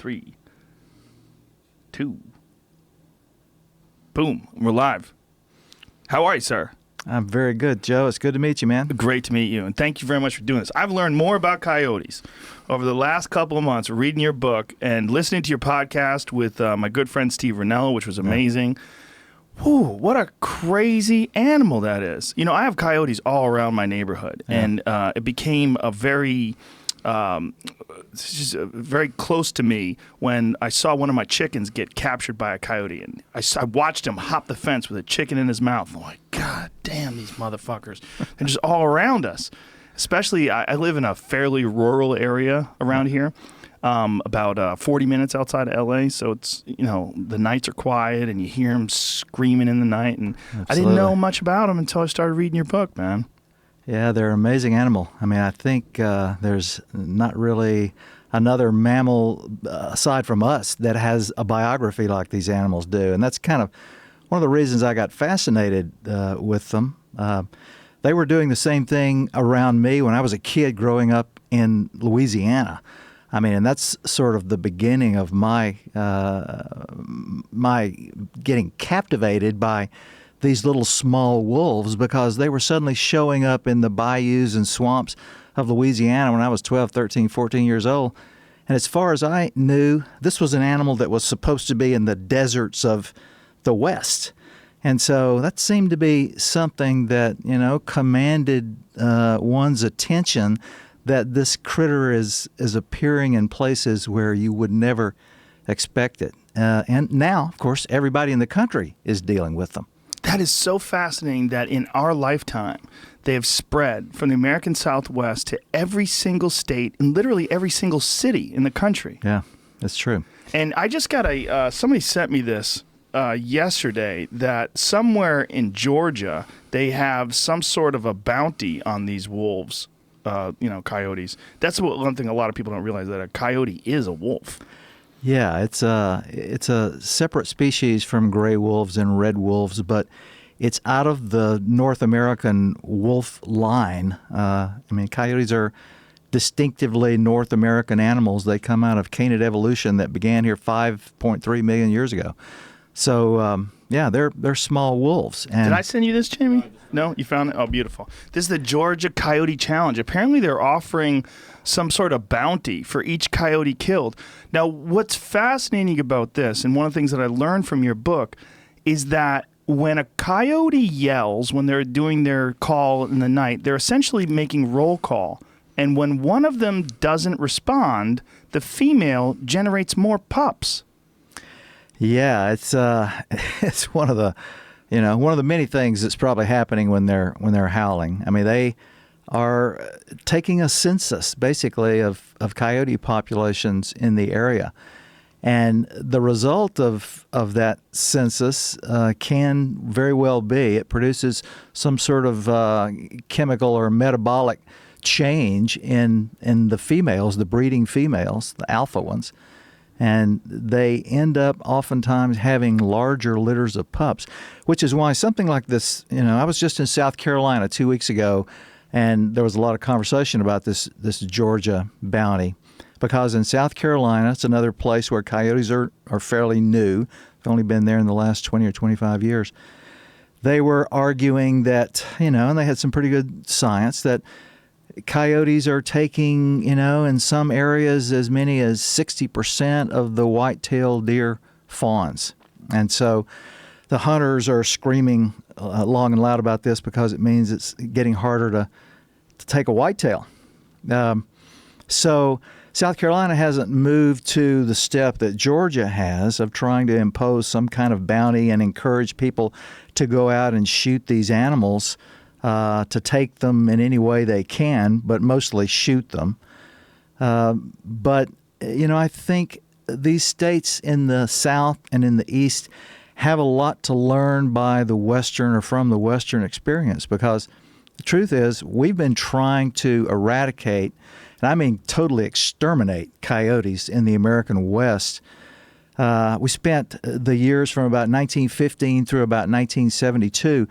3, 2. Boom. We're live. How are you, sir? I'm very good, Joe. It's good to meet you, man. Great to meet you, and thank you very much for doing this. I've learned more about coyotes over the last couple of months reading your book and listening to your podcast with my good friend Steve Ranello, which was amazing. Whew, what a crazy animal that is. You know, I have coyotes all around my neighborhood, and it became a very... it's just very close to me when I saw one of my chickens get captured by a coyote, and I watched him hop the fence with a chicken in his mouth. I'm like, God damn, these motherfuckers. They're just all around us. Especially, I live in a fairly rural area around here, about 40 minutes outside of LA, so it's, you know, the nights are quiet and you hear them screaming in the night, and Absolutely. I didn't know much about them until I started reading your book, man. Yeah, they're an amazing animal. I mean, I think there's not really another mammal aside from us that has a biography like these animals do. And that's kind of one of the reasons I got fascinated with them. They were doing the same thing around me when I was a kid growing up in Louisiana. I mean, and that's sort of the beginning of my getting captivated by these little small wolves, because they were suddenly showing up in the bayous and swamps of Louisiana when I was 12, 13, 14 years old. And as far as I knew, this was an animal that was supposed to be in the deserts of the West. And so that seemed to be something that, you know, commanded one's attention, that this critter is appearing in places where you would never expect it. And now, of course, everybody in the country is dealing with them. That is so fascinating that in our lifetime, they have spread from the American Southwest to every single state and literally every single city in the country. Yeah, that's true. And I just got somebody sent me this yesterday, that somewhere in Georgia, they have some sort of a bounty on these wolves, coyotes. That's one thing a lot of people don't realize, that a coyote is a wolf. Yeah, it's a separate species from gray wolves and red wolves, but it's out of the North American wolf line. I mean, coyotes are distinctively North American animals. They come out of canid evolution that began here 5.3 million years ago. So, they're small wolves. And did I send you this, Jamie? No? You found it? Oh, beautiful. This is the Georgia Coyote Challenge. Apparently they're offering some sort of bounty for each coyote killed. Now, what's fascinating about this, and one of the things that I learned from your book, is that when a coyote yells, when they're doing their call in the night, they're essentially making roll call. And when one of them doesn't respond, the female generates more pups. Yeah, it's one of the many things that's probably happening when they're howling. I mean, they are taking a census, basically, of coyote populations in the area. And the result of that census can very well be it produces some sort of chemical or metabolic change in the females, the breeding females, the alpha ones. And they end up oftentimes having larger litters of pups, which is why something like this, I was just in South Carolina 2 weeks ago, and there was a lot of conversation about this Georgia bounty, because in South Carolina, it's another place where coyotes are fairly new. They've only been there in the last 20 or 25 years. They were arguing that, and they had some pretty good science, that coyotes are taking, in some areas as many as 60% of the white-tailed deer fawns. And so the hunters are screaming long and loud about this, because it means it's getting harder to take a whitetail. So South Carolina hasn't moved to the step that Georgia has of trying to impose some kind of bounty and encourage people to go out and shoot these animals, to take them in any way they can, but mostly shoot them. But I think these states in the South and in the East have a lot to learn by the Western or from the Western experience, because the truth is we've been trying to eradicate, and I mean totally exterminate, coyotes in the American West. We spent the years from about 1915 through about 1972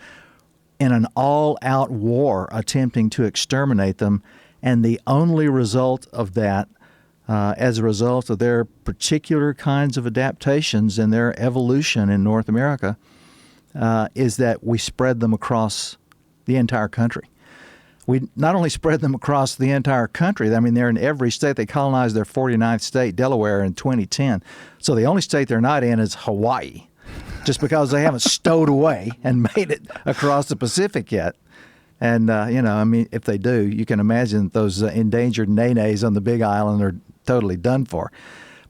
in an all-out war attempting to exterminate them, and the only result of that as a result of their particular kinds of adaptations and their evolution in North America, is that we spread them across the entire country. We not only spread them across the entire country, I mean, they're in every state. They colonized their 49th state, Delaware, in 2010. So the only state they're not in is Hawaii, just because they haven't stowed away and made it across the Pacific yet. And, I mean, if they do, you can imagine those endangered nenes on the Big Island are totally done for.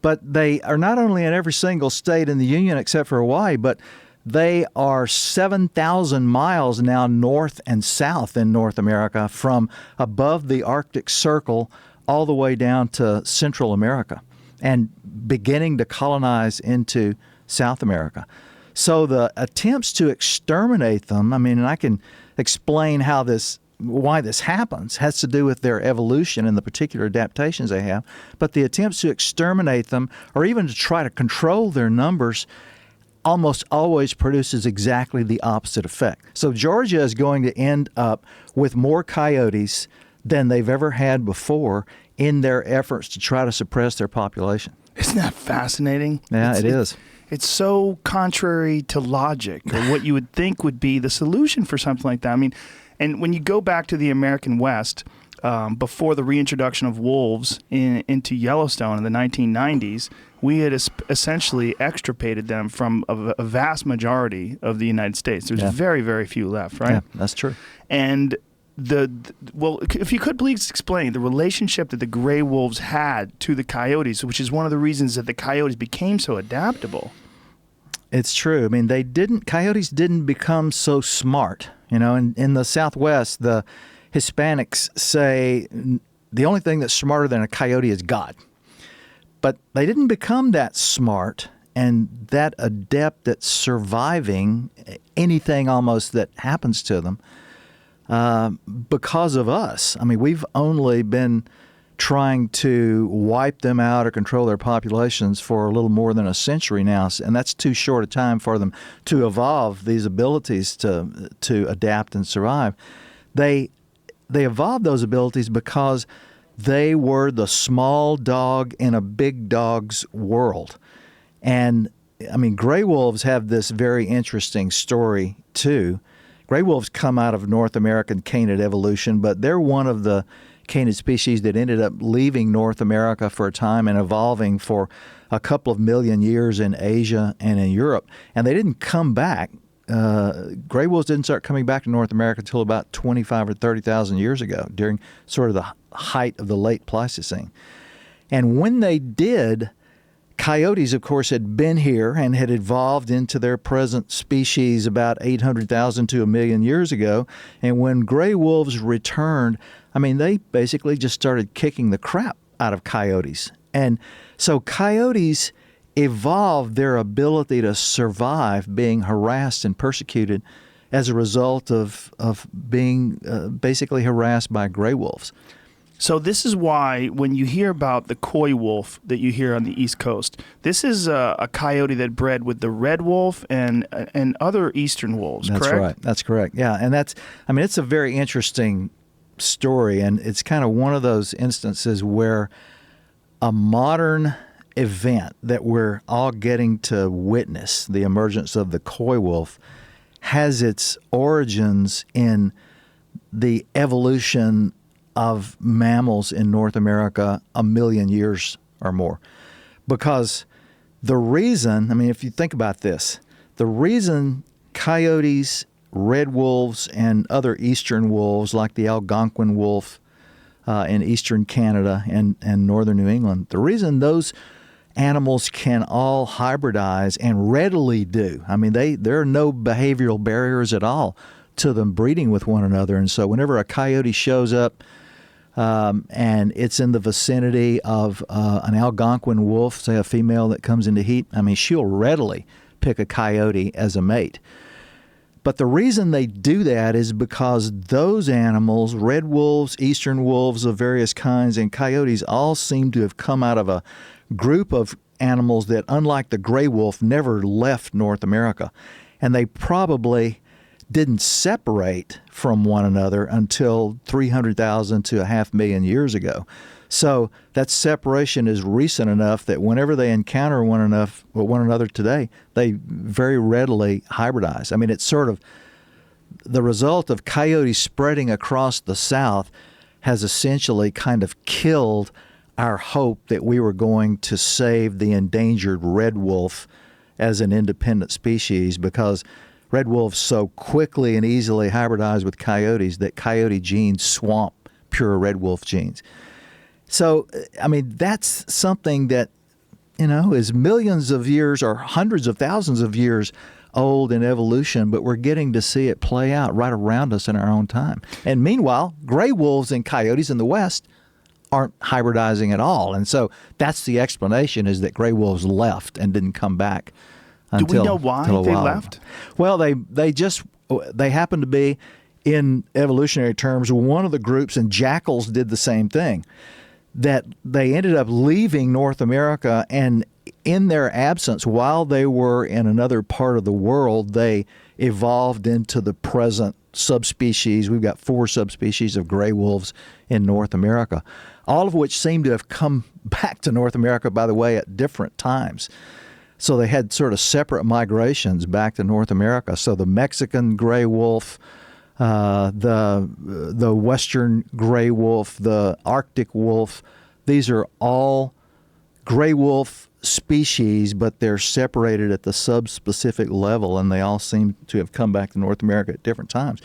But they are not only in every single state in the Union except for Hawaii, but they are 7,000 miles now north and south in North America, from above the Arctic Circle all the way down to Central America, and beginning to colonize into South America. So the attempts to exterminate them, I mean, and I can explain why this happens, has to do with their evolution and the particular adaptations they have. But the attempts to exterminate them, or even to try to control their numbers, almost always produces exactly the opposite effect. So Georgia is going to end up with more coyotes than they've ever had before in their efforts to try to suppress their population. Isn't that fascinating? Yeah, it is. It's so contrary to logic, or what you would think would be the solution for something like that. I mean, and when you go back to the American West, before the reintroduction of wolves into Yellowstone in the 1990s, we had essentially extirpated them from a vast majority of the United States. There's very, very few left, right? Yeah, that's true. And well, if you could please explain the relationship that the gray wolves had to the coyotes, which is one of the reasons that the coyotes became so adaptable. It's true. I mean, coyotes didn't become so smart. In the Southwest, the Hispanics say the only thing that's smarter than a coyote is God. But they didn't become that smart and that adept at surviving anything almost that happens to them because of us. I mean, we've only been trying to wipe them out or control their populations for a little more than a century now, and that's too short a time for them to evolve these abilities to adapt and survive. They evolved those abilities because they were the small dog in a big dog's world. And, I mean, gray wolves have this very interesting story, too. Gray wolves come out of North American canid evolution, but they're one of the canid species that ended up leaving North America for a time and evolving for a couple of million years in Asia and in Europe. And they didn't come back. Gray wolves didn't start coming back to North America until about 25 or 30,000 years ago, during sort of the height of the late Pleistocene. And when they did, coyotes, of course, had been here and had evolved into their present species about 800,000 to a million years ago. And when gray wolves returned, I mean, they basically just started kicking the crap out of coyotes. And so coyotes evolved their ability to survive being harassed and persecuted as a result of being basically harassed by gray wolves. So this is why when you hear about the coy wolf that you hear on the East Coast, this is a coyote that bred with the red wolf and other eastern wolves, correct? That's right. That's correct. Yeah, and it's a very interesting story, and it's kind of one of those instances where a modern event that we're all getting to witness, the emergence of the coy wolf, has its origins in the evolution of mammals in North America 1 million years or more. Because the reason, I mean, if you think about this, the reason coyotes, red wolves, and other eastern wolves like the Algonquin wolf in eastern Canada and northern New England, the reason those animals can all hybridize and readily do, I mean, there are no behavioral barriers at all to them breeding with one another. And so whenever a coyote shows up and it's in the vicinity of an Algonquin wolf, say a female that comes into heat, I mean, she'll readily pick a coyote as a mate. But the reason they do that is because those animals, red wolves, eastern wolves of various kinds, and coyotes, all seem to have come out of a group of animals that, unlike the gray wolf, never left North America. And they probably didn't separate from one another until 300,000 to 500,000 years ago. So that separation is recent enough that whenever they encounter one another today, they very readily hybridize. I mean, it's sort of the result of coyotes spreading across the South has essentially kind of killed our hope that we were going to save the endangered red wolf as an independent species, because red wolves so quickly and easily hybridize with coyotes that coyote genes swamp pure red wolf genes. So, I mean, that's something that, is millions of years or hundreds of thousands of years old in evolution, but we're getting to see it play out right around us in our own time. And meanwhile, gray wolves and coyotes in the West aren't hybridizing at all. And so that's the explanation, is that gray wolves left and didn't come back until Do we know why they left? Well, they happen to be, in evolutionary terms, one of the groups, and jackals did the same thing, that they ended up leaving North America, and in their absence, while they were in another part of the world, they evolved into the present subspecies. We've got 4 subspecies of gray wolves in North America, all of which seem to have come back to North America, by the way, at different times. So they had sort of separate migrations back to North America. So the Mexican gray wolf, the western gray wolf, the Arctic wolf, these are all gray wolf species, but they're separated at the subspecific level, and they all seem to have come back to North America at different times.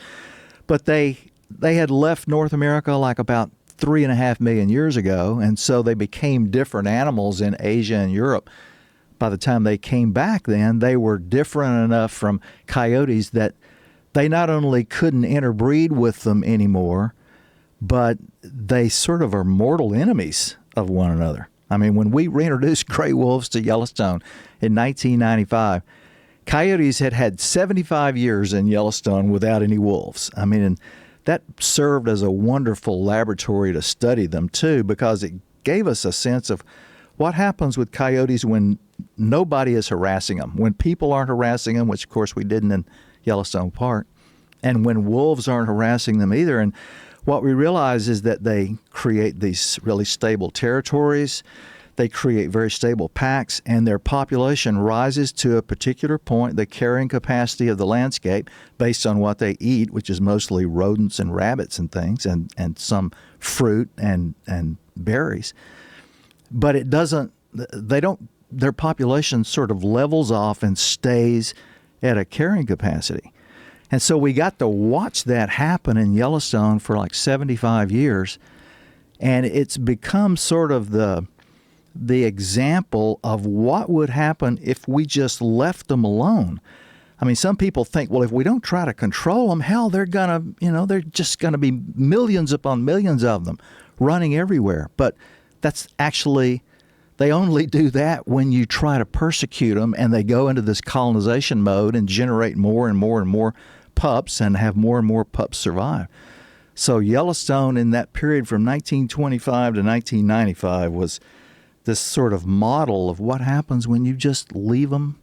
But they had left North America like about 3.5 million years ago, and so they became different animals in Asia and Europe. By the time they came back then, they were different enough from coyotes that they not only couldn't interbreed with them anymore, but they sort of are mortal enemies of one another. I mean, when we reintroduced gray wolves to Yellowstone in 1995, coyotes had had 75 years in Yellowstone without any wolves. I mean, and that served as a wonderful laboratory to study them, too, because it gave us a sense of what happens with coyotes when nobody is harassing them, when people aren't harassing them, which, of course, we didn't in Yellowstone Park, and when wolves aren't harassing them either. And what we realize is that they create these really stable territories. They create very stable packs, and their population rises to a particular point, the carrying capacity of the landscape, based on what they eat, which is mostly rodents and rabbits and things, and some fruit and berries. But it doesn't, their population sort of levels off and stays at a carrying capacity. And so we got to watch that happen in Yellowstone for like 75 years, and it's become sort of the example of what would happen if we just left them alone. I mean, some people think, well, if we don't try to control them, hell, they're just going to be millions upon millions of them running everywhere. But that's actually, they only do that when you try to persecute them, and they go into this colonization mode and generate more and more and more pups and have more and more pups survive. So Yellowstone in that period from 1925 to 1995 was this sort of model of what happens when you just leave them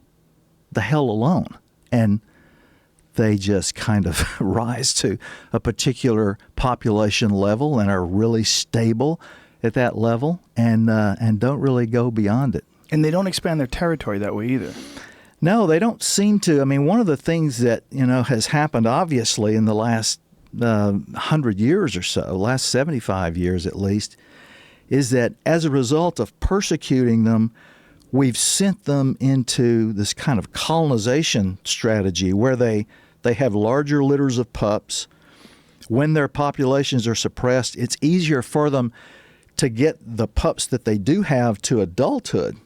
the hell alone. And they just kind of rise to a particular population level and are really stable at that level, and don't really go beyond it. And they don't expand their territory that way either. No, they don't seem to. I mean, one of the things that, has happened obviously in the last 100 years or so, last 75 years at least, is that as a result of persecuting them, we've sent them into this kind of colonization strategy where they have larger litters of pups. When their populations are suppressed, it's easier for them to get the pups that they do have to adulthood.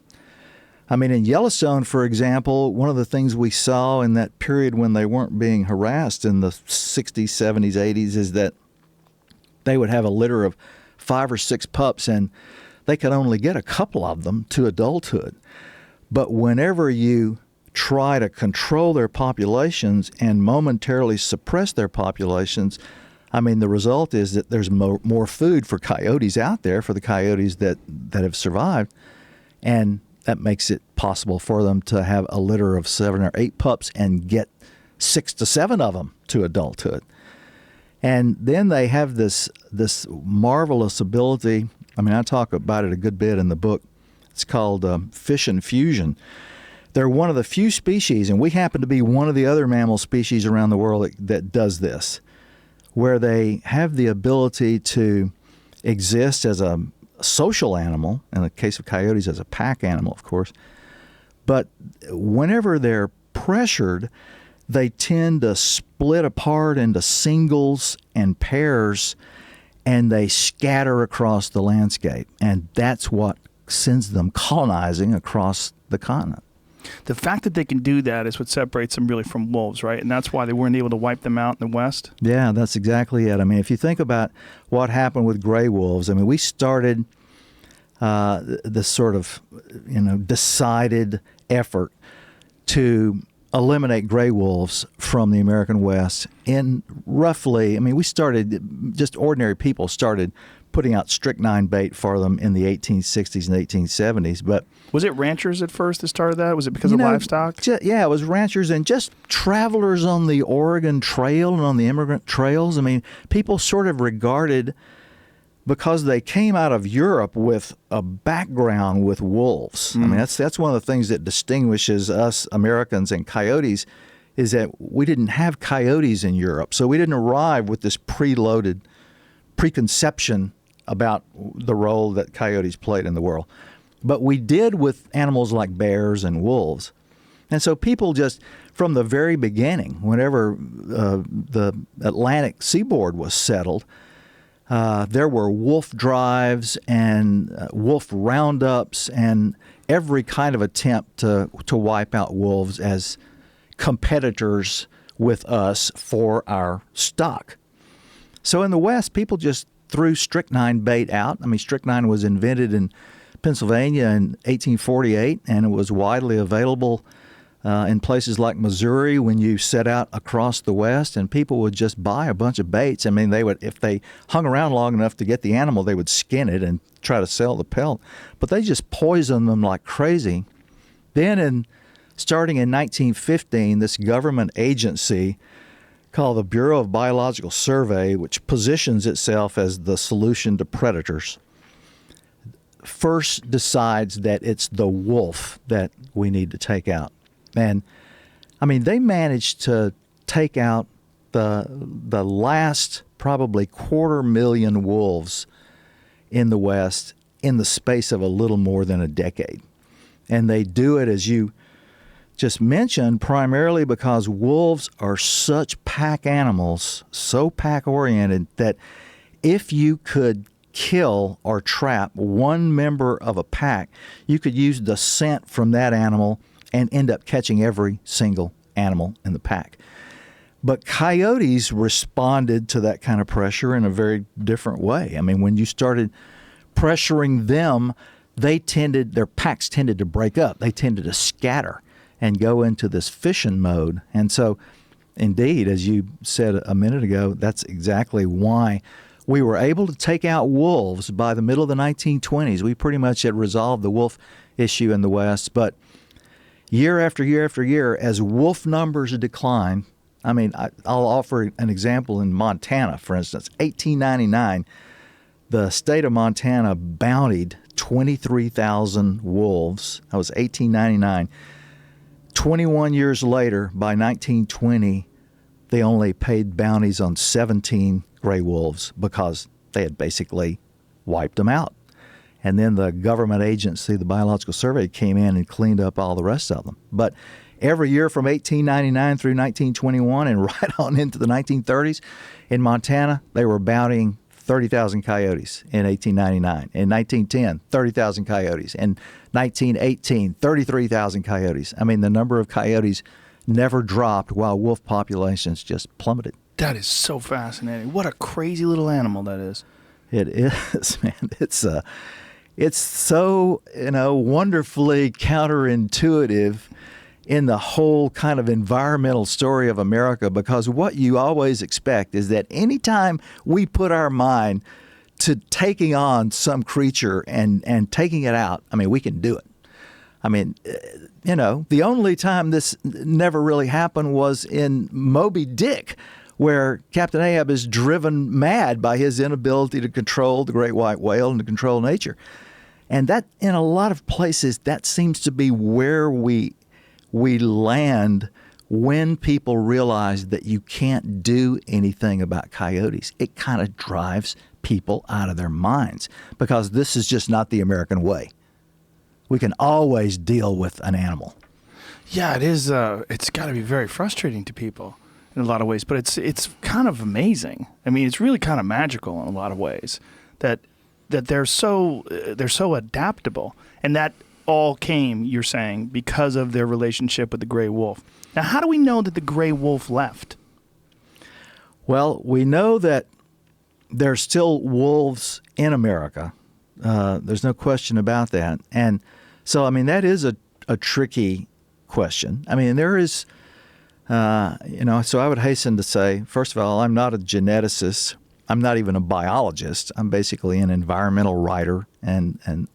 I mean, in Yellowstone, for example, one of the things we saw in that period when they weren't being harassed in the 60s, 70s, 80s is that they would have a litter of 5 or 6 pups, and they could only get a couple of them to adulthood. But whenever you try to control their populations and momentarily suppress their populations, I mean, the result is that there's more food for coyotes out there, for the coyotes that have survived, and that makes it possible for them to have a litter of 7 or 8 pups and get 6 to 7 of them to adulthood. And then they have this marvelous ability I mean, I talk about it a good bit in the book. It's called fission fusion. They're one of the few species, and we happen to be one of the other mammal species around the world that does this, where they have the ability to exist as a social animal, in the case of coyotes as a pack animal, of course, but whenever they're pressured, they tend to split apart into singles and pairs, and they scatter across the landscape. And that's what sends them colonizing across the continent. The fact that they can do that is what separates them really from wolves, right? And that's why they weren't able to wipe them out in the West? Yeah, that's exactly it. I mean, if you think about what happened with gray wolves, I mean, we started this sort of, decided effort to eliminate gray wolves from the American West in roughly, we started, just ordinary people started putting out strychnine bait for them in the 1860s and 1870s. But was it ranchers at first that started that? Was it because of livestock? Yeah, it was ranchers and just travelers on the Oregon Trail and on the immigrant trails. I mean, people sort of regarded, because they came out of Europe with a background with wolves. I mean, that's one of the things that distinguishes us Americans and coyotes, is that we didn't have coyotes in Europe. So we didn't arrive with this preloaded preconception about the role that coyotes played in the world. But we did with animals like bears and wolves. And so people just, from the very beginning, whenever the Atlantic seaboard was settled, there were wolf drives and wolf roundups and every kind of attempt to wipe out wolves as competitors with us for our stock. So in the West, people just threw strychnine bait out. I mean, strychnine was invented in Pennsylvania in 1848, and it was widely available in places like Missouri when you set out across the West, and people would just buy a bunch of baits. I mean, they would, if they hung around long enough to get the animal, they would skin it and try to sell the pelt. But they just poisoned them like crazy. Then starting in 1915, this government agency called the Bureau of Biological Survey, which positions itself as the solution to predators, first decides that it's the wolf that we need to take out. And I mean, they managed to take out the last probably 250,000 wolves in the West in the space of a little more than a decade. And they do it, as you just mentioned, primarily because wolves are such pack animals, so pack-oriented, that if you could kill or trap one member of a pack, you could use the scent from that animal and end up catching every single animal in the pack. But coyotes responded to that kind of pressure in a very different way. I mean, when you started pressuring them, their packs tended to break up. They tended to scatter and go into this fission mode. And so, indeed, as you said a minute ago, that's exactly why we were able to take out wolves by the middle of the 1920s. We pretty much had resolved the wolf issue in the West. But year after year after year, as wolf numbers decline, I mean, I'll offer an example in Montana, for instance. 1899, the state of Montana bountied 23,000 wolves. That was 1899. 21 years later, by 1920, they only paid bounties on 17 gray wolves because they had basically wiped them out. And then the government agency, the Biological Survey, came in and cleaned up all the rest of them. But every year from 1899 through 1921 and right on into the 1930s, in Montana, they were bountying 30,000 coyotes in 1899. In 1910, 30,000 coyotes. In 1918, 33,000 coyotes. I mean, the number of coyotes never dropped while wolf populations just plummeted. That is so fascinating. What a crazy little animal that is. It is, man. It's so, wonderfully counterintuitive in the whole kind of environmental story of America, because what you always expect is that anytime we put our mind to taking on some creature and taking it out, I mean, we can do it. I mean, the only time this never really happened was in Moby Dick, where Captain Ahab is driven mad by his inability to control the great white whale and to control nature. And that, in a lot of places, that seems to be where we land when people realize that you can't do anything about coyotes. It kind of drives people out of their minds because this is just not the American way. We can always deal with an animal. Yeah, it is. It's got to be very frustrating to people in a lot of ways, but it's kind of amazing. I mean, it's really kind of magical in a lot of ways that they're so adaptable, and that all came, you're saying, because of their relationship with the gray wolf. Now, how do we know that the gray wolf left? Well, we know that there's still wolves in America. There's no question about that. And so, I mean, that is a tricky question. I mean, there is, so I would hasten to say, first of all, I'm not a geneticist. I'm not even a biologist. I'm basically an environmental writer and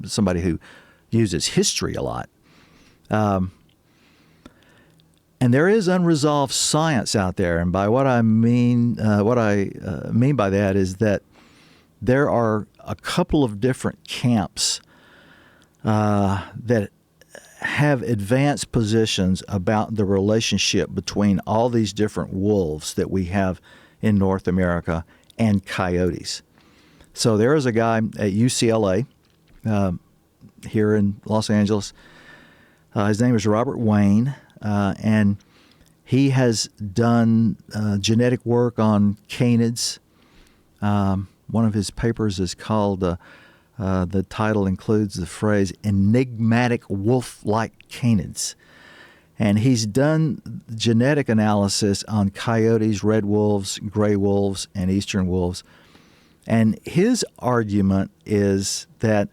somebody who uses history a lot. And there is unresolved science out there, and by what I mean by that is that there are a couple of different camps that have advanced positions about the relationship between all these different wolves that we have in North America and coyotes. So there is a guy at UCLA here in Los Angeles. His name is Robert Wayne. And he has done genetic work on canids. One of his papers is called, the title includes the phrase, enigmatic wolf-like canids. And he's done genetic analysis on coyotes, red wolves, gray wolves, and eastern wolves. And his argument is that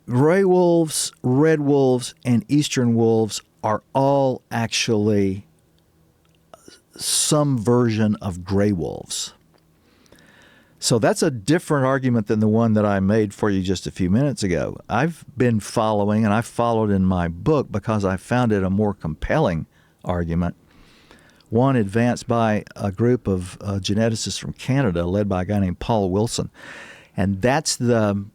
gray wolves, red wolves, and eastern wolves are all actually some version of gray wolves. So that's a different argument than the one that I made for you just a few minutes ago. I've been following, and I followed in my book because I found it a more compelling argument, one advanced by a group of geneticists from Canada led by a guy named Paul Wilson. And that's the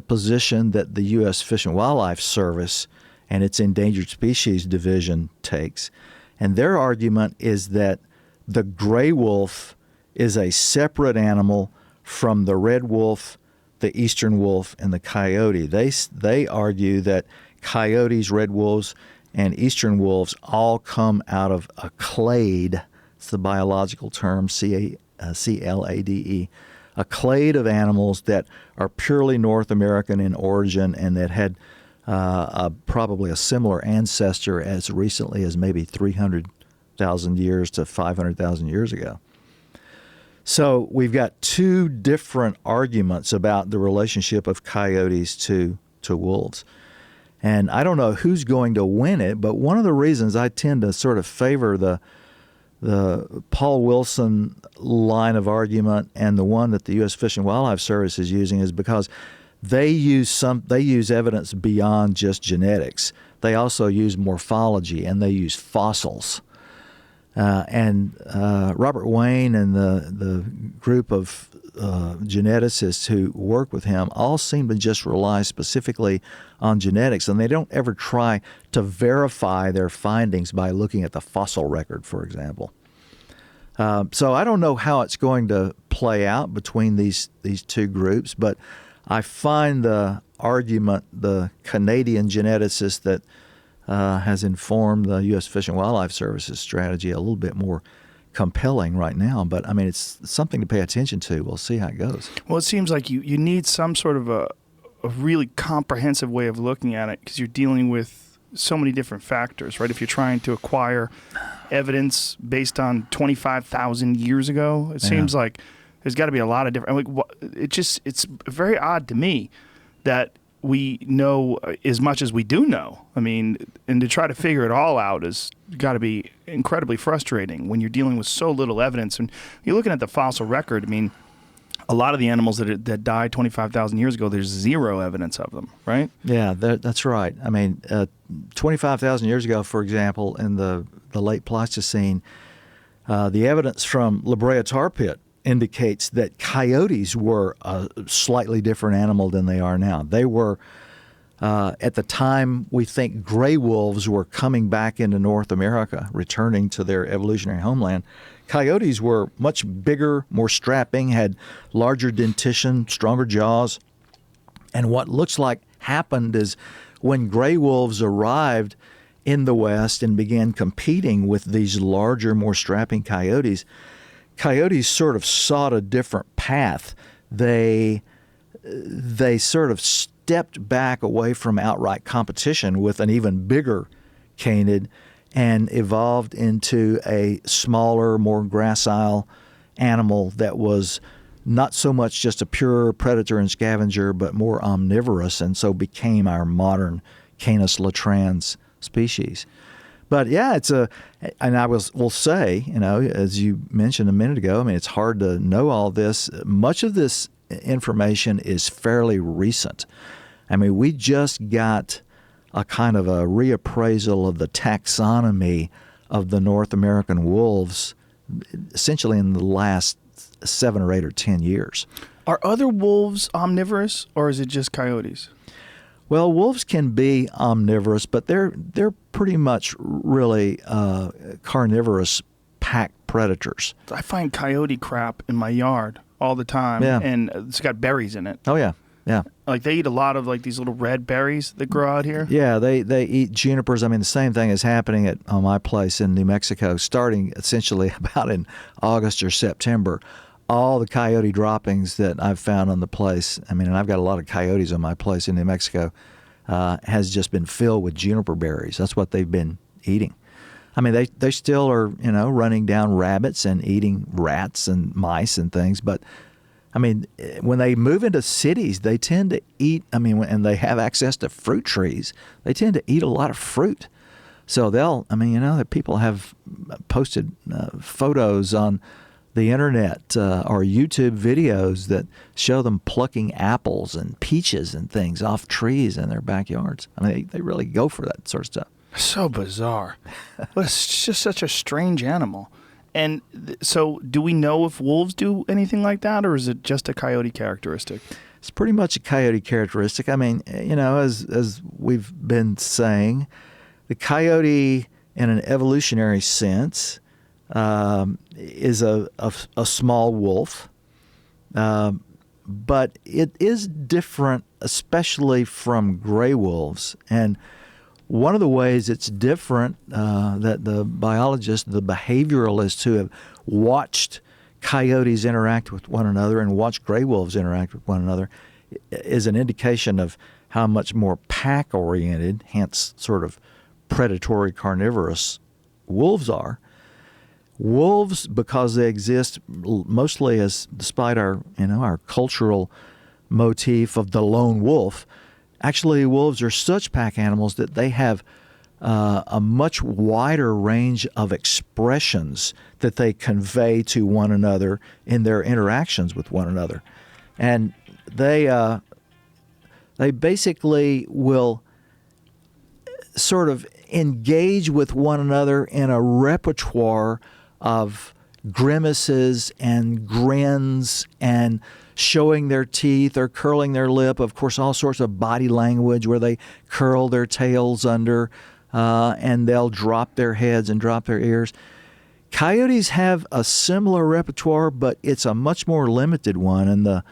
position that the U.S. Fish and Wildlife Service and its Endangered Species Division takes. And their argument is that the gray wolf is a separate animal from the red wolf, the eastern wolf, and the coyote. They argue that coyotes, red wolves, and eastern wolves all come out of a clade. It's the biological term, CLADE. A clade of animals that are purely North American in origin and that had probably a similar ancestor as recently as maybe 300,000 years to 500,000 years ago. So we've got two different arguments about the relationship of coyotes to wolves. And I don't know who's going to win it, but one of the reasons I tend to sort of favor the Paul Wilson line of argument and the one that the U.S. Fish and Wildlife Service is using is because they use evidence beyond just genetics. They also use morphology and they use fossils. And Robert Wayne and the group of geneticists who work with him all seem to just rely specifically on genetics, and they don't ever try to verify their findings by looking at the fossil record, for example. So I don't know how it's going to play out between these two groups, but I find the argument, the Canadian geneticist that has informed the U.S. Fish and Wildlife Service's strategy a little bit more compelling right now. But, I mean, it's something to pay attention to. We'll see how it goes. Well, it seems like you need some sort of a really comprehensive way of looking at it because you're dealing with so many different factors, right? If you're trying to acquire evidence based on 25,000 years ago, it seems like there's got to be a lot of different. It's very odd to me that we know as much as we do know. I mean, and to try to figure it all out has got to be incredibly frustrating when you're dealing with so little evidence. And you're looking at the fossil record. I mean, a lot of the animals that died 25,000 years ago, there's zero evidence of them, right? Yeah, that's right. I mean, 25,000 years ago, for example, in the the late Pleistocene, the evidence from La Brea Tar Pit indicates that coyotes were a slightly different animal than they are now. They were, at the time, we think gray wolves were coming back into North America, returning to their evolutionary homeland. Coyotes were much bigger, more strapping, had larger dentition, stronger jaws. And what looks like happened is when gray wolves arrived in the West and began competing with these larger, more strapping coyotes, coyotes sort of sought a different path. They sort of stepped back away from outright competition with an even bigger canid and evolved into a smaller, more gracile animal that was not so much just a pure predator and scavenger, but more omnivorous, and so became our modern Canis latrans species. But yeah, and I will say, as you mentioned a minute ago, I mean, it's hard to know all this. Much of this information is fairly recent. I mean, we just got a kind of a reappraisal of the taxonomy of the North American wolves, essentially in the last 7 or 8 or 10 years. Are other wolves omnivorous, or is it just coyotes? Well, wolves can be omnivorous, but they're pretty much really carnivorous pack predators. I find coyote crap in my yard all the time, and it's got berries in it. Oh, yeah. Yeah. Like they eat a lot of like these little red berries that grow out here. Yeah, they eat junipers. I mean, the same thing is happening on my place in New Mexico, starting essentially about in August or September. All the coyote droppings that I've found on the place, I mean, and I've got a lot of coyotes on my place in New Mexico, has just been filled with juniper berries. That's what they've been eating. I mean, they still are, running down rabbits and eating rats and mice and things, but I mean, when they move into cities, they tend to eat, and they have access to fruit trees, they tend to eat a lot of fruit. So people have posted photos on the internet or YouTube videos that show them plucking apples and peaches and things off trees in their backyards. I mean, they really go for that sort of stuff. So bizarre. But it's just such a strange animal. And so do we know if wolves do anything like that, or is it just a coyote characteristic? It's pretty much a coyote characteristic. I mean, as we've been saying, the coyote in an evolutionary sense is a small wolf, but it is different, especially from gray wolves. And one of the ways it's different that the biologists, the behavioralists who have watched coyotes interact with one another and watched gray wolves interact with one another is an indication of how much more pack-oriented, hence sort of predatory carnivorous wolves are. Wolves, because they exist mostly as, despite our cultural motif of the lone wolf, actually, wolves are such pack animals that they have a much wider range of expressions that they convey to one another in their interactions with one another. And they basically will sort of engage with one another in a repertoire of grimaces and grins and showing their teeth or curling their lip. Of course, all sorts of body language where they curl their tails under and they'll drop their heads and drop their ears. Coyotes have a similar repertoire, but it's a much more limited one. And the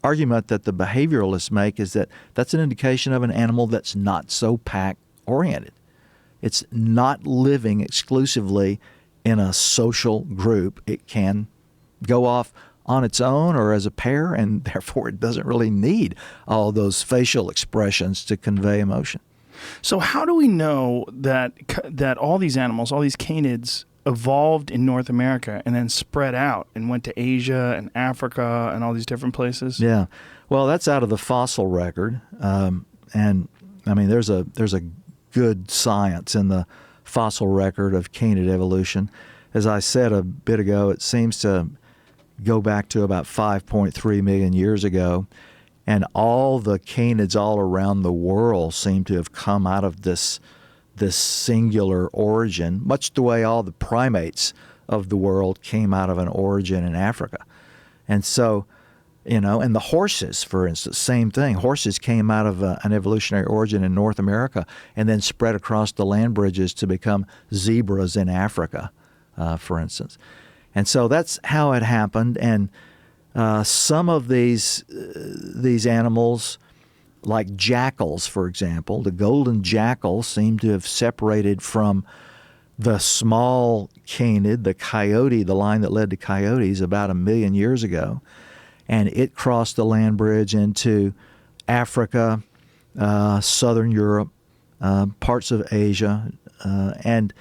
argument that the behavioralists make is that that's an indication of an animal that's not so pack-oriented. It's not living exclusively in a social group. It can go off on its own or as a pair, and therefore it doesn't really need all those facial expressions to convey emotion. So how do we know that all these animals, all these canids, evolved in North America and then spread out and went to Asia and Africa and all these different places? Yeah, well, that's out of the fossil record, and I mean there's a good science in the fossil record of canid evolution. As I said a bit ago, it seems to go back to about 5.3 million years ago, and all the canids all around the world seem to have come out of this this singular origin, much the way all the primates of the world came out of an origin in Africa. And so, and the horses, for instance, same thing. Horses came out of an evolutionary origin in North America and then spread across the land bridges to become zebras in Africa, for instance. And so that's how it happened. And some of these animals, like jackals, for example, the golden jackal seemed to have separated from the small canid, the coyote, the line that led to coyotes about 1 million years ago. And it crossed the land bridge into Africa, southern Europe, parts of Asia, and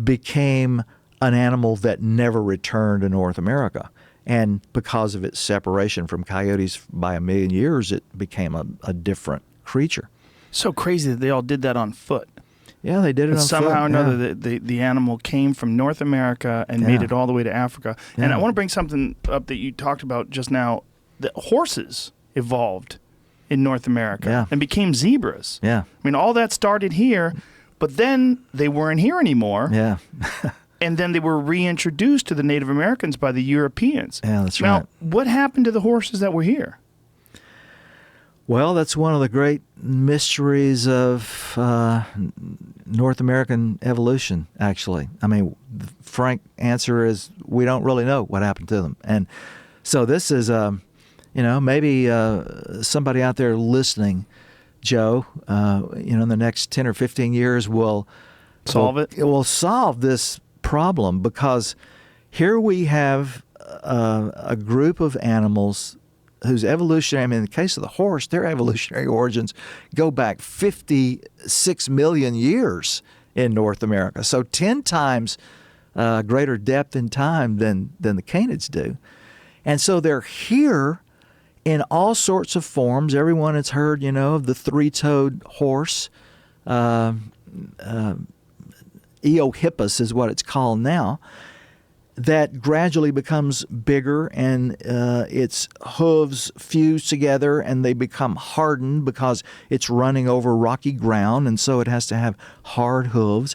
became an animal that never returned to North America. And because of its separation from coyotes by 1 million years, it became a different creature. So crazy that they all did that on foot. Yeah, they did it on somehow foot. or another, the animal came from North America and made it all the way to Africa. Yeah. And I want to bring something up that you talked about just now. The horses evolved in North America and became zebras. Yeah. I mean, all that started here, but then they weren't here anymore. Yeah. And then they were reintroduced to the Native Americans by the Europeans. Yeah, that's right. Now, what happened to the horses that were here? Well, that's one of the great mysteries of North American evolution, actually. I mean, the frank answer is we don't really know what happened to them. And so this is, maybe somebody out there listening, Joe, in the next 10 or 15 years will solve it. It will solve this problem, because here we have a group of animals whose evolutionary, in the case of the horse, their evolutionary origins go back 56 million years in North America. So 10 times greater depth in time than the canids do. And so they're here in all sorts of forms. Everyone has heard, of the three-toed horse. Eohippus is what it's called now. That gradually becomes bigger, and its hooves fuse together and they become hardened because it's running over rocky ground, and so it has to have hard hooves.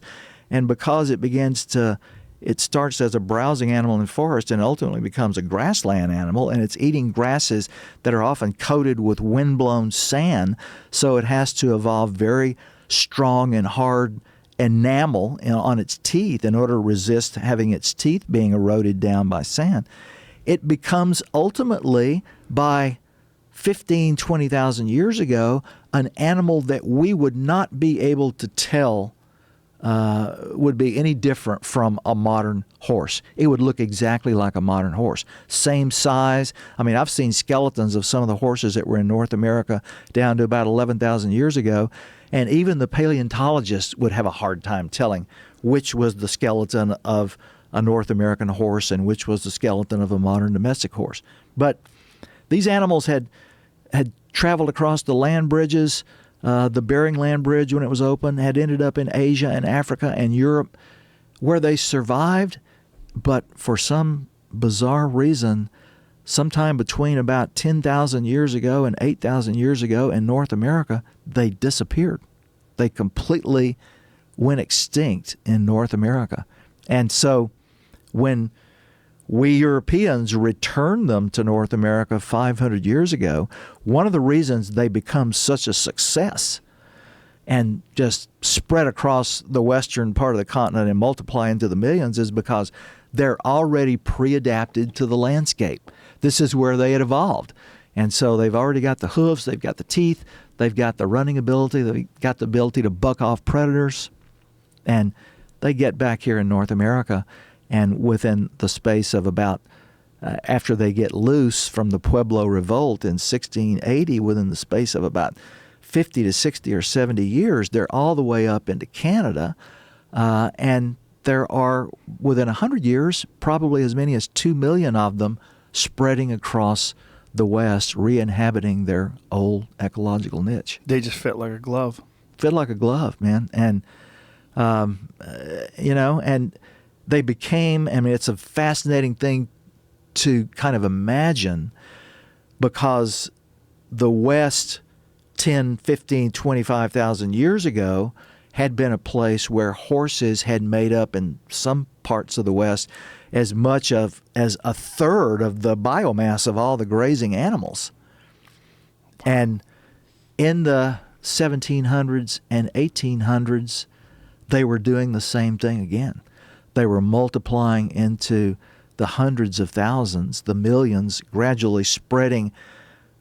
And because it starts as a browsing animal in the forest and ultimately becomes a grassland animal, and it's eating grasses that are often coated with windblown sand, so it has to evolve very strong and hard enamel on its teeth in order to resist having its teeth being eroded down by sand. It becomes ultimately, by 15, 20,000 years ago, an animal that we would not be able to tell would be any different from a modern horse. It would look exactly like a modern horse. Same size. I mean, I've seen skeletons of some of the horses that were in North America down to about 11,000 years ago, and even the paleontologists would have a hard time telling which was the skeleton of a North American horse and which was the skeleton of a modern domestic horse. But these animals had traveled across the land bridges. The Bering Land Bridge, when it was open, had ended up in Asia and Africa and Europe, where they survived. But for some bizarre reason, sometime between about 10,000 years ago and 8,000 years ago in North America, they disappeared. They completely went extinct in North America. And so when we Europeans returned them to North America 500 years ago, one of the reasons they become such a success and just spread across the western part of the continent and multiply into the millions is because they're already pre-adapted to the landscape. This is where they had evolved. And so they've already got the hooves, they've got the teeth, they've got the running ability, they've got the ability to buck off predators. And they get back here in North America, and within the space of about, after they get loose from the Pueblo Revolt in 1680, within the space of about 50 to 60 or 70 years, they're all the way up into Canada. And there are, within 100 years, probably as many as 2 million of them spreading across the West, re-inhabiting their old ecological niche. They just fit like a glove. Fit like a glove, man. And, and they became, it's a fascinating thing to kind of imagine, because the West 10, 15, 25,000 years ago had been a place where horses had made up in some parts of the West as much as a third of the biomass of all the grazing animals. And in the 1700s and 1800s, they were doing the same thing again. They were multiplying into the hundreds of thousands, the millions, gradually spreading.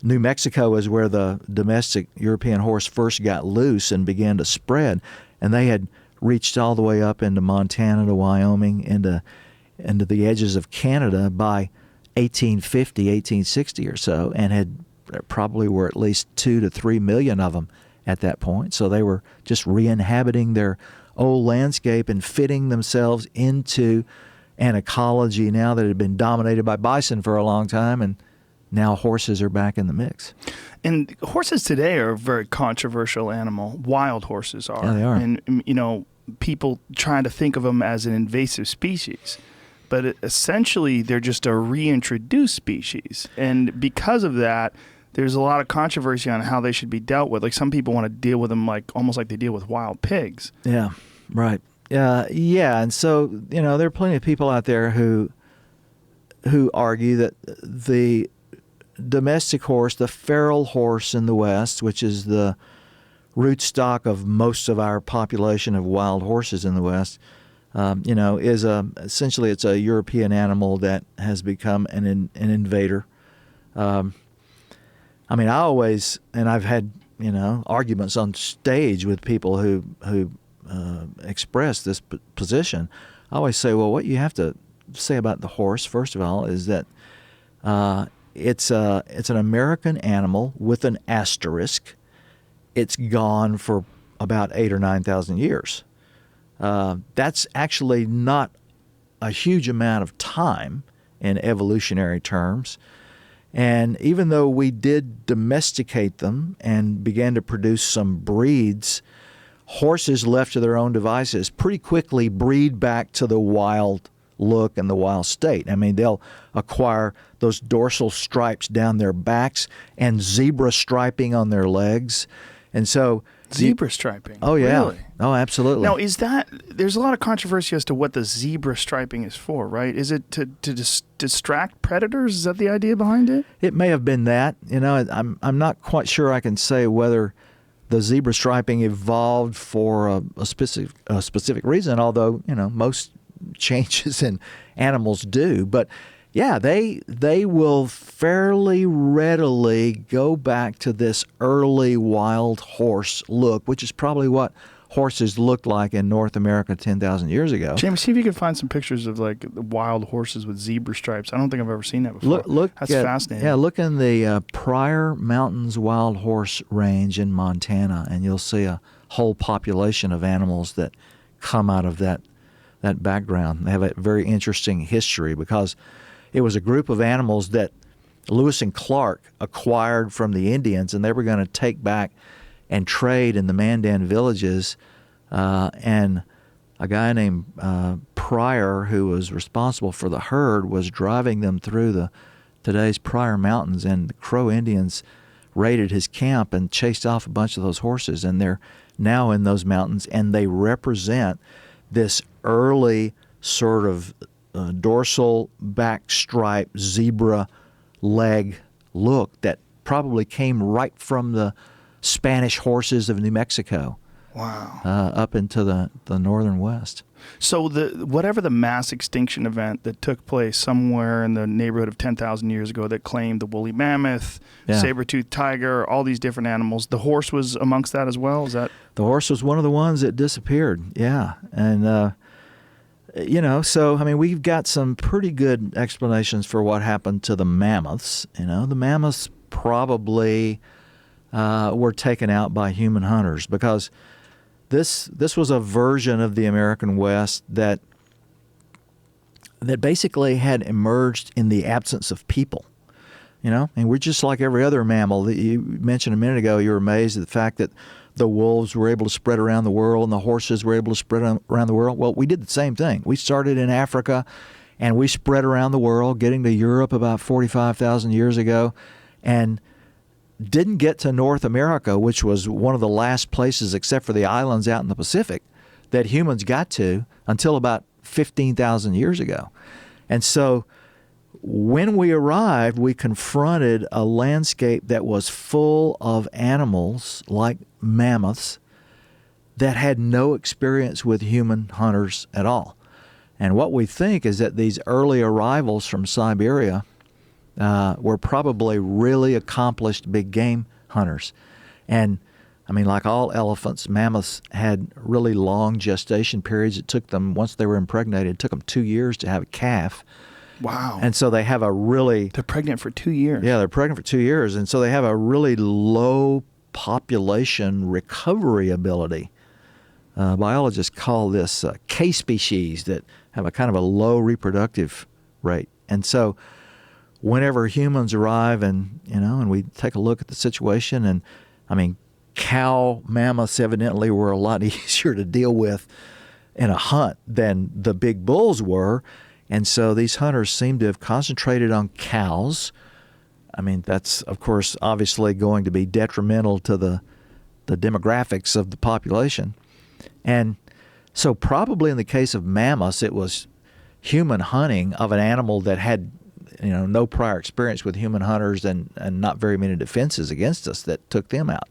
New Mexico is where the domestic European horse first got loose and began to spread. And they had reached all the way up into Montana to Wyoming, into the edges of Canada by 1850, 1860 or so, and had probably were at least 2 to 3 million of them at that point. So they were just re-inhabiting their old landscape and fitting themselves into an ecology now that had been dominated by bison for a long time, and now horses are back in the mix. And horses today are a very controversial animal. Wild horses are. Yeah, they are. And, people trying to think of them as an invasive species. But essentially, they're just a reintroduced species. And because of that, there's a lot of controversy on how they should be dealt with. Like, some people want to deal with them almost like they deal with wild pigs. Yeah, right. Yeah, and so, there are plenty of people out there who argue that the domestic horse, the feral horse in the West, which is the rootstock of most of our population of wild horses in the West, is essentially it's a European animal that has become an invader. I always, and I've had arguments on stage with people who express this position. I always say, well, what you have to say about the horse, first of all, is that it's an American animal with an asterisk. It's gone for about 8,000 or 9,000 years. That's actually not a huge amount of time in evolutionary terms. And even though we did domesticate them and began to produce some breeds, horses left to their own devices pretty quickly breed back to the wild look and the wild state. They'll acquire those dorsal stripes down their backs and zebra striping on their legs. And so zebra striping. Oh, yeah. Really? Oh, absolutely. Now, there's a lot of controversy as to what the zebra striping is for, right? Is it to distract predators? Is that the idea behind it? It may have been that. I'm not quite sure I can say whether the zebra striping evolved for a specific reason, although, most changes in animals do. But yeah, they will fairly readily go back to this early wild horse look, which is probably what horses looked like in North America 10,000 years ago. James, see if you can find some pictures of wild horses with zebra stripes. I don't think I've ever seen that before. That's fascinating. Yeah, look in the Pryor Mountains Wild Horse Range in Montana, and you'll see a whole population of animals that come out of that background. They have a very interesting history because it was a group of animals that Lewis and Clark acquired from the Indians, and they were going to take back and trade in the Mandan villages. And a guy named Pryor, who was responsible for the herd, was driving them through today's Pryor Mountains, and the Crow Indians raided his camp and chased off a bunch of those horses, and they're now in those mountains, and they represent this early sort of dorsal back stripe zebra leg look that probably came right from the Spanish horses of New Mexico. Wow. Up into the northern west. So whatever the mass extinction event that took place somewhere in the neighborhood of 10,000 years ago that claimed the woolly mammoth, saber-toothed tiger, all these different animals, the horse was amongst that as well? Is that? The horse was one of the ones that disappeared, yeah. And, so, we've got some pretty good explanations for what happened to the mammoths. The mammoths probably were taken out by human hunters because this was a version of the American West that basically had emerged in the absence of people. And we're just like every other mammal that you mentioned a minute ago. You were amazed at the fact that the wolves were able to spread around the world and the horses were able to spread around the world. Well, we did the same thing. We started in Africa and we spread around the world, getting to Europe about 45,000 years ago. And didn't get to North America, which was one of the last places, except for the islands out in the Pacific, that humans got to until about 15,000 years ago. And so when we arrived, we confronted a landscape that was full of animals like mammoths that had no experience with human hunters at all. And what we think is that these early arrivals from Siberia were probably really accomplished big game hunters. And I mean, like all elephants, mammoths had really long gestation periods. It took them, once they were impregnated, it took them 2 years to have a calf. Wow. And so they have a really... They're pregnant for 2 years. Yeah, they're pregnant for 2 years. And so they have a really low population recovery ability. Biologists call this K species, that have a kind of a low reproductive rate. And so whenever humans arrive and we take a look at the situation, and I mean, cow mammoths evidently were a lot easier to deal with in a hunt than the big bulls were. And so these hunters seem to have concentrated on cows. I mean, that's, of course, obviously going to be detrimental to the demographics of the population. And so probably in the case of mammoths, it was human hunting of an animal that had no prior experience with human hunters and not very many defenses against us that took them out.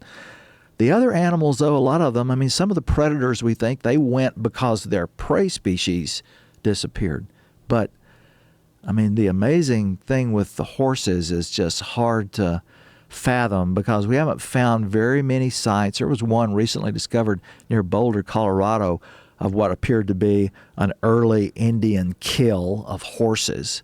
The other animals, though, a lot of them, I mean, some of the predators, we think they went because their prey species disappeared. But, I mean, the amazing thing with the horses is just hard to fathom, because we haven't found very many sites. There was one recently discovered near Boulder, Colorado, of what appeared to be an early Indian kill of horses.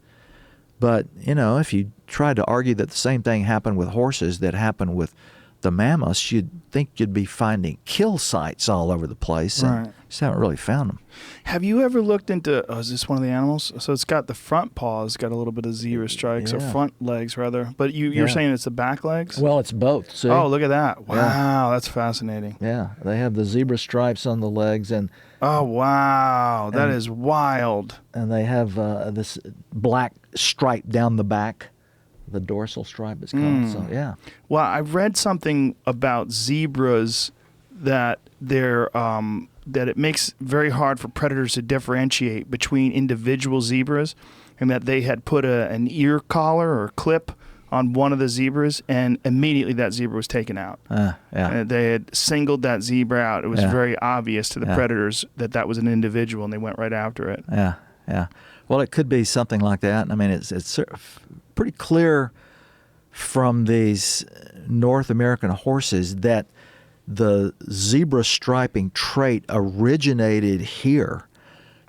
But, if you tried to argue that the same thing happened with horses that happened with the mammoths, you'd think you'd be finding kill sites all over the place. And just haven't really found them. Have you ever looked into, is this one of the animals? So it's got the front paws, got a little bit of zebra stripes, or front legs rather. But you're saying it's the back legs? Well, it's both. See? Oh, look at that. Wow, that's fascinating. Yeah, they have the zebra stripes on the legs. Oh, wow, that is wild. And they have this black stripe down the back. The dorsal stripe is called. So, yeah. Well, I read something about zebras that that it makes very hard for predators to differentiate between individual zebras, and that they had put an ear collar or clip on one of the zebras, and immediately that zebra was taken out. And they had singled that zebra out. It was very obvious to the predators that was an individual, and they went right after it. Yeah. Well, it could be something like that. I mean, it's pretty clear from these North American horses that the zebra striping trait originated here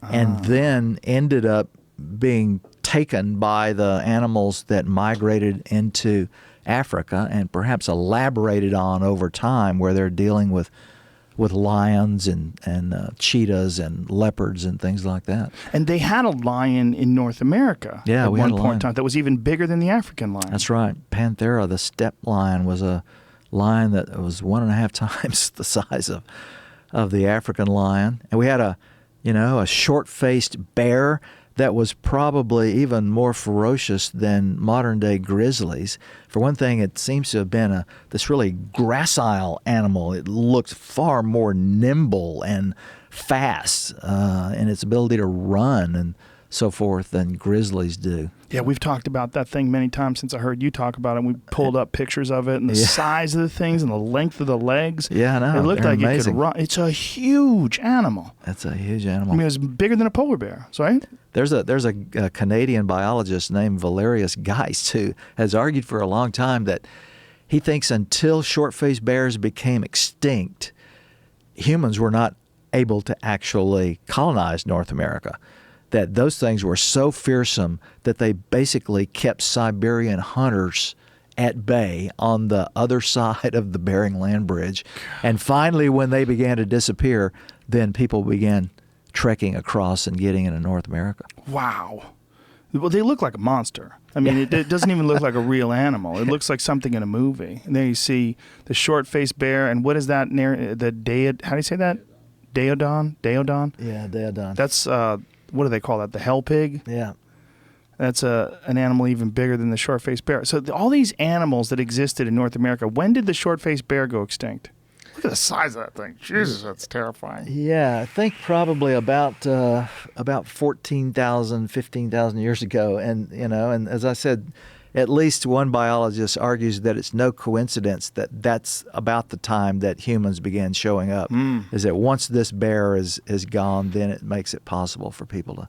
and then ended up being taken by the animals that migrated into Africa and perhaps elaborated on over time, where they're dealing with lions and cheetahs and leopards and things like that. And they had a lion in North America at we one had a point in lion. time that was even bigger than the African lion. That's right. Panthera, the steppe lion, was a lion that was 1.5 times the size of the African lion. And we had a short-faced bear that was probably even more ferocious than modern-day grizzlies. For one thing, it seems to have been this really gracile animal. It looked far more nimble and fast in its ability to run and so forth than grizzlies do. Yeah, we've talked about that thing many times since I heard you talk about it. We pulled up pictures of it and the size of the things and the length of the legs. Yeah, I know. It looked They're like amazing. it could run. It's a huge animal. That's a huge animal. I mean, it was bigger than a polar bear, right? There's a Canadian biologist named Valerius Geist who has argued for a long time that he thinks until short-faced bears became extinct, humans were not able to actually colonize North America. That those things were so fearsome that they basically kept Siberian hunters at bay on the other side of the Bering Land Bridge. And finally, when they began to disappear, then people began trekking across and getting into North America. Wow. Well, they look like a monster. I mean, it doesn't even look like a real animal. It looks like something in a movie. And then you see the short-faced bear, and what is that? How do you say that? Daodon? Yeah, Daodon. That's... what do they call that? The hell pig? Yeah. That's an animal even bigger than the short-faced bear. So all these animals that existed in North America, when did the short-faced bear go extinct? Look at the size of that thing. Jesus, that's terrifying. Yeah, I think probably about 14,000, 15,000 years ago. And, and as I said, at least one biologist argues that it's no coincidence that that's about the time that humans began showing up. Is that once this bear is gone, then it makes it possible for people to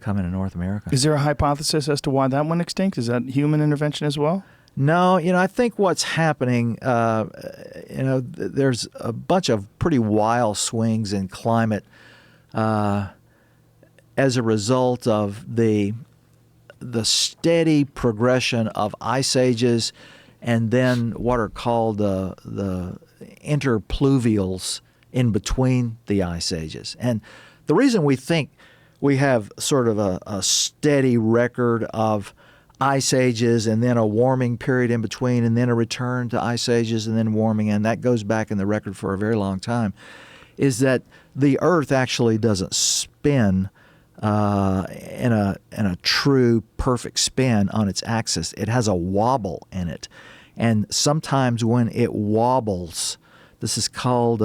come into North America. Is there a hypothesis as to why that went extinct? Is that human intervention as well? No, I think what's happening, there's a bunch of pretty wild swings in climate as a result of the steady progression of ice ages and then what are called the interpluvials in between the ice ages. And the reason we think we have sort of a steady record of ice ages and then a warming period in between and then a return to ice ages and then warming, and that goes back in the record for a very long time, is that the Earth actually doesn't spin in a true perfect spin on its axis. It has a wobble in it. And sometimes when it wobbles, this is called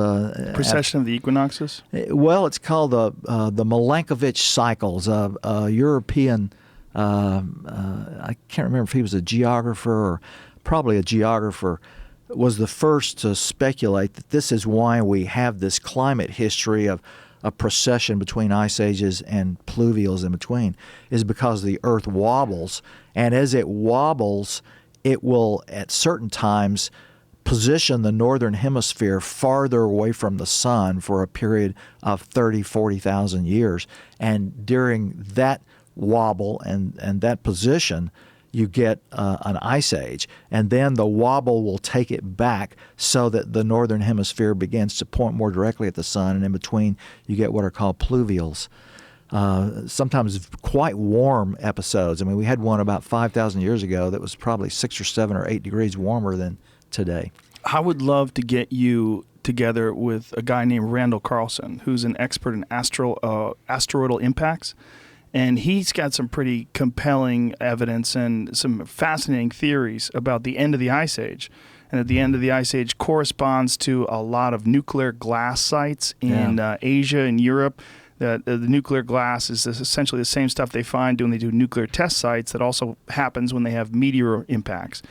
precession of the equinoxes. Well, it's called the Milankovitch cycles. European, I can't remember if he was a geographer or probably a geographer, was the first to speculate that this is why we have this climate history of a precession between ice ages and pluvials in between, is because the Earth wobbles, and as it wobbles, it will at certain times position the northern hemisphere farther away from the sun for a period of 30, 40,000 years. And during that wobble and that position, you get an ice age. And then the wobble will take it back so that the northern hemisphere begins to point more directly at the sun. And in between, you get what are called pluvials. Sometimes quite warm episodes. I mean, we had one about 5,000 years ago that was probably 6 or 7 or 8 degrees warmer than today. I would love to get you together with a guy named Randall Carlson, who's an expert in asteroidal impacts. And he's got some pretty compelling evidence and some fascinating theories about the end of the Ice Age. And at the end of the Ice Age corresponds to a lot of nuclear glass sites in Asia and Europe. The nuclear glass is essentially the same stuff they find when they do nuclear test sites that also happens when they have meteor impacts.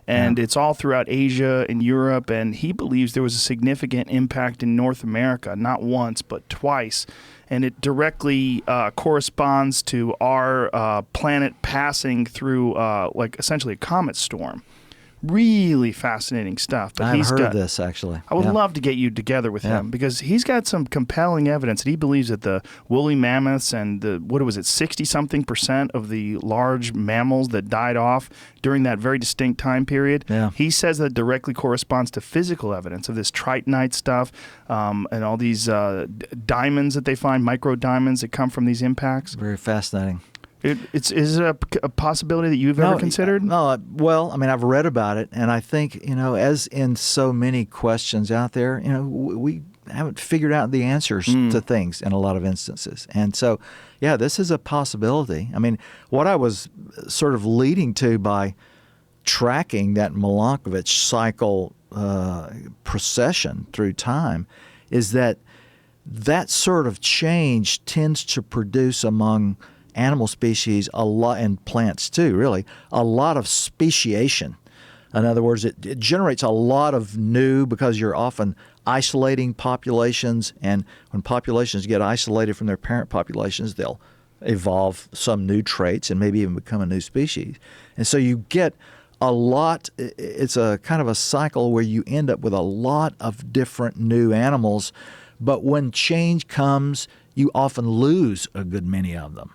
And it's all throughout Asia and Europe, and he believes there was a significant impact in North America, not once, but twice. And it directly corresponds to our planet passing through, essentially a comet storm. Really fascinating stuff. But I've heard of this, actually. I would love to get you together with him because he's got some compelling evidence that he believes that the woolly mammoths and the 60-something% of the large mammals that died off during that very distinct time period. Yeah. He says that directly corresponds to physical evidence of this tritonite stuff and all these diamonds that they find, micro diamonds that come from these impacts. Very fascinating. Is it a possibility that you've ever considered? No, well, I mean, I've read about it, and I think, as in so many questions out there, we haven't figured out the answers to things in a lot of instances. And so, this is a possibility. I mean, what I was sort of leading to by tracking that Milankovitch cycle procession through time is that sort of change tends to produce among animal species a lot, and plants too, really, a lot of speciation. In other words, it generates a lot of new, because you're often isolating populations, and when populations get isolated from their parent populations, they'll evolve some new traits and maybe even become a new species. And so you get a lot, it's a kind of a cycle where you end up with a lot of different new animals, but when change comes, you often lose a good many of them.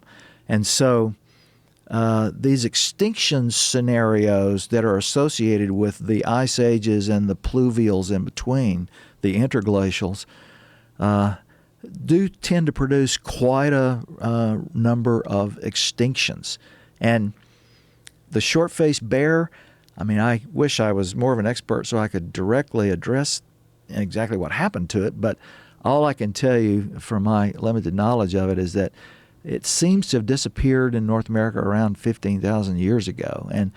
And so these extinction scenarios that are associated with the ice ages and the pluvials in between, the interglacials, do tend to produce quite a number of extinctions. And the short-faced bear, I mean, I wish I was more of an expert so I could directly address exactly what happened to it, but all I can tell you from my limited knowledge of it is that it seems to have disappeared in North America around 15,000 years ago. And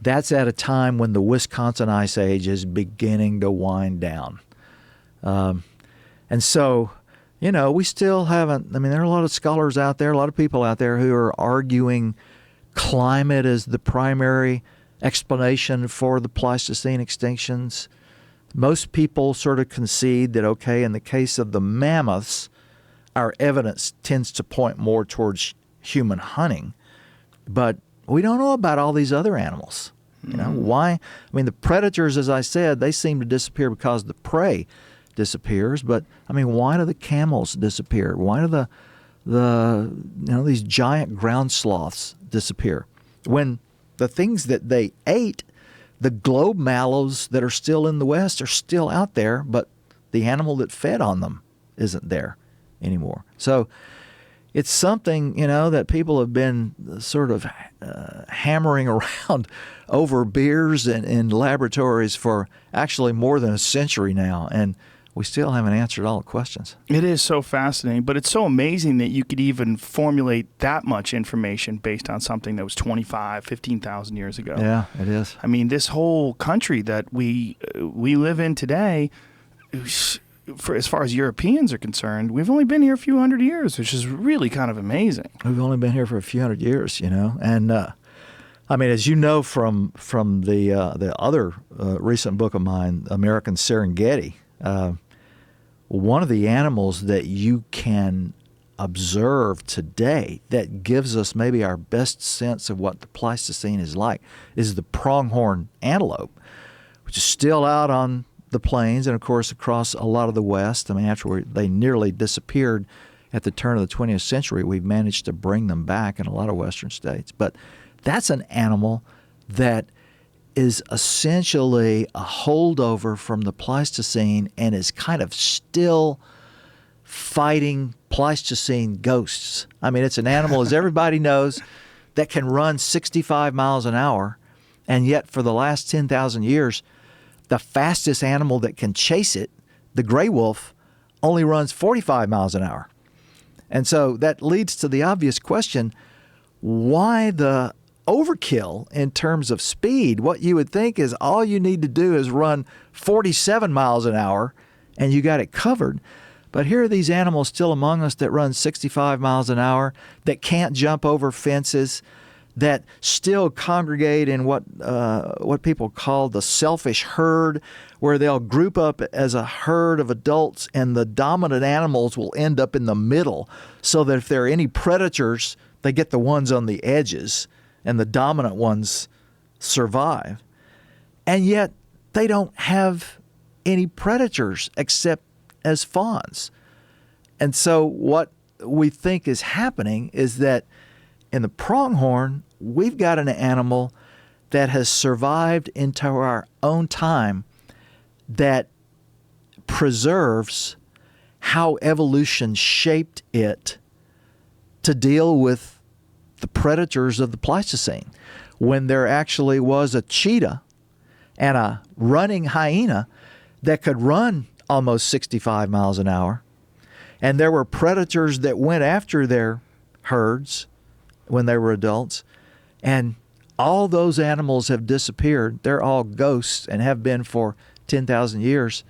that's at a time when the Wisconsin Ice Age is beginning to wind down. And so, we still haven't, there are a lot of scholars out there, a lot of people out there who are arguing climate as the primary explanation for the Pleistocene extinctions. Most people sort of concede that, okay, in the case of the mammoths, our evidence tends to point more towards human hunting. But we don't know about all these other animals. Why? The predators, as I said, they seem to disappear because the prey disappears. But, why do the camels disappear? Why do these giant ground sloths disappear? When the things that they ate, the globe mallows that are still in the West are still out there, but the animal that fed on them isn't there anymore. So it's something, that people have been sort of hammering around over beers and in laboratories for actually more than a century now. And we still haven't answered all the questions. It is so fascinating, but it's so amazing that you could even formulate that much information based on something that was 15,000 years ago. Yeah, it is. This whole country that we live in today, for as far as Europeans are concerned, we've only been here a few hundred years, which is really kind of amazing. We've only been here for a few hundred years, and as you know from the other recent book of mine, American Serengeti. One of the animals that you can observe today that gives us maybe our best sense of what the Pleistocene is like is the pronghorn antelope, which is still out on the plains and, of course, across a lot of the West. After they nearly disappeared at the turn of the 20th century, we've managed to bring them back in a lot of Western states. But that's an animal that is essentially a holdover from the Pleistocene and is kind of still fighting Pleistocene ghosts. It's an animal, as everybody knows, that can run 65 miles an hour, and yet for the last 10,000 years, the fastest animal that can chase it, the gray wolf, only runs 45 miles an hour. And so that leads to the obvious question, why the overkill in terms of speed? What you would think is all you need to do is run 47 miles an hour and you got it covered. But here are these animals still among us that run 65 miles an hour, that can't jump over fences, that still congregate in what people call the selfish herd, where they'll group up as a herd of adults and the dominant animals will end up in the middle, so that if there are any predators, they get the ones on the edges and the dominant ones survive. And yet they don't have any predators except as fawns. And so what we think is happening is that in the pronghorn, we've got an animal that has survived into our own time that preserves how evolution shaped it to deal with the predators of the Pleistocene. When there actually was a cheetah and a running hyena that could run almost 65 miles an hour, and there were predators that went after their herds when they were adults, and all those animals have disappeared. They're all ghosts and have been for 10,000 years,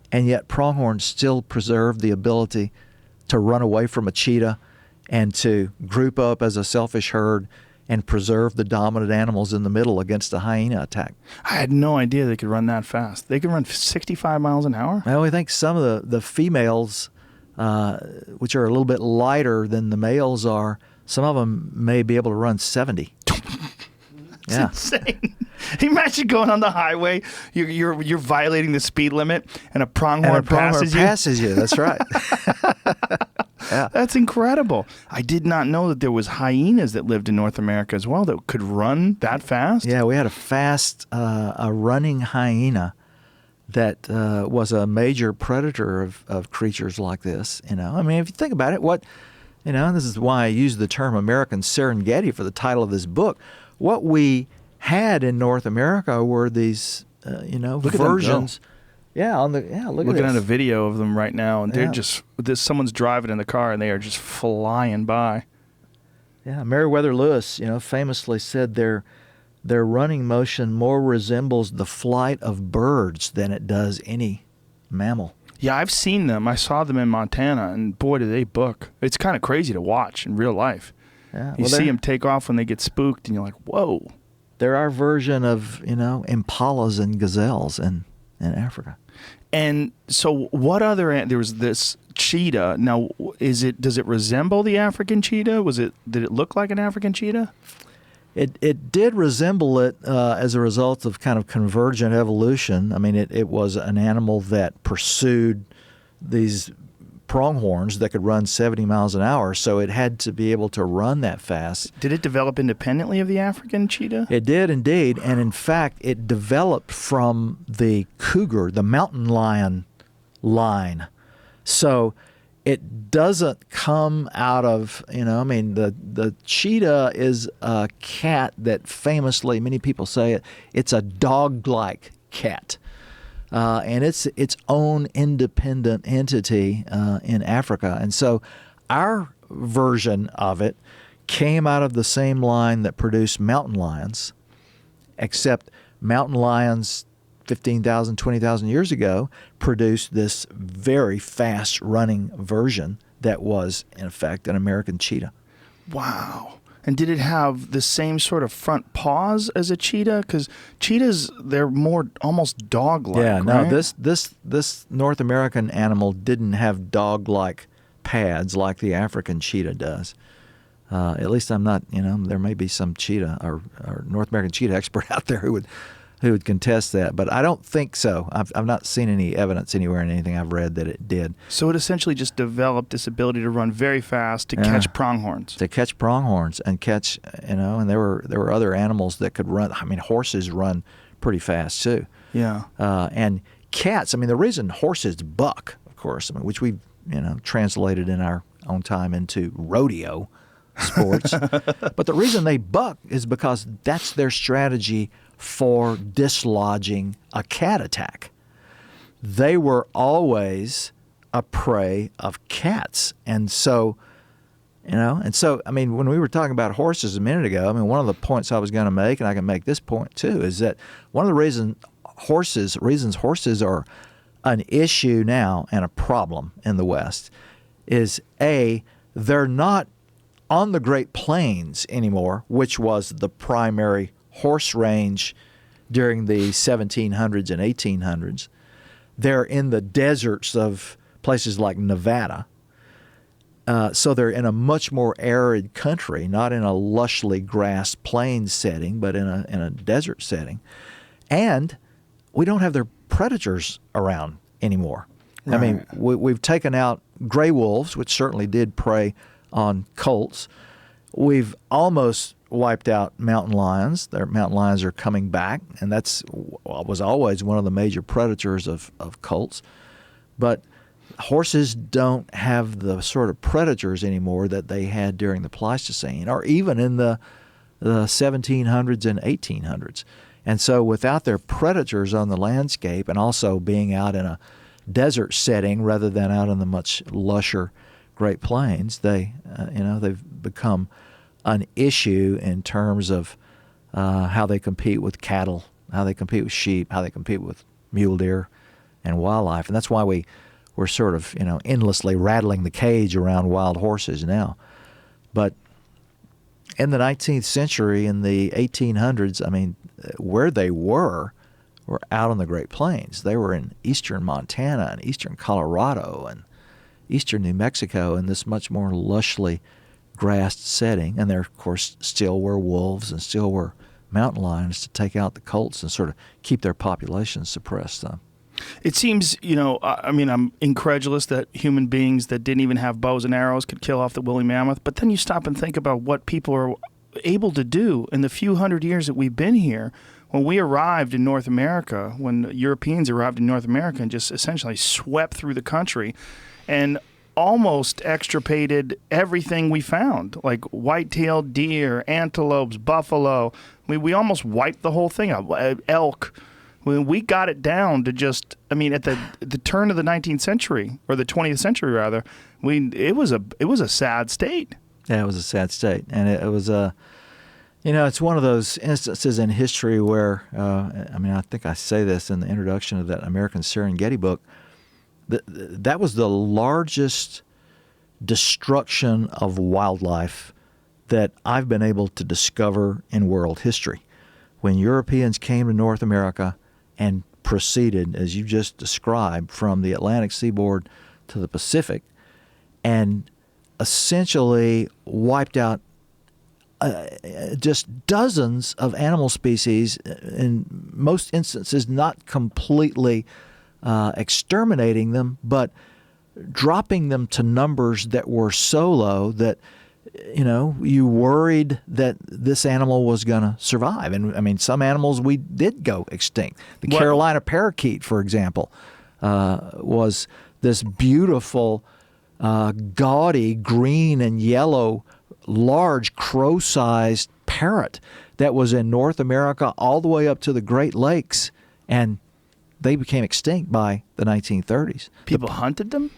and yet pronghorns still preserve the ability to run away from a cheetah and to group up as a selfish herd and preserve the dominant animals in the middle against a hyena attack. I had no idea they could run that fast. They could run 65 miles an hour? Well, I think some of the females, which are a little bit lighter than the males are, some of them may be able to run 70. That's insane. Imagine going on the highway, you're violating the speed limit, and a pronghorn passes you. That's right. Yeah. That's incredible. I did not know that there was hyenas that lived in North America as well that could run that fast. Yeah, we had a running hyena that was a major predator of creatures like this. If you think about it, this is why I use the term American Serengeti for the title of this book. What we had in North America were these, versions. Look at this. Looking at a video of them right now, and they're someone's driving in the car, and they are just flying by. Yeah, Meriwether Lewis, famously said their running motion more resembles the flight of birds than it does any mammal. Yeah, I've seen them. I saw them in Montana, and boy, do they book. It's kind of crazy to watch in real life. Yeah, You see them take off when they get spooked, and you're like, whoa. They're our version of, impalas and gazelles in Africa. And so what other, there was this cheetah. Now, does it resemble the African cheetah? Did it look like an African cheetah? It did resemble it as a result of kind of convergent evolution. I mean, it was an animal that pursued these pronghorns that could run 70 miles an hour, so it had to be able to run that fast. Did it develop independently of the African cheetah? It did indeed, and in fact, it developed from the cougar, the mountain lion line. So it doesn't come out of, the cheetah is a cat that famously, many people say it's a dog-like cat. And it's its own independent entity in Africa. And so our version of it came out of the same line that produced mountain lions, except mountain lions 15,000, 20,000 years ago produced this very fast-running version that was, in effect, an American cheetah. Wow. And did it have the same sort of front paws as a cheetah? Because cheetahs, they're more almost dog-like, Yeah, no, right? this North American animal didn't have dog-like pads like the African cheetah does. At least I'm not, there may be some cheetah or North American cheetah expert out there who would contest that, but I don't think so. I've not seen any evidence anywhere in anything I've read that it did. So it essentially just developed this ability to run very fast to catch pronghorns. To catch pronghorns and catch, and there were other animals that could run. I mean, horses run pretty fast too. Yeah. And cats. I mean, the reason horses buck, of course, which we've translated in our own time into rodeo sports, but the reason they buck is because that's their strategy for dislodging a cat attack. They were always a prey of cats. And so, I mean, when we were talking about horses a minute ago, I mean, one of the points I was going to make, and I can make this point too, is that one of the reasons horses are an issue now and a problem in the West is they're not on the Great Plains anymore, which was the primary horse range during the 1700s and 1800s. They're in the deserts of places like Nevada. So they're in a much more arid country, not in a lushly grassed plain setting, but in a desert setting. And we don't have their predators around anymore. Right. I mean, we've taken out gray wolves, which certainly did prey on colts. We've almost wiped out mountain lions. Their mountain lions are coming back, and was always one of the major predators of colts. But horses don't have the sort of predators anymore that they had during the Pleistocene, or even in the 1700s and 1800s. And so without their predators on the landscape, and also being out in a desert setting rather than out in the much lusher Great Plains, they've become an issue in terms of how they compete with cattle, how they compete with sheep, how they compete with mule deer and wildlife. And that's why we're sort of, endlessly rattling the cage around wild horses now. But in the 19th century, in the 1800s, I mean, where they were out on the Great Plains. They were in eastern Montana and eastern Colorado and eastern New Mexico in this much more lushly grassed setting. And there, of course, still were wolves and still were mountain lions to take out the colts and sort of keep their populations suppressed. It seems, I'm incredulous that human beings that didn't even have bows and arrows could kill off the woolly mammoth. But then you stop and think about what people are able to do in the few hundred years that we've been here. When we arrived in North America, when Europeans arrived in North America and just essentially swept through the country and almost extirpated everything we found, like white-tailed deer, antelopes, buffalo. We almost wiped the whole thing out. Elk. When we got it down to just, at the turn of the 19th century, or the 20th century rather, it was a sad state. Yeah, it was a sad state, and it was a. It's one of those instances in history where, I think I say this in the introduction of that American Serengeti book, that was the largest destruction of wildlife that I've been able to discover in world history. When Europeans came to North America and proceeded, as you just described, from the Atlantic seaboard to the Pacific, and essentially wiped out just dozens of animal species, in most instances not completely exterminating them, but dropping them to numbers that were so low that you worried that this animal was going to survive. And some animals we did go extinct. The Carolina parakeet, for example, was this beautiful, gaudy green and yellow, large crow-sized parrot that was in North America all the way up to the Great Lakes, and they became extinct by the 1930s. People hunted them?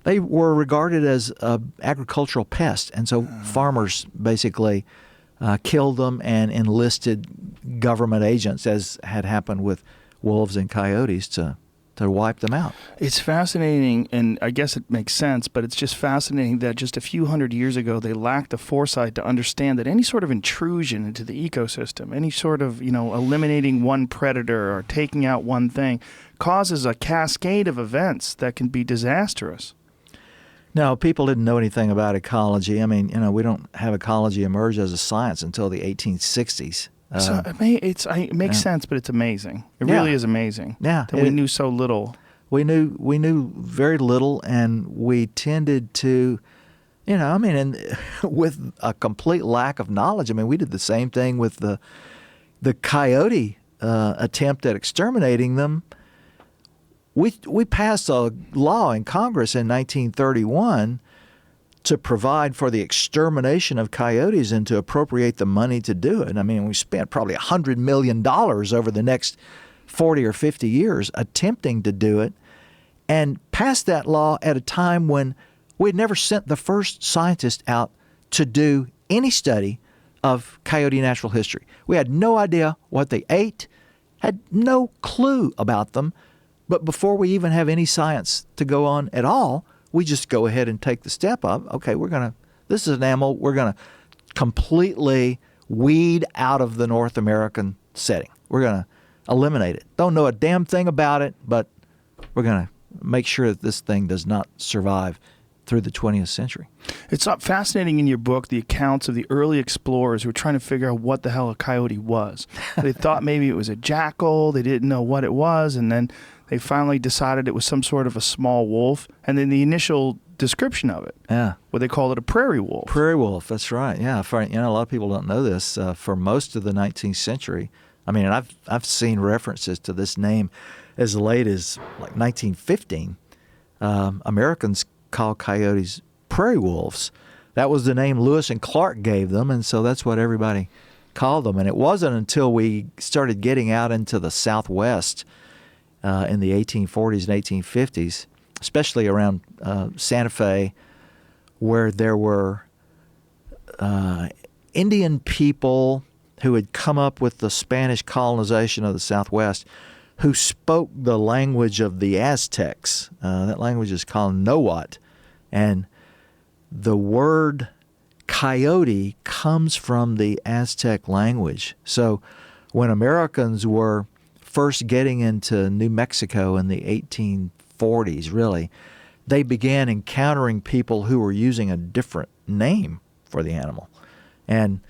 They were regarded as an agricultural pest, and so farmers basically killed them and enlisted government agents, as had happened with wolves and coyotes, to wipe them out. It's fascinating, and I guess it makes sense, but it's just fascinating that just a few hundred years ago they lacked the foresight to understand that any sort of intrusion into the ecosystem, any sort of, eliminating one predator or taking out one thing, causes a cascade of events that can be disastrous. No, people didn't know anything about ecology. We don't have ecology emerge as a science until the 1860s. So it makes sense, but it's amazing. It really is amazing. Yeah, that we knew so little. We knew very little, and we tended to, and with a complete lack of knowledge. We did the same thing with the coyote attempt at exterminating them. We passed a law in Congress in 1931 to provide for the extermination of coyotes and to appropriate the money to do it. We spent probably $100 million over the next 40 or 50 years attempting to do it, and passed that law at a time when we had never sent the first scientist out to do any study of coyote natural history. We had no idea what they ate, had no clue about them, but before we even have any science to go on at all, we just go ahead and take the step of, okay, this is an animal we're going to completely weed out of the North American setting. We're going to eliminate it. Don't know a damn thing about it, but we're going to make sure that this thing does not survive through the 20th century. It's fascinating in your book, the accounts of the early explorers who were trying to figure out what the hell a coyote was. They thought maybe it was a jackal. They didn't know what it was, and then they finally decided it was some sort of a small wolf, and then the initial description of it, where they called it a prairie wolf. Prairie wolf, that's right. Yeah, a lot of people don't know this. For most of the 19th century, I've seen references to this name as late as like 1915. Americans call coyotes prairie wolves. That was the name Lewis and Clark gave them, and so that's what everybody called them. And it wasn't until we started getting out into the Southwest in the 1840s and 1850s, especially around Santa Fe, where there were Indian people who had come up with the Spanish colonization of the Southwest, who spoke the language of the Aztecs. That language is called Nahuatl. And the word coyote comes from the Aztec language. So when Americans were first getting into New Mexico in the 1840s, really, they began encountering people who were using a different name for the animal. And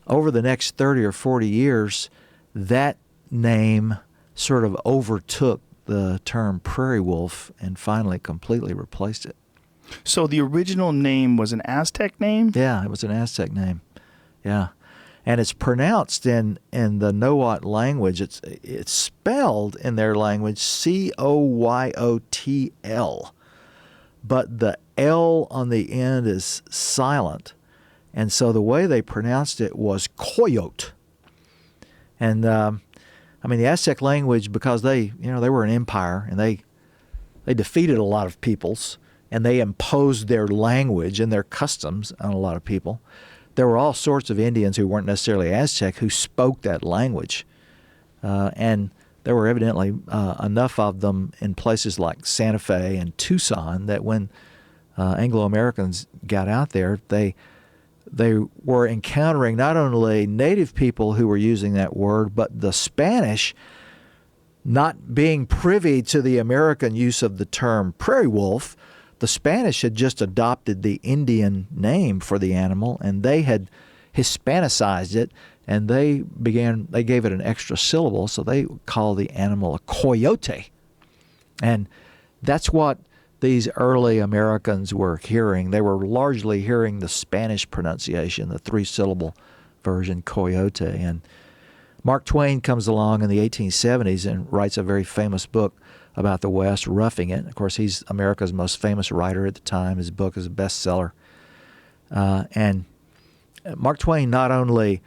over the next 30 or 40 years, that name sort of overtook the term prairie wolf and finally completely replaced it. So the original name was an Aztec name? Yeah, it was an Aztec name. Yeah. And it's pronounced in the Nahuatl language. It's spelled in their language Coyotl, but the L on the end is silent, and so the way they pronounced it was coyote. And the Aztec language, because they were an empire and they defeated a lot of peoples and they imposed their language and their customs on a lot of people. There were all sorts of Indians who weren't necessarily Aztec who spoke that language. And there were evidently enough of them in places like Santa Fe and Tucson that when Anglo-Americans got out there, they were encountering not only native people who were using that word, but the Spanish, not being privy to the American use of the term prairie wolf. The Spanish had just adopted the Indian name for the animal, and they had Hispanicized it, and they gave it an extra syllable, so they call the animal a coyote. And that's what these early Americans were hearing. They were largely hearing the Spanish pronunciation, the three-syllable version, coyote. And Mark Twain comes along in the 1870s and writes a very famous book about the West, Roughing It. Of course, he's America's most famous writer at the time. His book is a bestseller. And Mark Twain not only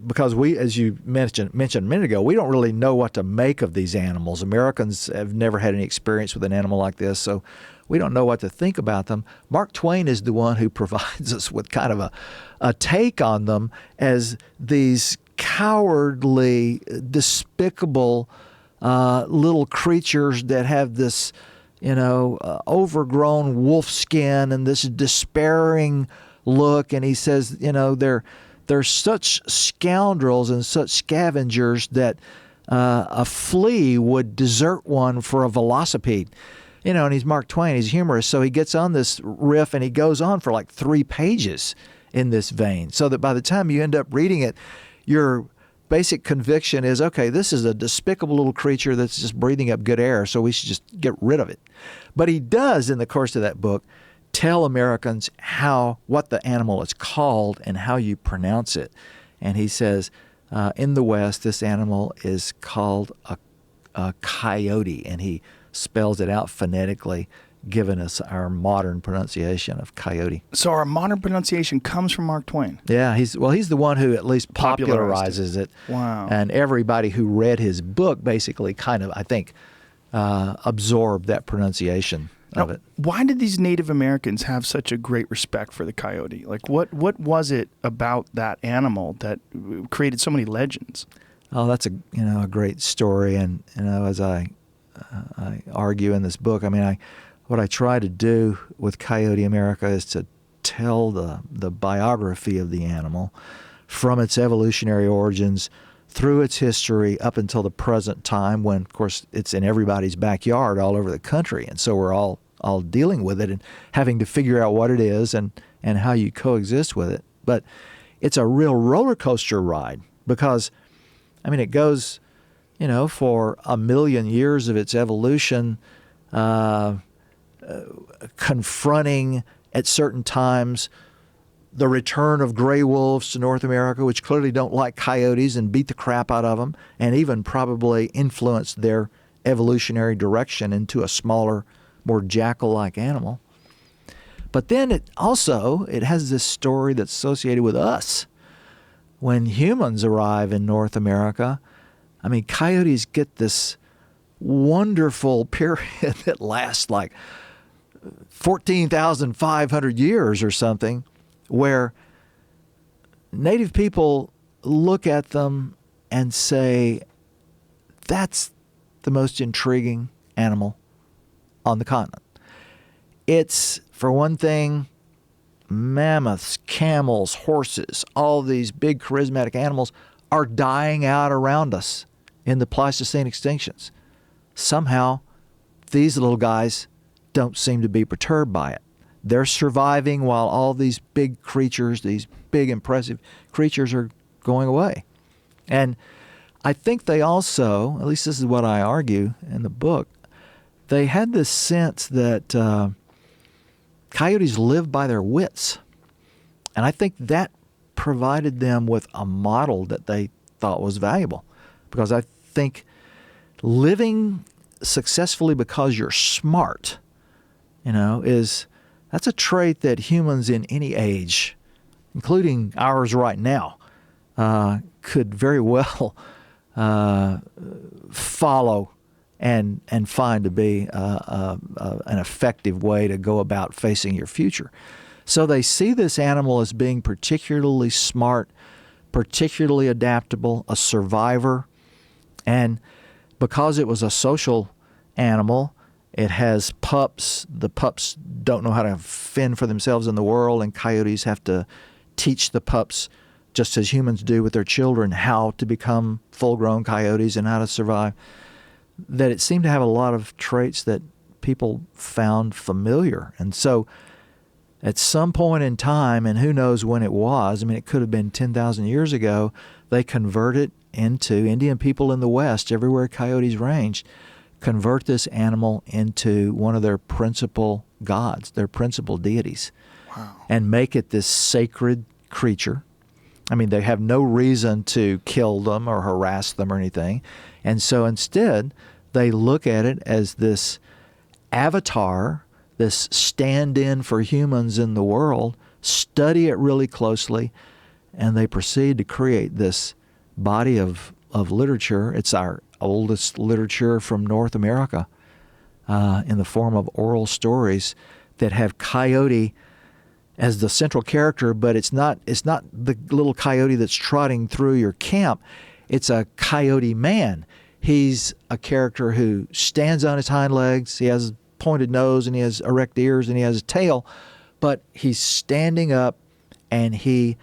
because we, as you mentioned a minute ago, we don't really know what to make of these animals. Americans have never had any experience with an animal like this, so we don't know what to think about them. Mark Twain is the one who provides us with kind of a take on them as these cowardly, despicable little creatures that have this, overgrown wolf skin and this despairing look. And he says, they're such scoundrels and such scavengers that a flea would desert one for a velocipede. And he's Mark Twain, he's humorous, so he gets on this riff and he goes on for like 3 pages in this vein, so that by the time you end up reading it, your basic conviction is, okay, this is a despicable little creature that's just breathing up good air, so we should just get rid of it. But he does, in the course of that book, tell Americans what the animal is called and how you pronounce it. And he says, in the West, this animal is called a coyote, and he spells it out phonetically, giving us our modern pronunciation of coyote. So our modern pronunciation comes from Mark Twain. Yeah, he's the one who at least popularizes it. Wow. And everybody who read his book basically kind of, I think, absorbed that pronunciation of it. Why did these Native Americans have such a great respect for the coyote? Like, what was it about that animal that created so many legends? Oh, that's a great story. And as I argue in this book, what I try to do with Coyote America is to tell the biography of the animal from its evolutionary origins through its history up until the present time, when, of course, it's in everybody's backyard all over the country. And so we're all dealing with it and having to figure out what it is and how you coexist with it. But it's a real roller coaster ride because, it goes, for 1 million years of its evolution, confronting at certain times the return of gray wolves to North America, which clearly don't like coyotes and beat the crap out of them, and even probably influenced their evolutionary direction into a smaller, more jackal-like animal. But then it has this story that's associated with us. When humans arrive in North America, coyotes get this wonderful period that lasts like 14,500 years or something, where native people look at them and say, that's the most intriguing animal on the continent. It's, for one thing, mammoths, camels, horses, all these big charismatic animals are dying out around us in the Pleistocene extinctions. Somehow, these little guys don't seem to be perturbed by it. They're surviving while all these big creatures, these big impressive creatures, are going away. And I think they also, at least this is what I argue in the book, they had this sense that coyotes live by their wits. And I think that provided them with a model that they thought was valuable. Because I think living successfully because you're smart, that's a trait that humans in any age, including ours right now, could very well follow and find to be an effective way to go about facing your future. So they see this animal as being particularly smart, particularly adaptable, a survivor, and because it was a social animal, it has pups. The pups don't know how to fend for themselves in the world, and coyotes have to teach the pups, just as humans do with their children, how to become full-grown coyotes and how to survive. That it seemed to have a lot of traits that people found familiar. And so at some point in time, and who knows when it was, I mean, it could have been 10,000 years ago, they convert it into Indian people in the West, everywhere coyotes ranged, convert this animal into one of their principal gods, their principal deities. Wow. And make it this sacred creature. I mean, they have no reason to kill them or harass them or anything. And so instead, they look at it as this avatar, this stand-in for humans in the world, study it really closely, and they proceed to create this body of literature. It's our oldest literature from North America in the form of oral stories that have coyote as the central character, but it's not the little coyote that's trotting through your camp. It's a coyote man. He's a character who stands on his hind legs. He has a pointed nose and he has erect ears and he has a tail, but he's standing up and he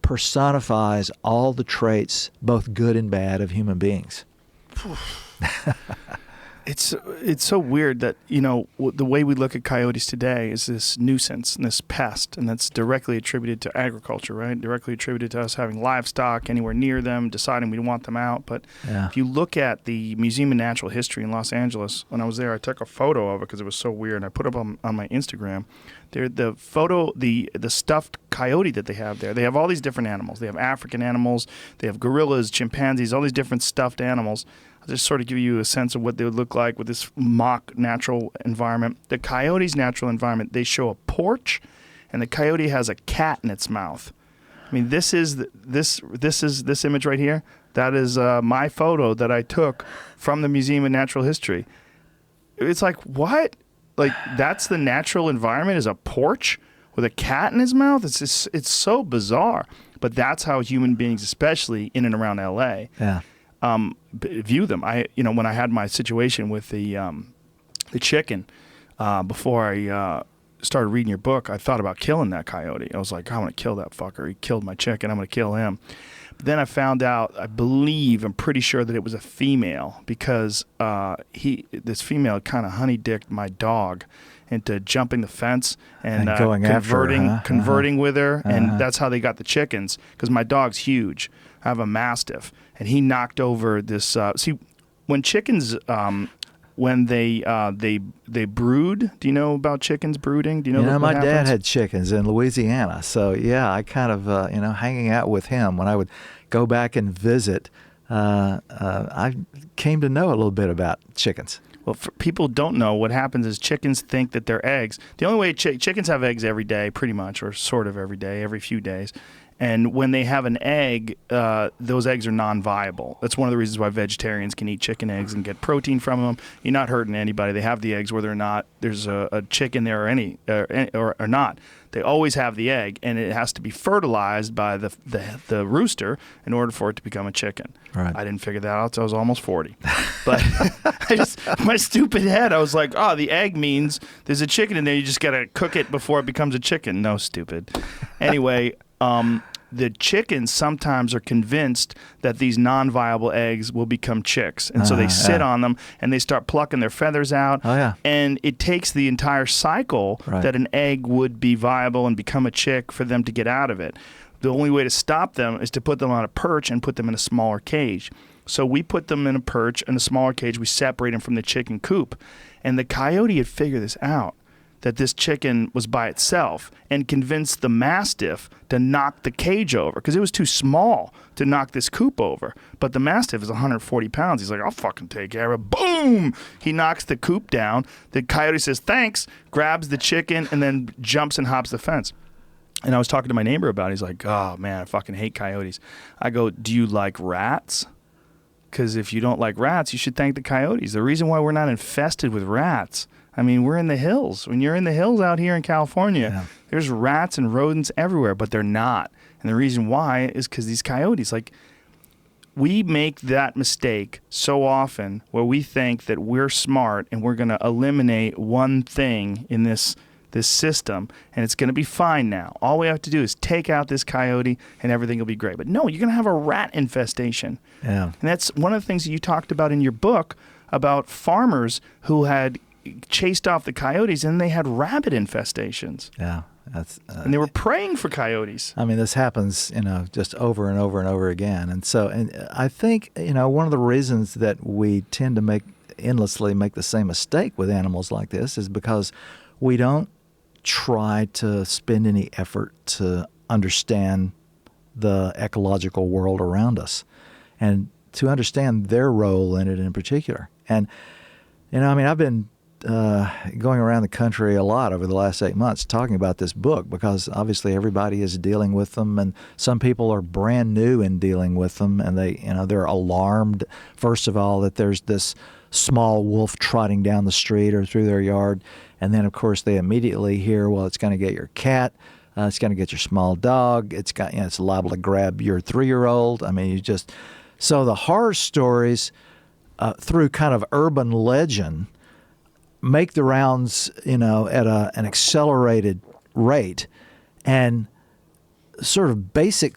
personifies all the traits, both good and bad, of human beings. It's so weird that, you know, the way we look at coyotes today is this nuisance and this pest, and that's directly attributed to agriculture, right? Directly attributed to us having livestock anywhere near them, deciding we want them out. But if you look at the Museum of Natural History in Los Angeles, when I was there, I took a photo of it because it was so weird, and I put it up on my Instagram. The photo, the stuffed coyote that they have there, they have all these different animals. They have African animals, they have gorillas, chimpanzees, all these different stuffed animals. I'll just sort of give you a sense of what they would look like with this mock natural environment. The coyote's natural environment, they show a porch, and the coyote has a cat in its mouth. I mean, this image right here. That is my photo that I took from the Museum of Natural History. It's like, what? Like, that's the natural environment, is a porch with a cat in his mouth? It's so bizarre. But that's how human beings, especially in and around L.A., view them. When I had my situation with the chicken, before I started reading your book, I thought about killing that coyote. I was like, I want to kill that fucker. He killed my chicken. I'm going to kill him. But then I found out, I'm pretty sure that it was a female, because this female kind of honey-dicked my dog into jumping the fence and going converting with her, and that's how they got the chickens, because my dog's huge. I have a Mastiff, and he knocked over this. When chickens, when they brood, do you know about chickens brooding? Do you know? My dad had chickens in Louisiana, so yeah, I kind of hanging out with him when I would go back and visit. I came to know a little bit about chickens. Well, for people don't know, what happens is chickens think that their eggs. The only way chickens have eggs every day, pretty much, or sort of every day, every few days. And when they have an egg, those eggs are non-viable. That's one of the reasons why vegetarians can eat chicken eggs and get protein from them. You're not hurting anybody. They have the eggs whether or not there's a chicken there or not. They always have the egg, and it has to be fertilized by the rooster in order for it to become a chicken. Right. I didn't figure that out until I was almost 40. But my stupid head, I was like, oh, the egg means there's a chicken in there. You just got to cook it before it becomes a chicken. No, stupid. Anyway, the chickens sometimes are convinced that these non-viable eggs will become chicks. And so they sit on them and they start plucking their feathers out. Oh, yeah. And it takes the entire cycle that an egg would be viable and become a chick for them to get out of it. The only way to stop them is to put them on a perch and put them in a smaller cage. So we put them in a perch in a smaller cage. We separate them from the chicken coop. And the coyote had figured this out, that this chicken was by itself, and convinced the Mastiff to knock the cage over because it was too small to knock this coop over. But the Mastiff is 140 pounds. He's like, I'll fucking take care of it. Boom! He knocks the coop down. The coyote says, thanks, grabs the chicken, and then jumps and hops the fence. And I was talking to my neighbor about it. He's like, oh, man, I fucking hate coyotes. I go, do you like rats? because if you don't like rats, you should thank the coyotes. The reason why we're not infested with rats, I mean, we're in the hills. When you're in the hills out here in California, there's rats and rodents everywhere, but they're not. And the reason why is because these coyotes, like, we make that mistake so often where we think that we're smart and we're going to eliminate one thing in this system and it's going to be fine now. All we have to do is take out this coyote and everything will be great. But no, you're going to have a rat infestation. Yeah. And that's one of the things that you talked about in your book about farmers who had chased off the coyotes and they had rabbit infestations. Yeah. And they were praying for coyotes. I mean, this happens, just over and over and over again. And I think, one of the reasons that we tend to endlessly make the same mistake with animals like this is because we don't try to spend any effort to understand the ecological world around us and to understand their role in it in particular. And, I've been going around the country a lot over the last 8 months talking about this book because obviously everybody is dealing with them, and some people are brand new in dealing with them, and they're alarmed, first of all, that there's this small wolf trotting down the street or through their yard, and then of course they immediately hear, well, it's going to get your cat, it's going to get your small dog, it's liable to grab your 3-year-old. I mean, so the horror stories through kind of urban legend make the rounds, at an accelerated rate, and sort of basic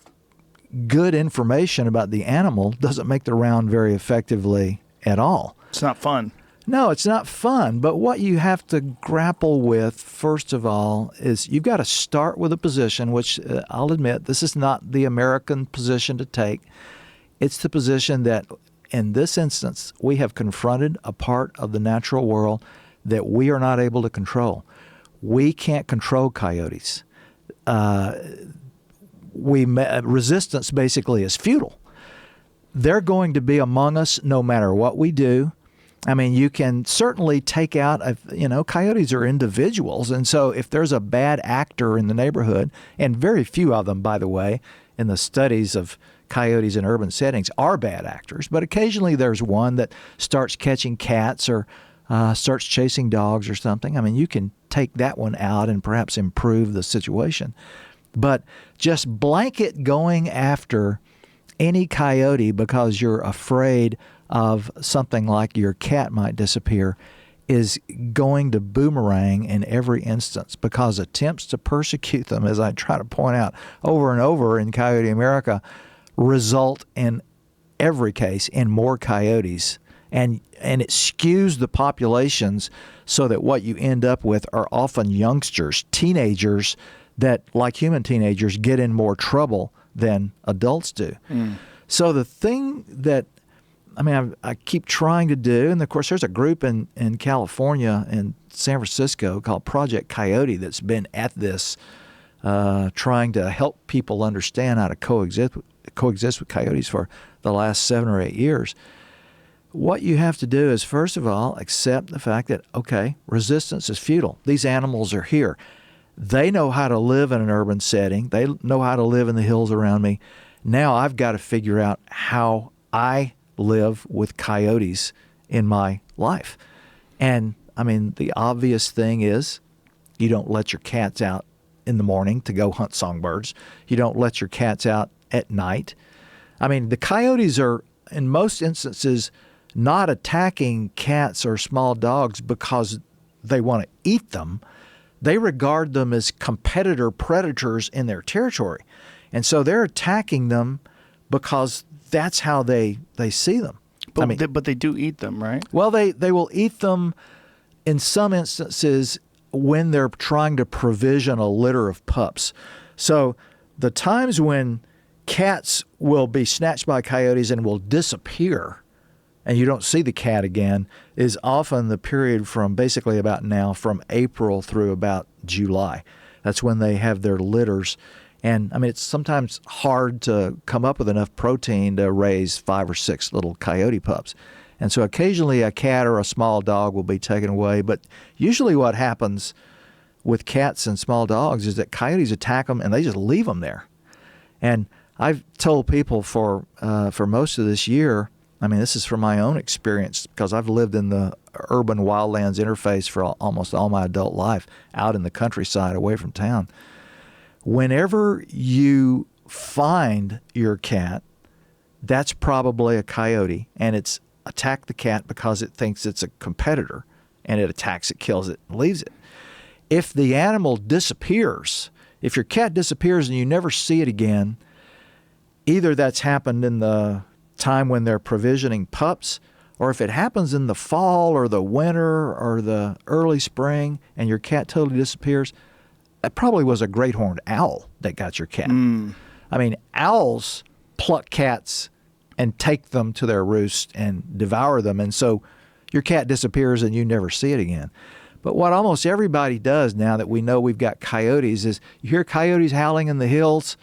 good information about the animal doesn't make the round very effectively at all. It's not fun. No, it's not fun. But what you have to grapple with, first of all, is you've got to start with a position, which I'll admit, this is not the American position to take. It's the position that, in this instance, we have confronted a part of the natural world that we are not able to control. We can't control coyotes. Resistance basically is futile. They're going to be among us no matter what we do. I mean, you can certainly take out, coyotes are individuals. And so if there's a bad actor in the neighborhood, and very few of them, by the way, in the studies of coyotes in urban settings are bad actors, but occasionally there's one that starts catching cats or starts chasing dogs or something. I mean, you can take that one out and perhaps improve the situation. But just blanket going after any coyote because you're afraid of something like your cat might disappear is going to boomerang in every instance, because attempts to persecute them, as I try to point out over and over in Coyote America, result in every case in more coyotes. And it skews the populations so that what you end up with are often youngsters, teenagers that, like human teenagers, get in more trouble than adults do. So the thing that, I keep trying to do, and of course there's a group in California and San Francisco called Project Coyote that's been at this, trying to help people understand how to coexist with coyotes for the last 7 or 8 years. What you have to do is, first of all, accept the fact that, okay, resistance is futile. These animals are here. They know how to live in an urban setting. They know how to live in the hills around me. Now I've got to figure out how I live with coyotes in my life. And, the obvious thing is you don't let your cats out in the morning to go hunt songbirds. You don't let your cats out at night. The coyotes are, in most instances, not attacking cats or small dogs because they want to eat them. They regard them as competitor predators in their territory. And so they're attacking them because that's how they see them. But they do eat them, right? Well, they will eat them in some instances when they're trying to provision a litter of pups. So the times when cats will be snatched by coyotes and will disappear and you don't see the cat again is often the period from basically about now, from April through about July. That's when they have their litters. And it's sometimes hard to come up with enough protein to raise 5 or 6 little coyote pups. And so occasionally a cat or a small dog will be taken away. But usually what happens with cats and small dogs is that coyotes attack them and they just leave them there. And I've told people for most of this year, I mean, this is from my own experience because I've lived in the urban wildlands interface for almost all my adult life, out in the countryside, away from town. Whenever you find your cat, that's probably a coyote, and it's attacked the cat because it thinks it's a competitor, and it attacks it, kills it, and leaves it. If the animal disappears, if your cat disappears and you never see it again, either that's happened in the time when they're provisioning pups, or if it happens in the fall or the winter or the early spring and your cat totally disappears, it probably was a great horned owl that got your cat. I mean, owls pluck cats and take them to their roost and devour them, and so your cat disappears and you never see it again. But what almost everybody does now that we know we've got coyotes is you hear coyotes howling in the hills.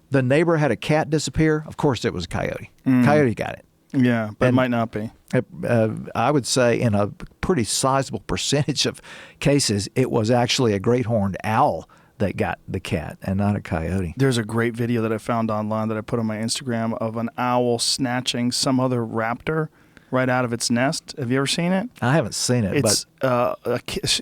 The neighbor had a cat disappear. Of course, it was a coyote. Coyote got it. Yeah, but it might not be. I would say in a pretty sizable percentage of cases, it was actually a great horned owl that got the cat and not a coyote. There's a great video that I found online that I put on my Instagram of an owl snatching some other raptor right out of its nest. Have you ever seen it? I haven't seen it.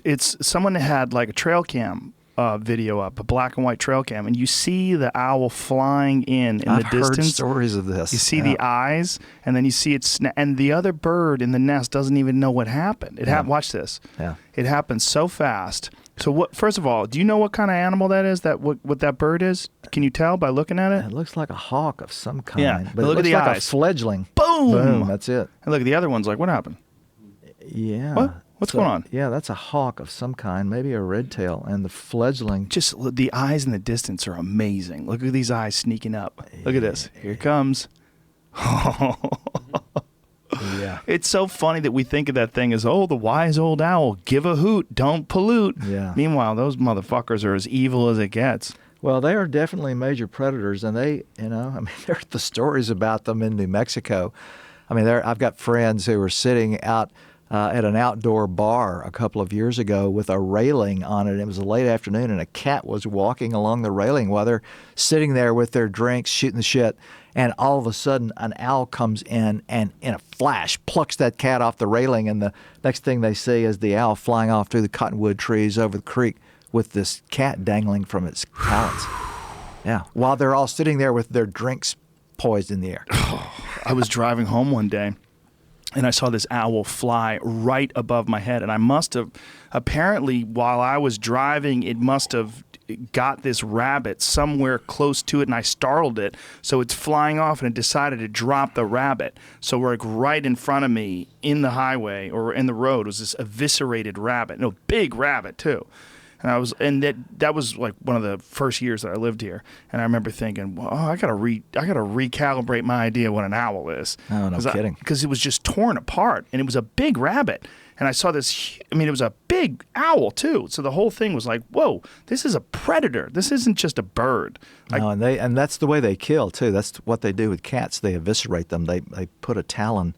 It's someone that had like a trail cam video up, a black and white trail cam, and you see the owl flying in the distance. I've heard stories of this. You see the eyes, and then you see it and the other bird in the nest doesn't even know what happened. Watch this. Yeah. It happened so fast. So what? First of all, do you know what kind of animal that is? What that bird is? Can you tell by looking at it? It looks like a hawk of some kind. Yeah, but look it looks at the like eyes. a fledgling. Boom! That's it. And look at the other one's like, what happened? Yeah. What? What's going on? Yeah, that's a hawk of some kind, maybe a red tail, and the fledgling. Just the eyes in the distance are amazing. Look at these eyes sneaking up. Look at this. Here it comes. Yeah. It's so funny that we think of that thing as, the wise old owl, give a hoot, don't pollute. Yeah. Meanwhile, those motherfuckers are as evil as it gets. Well, they are definitely major predators, and they, there's the stories about them in New Mexico. I mean, I've got friends who were sitting out at an outdoor bar a couple of years ago with a railing on it. It was a late afternoon, and a cat was walking along the railing while they're sitting there with their drinks, shooting the shit. And all of a sudden, an owl comes in and, in a flash, plucks that cat off the railing. And the next thing they see is the owl flying off through the cottonwood trees over the creek with this cat dangling from its talons. Yeah, while they're all sitting there with their drinks poised in the air. I was driving home one day, and I saw this owl fly right above my head. And I must have, apparently, while I was driving, it must have got this rabbit somewhere close to it, and I startled it. So it's flying off, and it decided to drop the rabbit. So we're like right in front of me in the highway or in the road was this eviscerated rabbit. No, big rabbit too. And that was like one of the first years that I lived here, and I remember thinking, well, I gotta recalibrate my idea what an owl is. Oh, no kidding. Because it was just torn apart, and it was a big rabbit, and I saw this. I mean, it was a big owl too. So the whole thing was like, whoa, this is a predator. This isn't just a bird. No, and that's the way they kill too. That's what they do with cats. They eviscerate them. They put a talon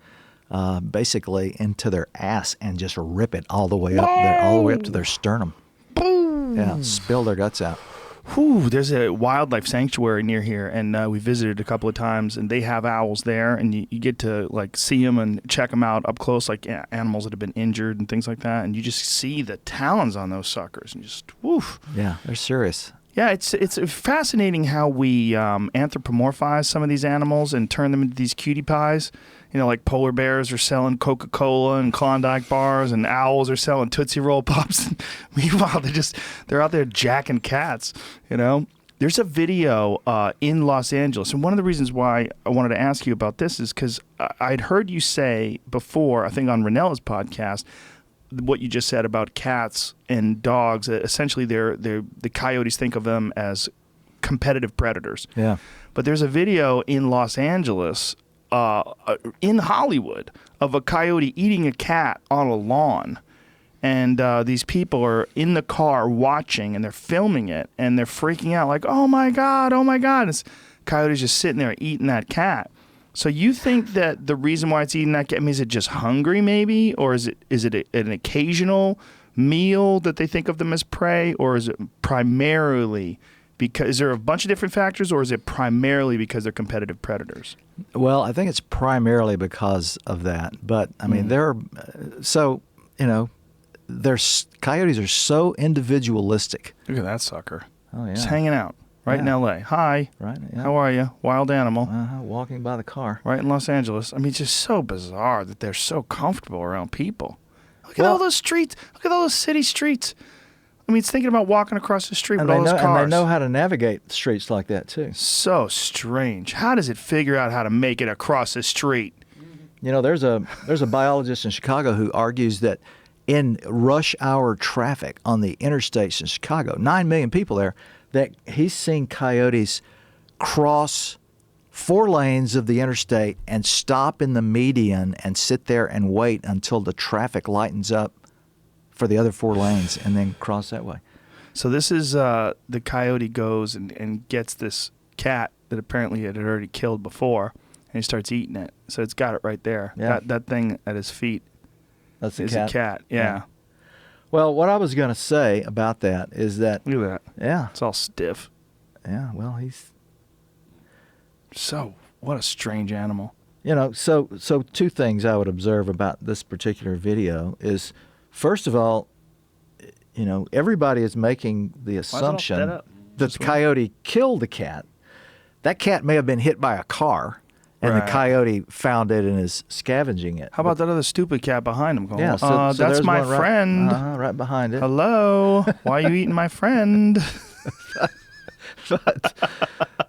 basically into their ass and just rip it all the way up there, all the way up to their sternum. Boom! Yeah, spill their guts out. Whew, there's a wildlife sanctuary near here, and we visited a couple of times, and they have owls there, and you get to like see them and check them out up close, like animals that have been injured and things like that, and you just see the talons on those suckers, and just woof. Yeah, they're serious. Yeah, it's fascinating how we anthropomorphize some of these animals and turn them into these cutie pies. You know, like polar bears are selling Coca-Cola and Klondike bars, and owls are selling Tootsie Roll Pops. Meanwhile, they're out there jacking cats, you know? There's a video in Los Angeles, and one of the reasons why I wanted to ask you about this is because I'd heard you say before, I think on Ranella's podcast, what you just said about cats and dogs. Essentially, the coyotes think of them as competitive predators. Yeah. But there's a video in Los Angeles, in Hollywood, of a coyote eating a cat on a lawn. And these people are in the car watching, and they're filming it, and they're freaking out like, oh my God. And this coyote's just sitting there eating that cat. So you think that the reason why it's eating that cat, I mean, is it just hungry maybe? Or is it an occasional meal that they think of them as prey? Or is it primarily Because is there a bunch of different factors, or is it primarily because they're competitive predators? Well, I think it's primarily because of that. But I mean, coyotes are so individualistic. Look at that sucker. Oh yeah, Just hanging out right in L.A. Hi. Right. Yeah. How are you? Wild animal. Walking by the car. Right in Los Angeles. I mean, it's just so bizarre that they're so comfortable around people. Look at all those streets. Look at all those city streets. I mean, it's thinking about walking across the street with all those cars. And they know how to navigate streets like that, too. So strange. How does it figure out how to make it across the street? You know, there's a biologist in Chicago who argues that in rush hour traffic on the interstates in Chicago, 9 million people there, that he's seen coyotes cross 4 lanes of the interstate and stop in the median and sit there and wait until the traffic lightens up for the other 4 lanes and then cross that way. So this is the coyote goes and gets this cat that apparently it had already killed before, and he starts eating it. So it's got it right there. Yeah. That thing at his feet That's is a cat. Yeah. Well, what I was going to say about that is that... Look at that. Yeah. It's all stiff. Yeah, well, he's... So, what a strange animal. You know, so 2 things I would observe about this particular video is... First of all, you know, everybody is making the assumption that the coyote killed the cat. That cat may have been hit by a car, and the coyote found it and is scavenging it. How about that other stupid cat behind him? Going, yeah, so that's my friend. Right behind it. Hello, why are you eating my friend? But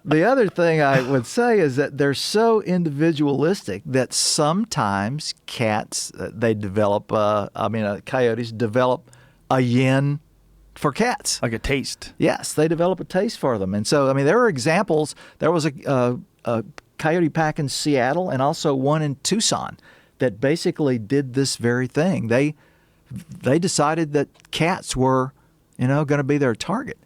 the other thing I would say is that they're so individualistic that sometimes cats, coyotes develop a yin for cats. Like a taste. Yes, they develop a taste for them. And so, I mean, there are examples. There was a coyote pack in Seattle and also one in Tucson that basically did this very thing. They decided that cats were, going to be their target.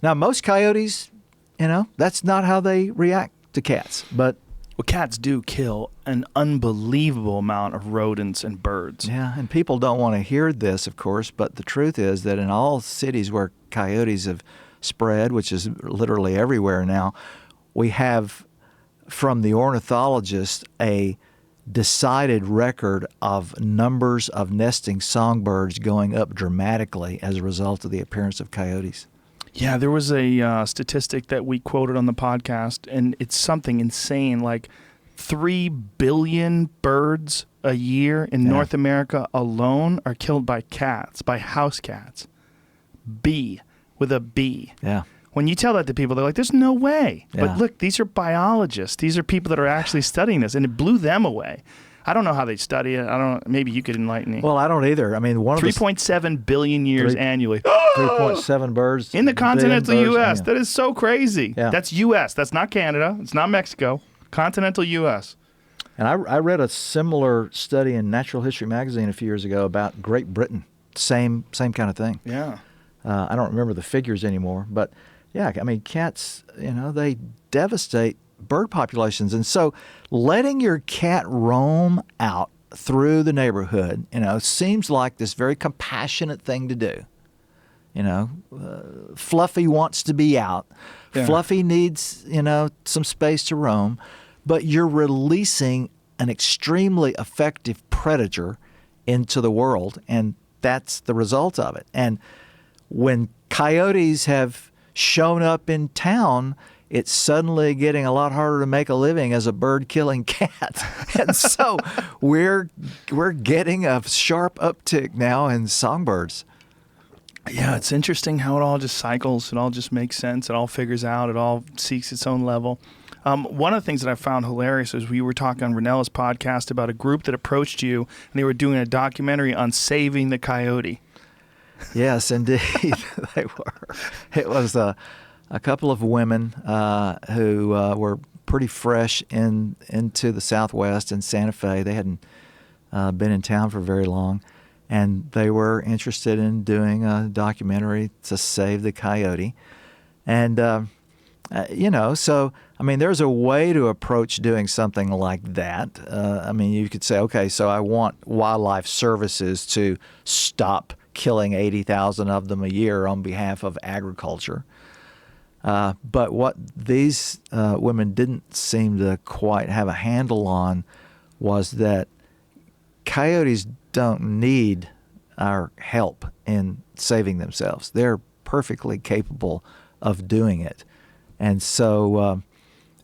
Now, most coyotes, that's not how they react to cats. But well, cats do kill an unbelievable amount of rodents and birds. Yeah, and people don't want to hear this, of course, but the truth is that in all cities where coyotes have spread, which is literally everywhere now, we have, from the ornithologist, a decided record of numbers of nesting songbirds going up dramatically as a result of the appearance of coyotes. Yeah, there was a statistic that we quoted on the podcast, and it's something insane, like 3 billion birds a year in North America alone are killed by cats, by house cats. B, with a B. Yeah. When you tell that to people, they're like, there's no way. Yeah. But look, these are biologists. These are people that are actually studying this, and it blew them away. I don't know how they study it. Maybe you could enlighten me. Well, I don't either. I mean, 3.7 billion years annually. 3.7 birds in the continental U.S. Yeah. That is so crazy. Yeah. That's U.S. That's not Canada. It's not Mexico. Continental U.S. And I read a similar study in Natural History magazine a few years ago about Great Britain. Same kind of thing. Yeah. I don't remember the figures anymore, but yeah, I mean, cats, they devastate bird populations. And so letting your cat roam out through the neighborhood, seems like this very compassionate thing to do. Fluffy wants to be out. Yeah. Fluffy needs, some space to roam. But you're releasing an extremely effective predator into the world, and that's the result of it. And when coyotes have shown up in town, it's suddenly getting a lot harder to make a living as a bird-killing cat. And so we're getting a sharp uptick now in songbirds. Yeah, it's interesting how it all just cycles. It all just makes sense. It all figures out. It all seeks its own level. One of the things that I found hilarious is we were talking on Renella's podcast about a group that approached you, and they were doing a documentary on saving the coyote. Yes, indeed, they were. It was a couple of women who were pretty fresh into the Southwest in Santa Fe. They hadn't been in town for very long, and they were interested in doing a documentary to save the coyote. And, so, I mean, there's a way to approach doing something like that. I mean, you could say, okay, so I want Wildlife Services to stop killing 80,000 of them a year on behalf of agriculture. But what these women didn't seem to quite have a handle on was that coyotes don't need our help in saving themselves. They're perfectly capable of doing it. And so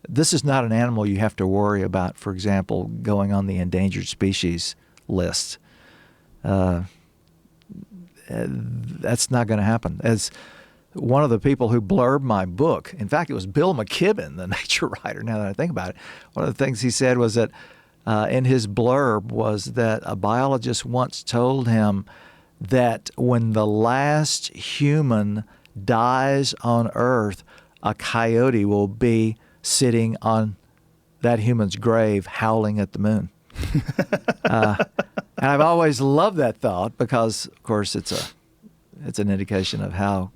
this is not an animal you have to worry about, for example, going on the endangered species list. That's not going to happen. As one of the people who blurbed my book, in fact, it was Bill McKibben, the nature writer, now that I think about it, one of the things he said was that in his blurb was that a biologist once told him that when the last human dies on Earth, a coyote will be sitting on that human's grave howling at the moon. And I've always loved that thought because, of course, it's an indication of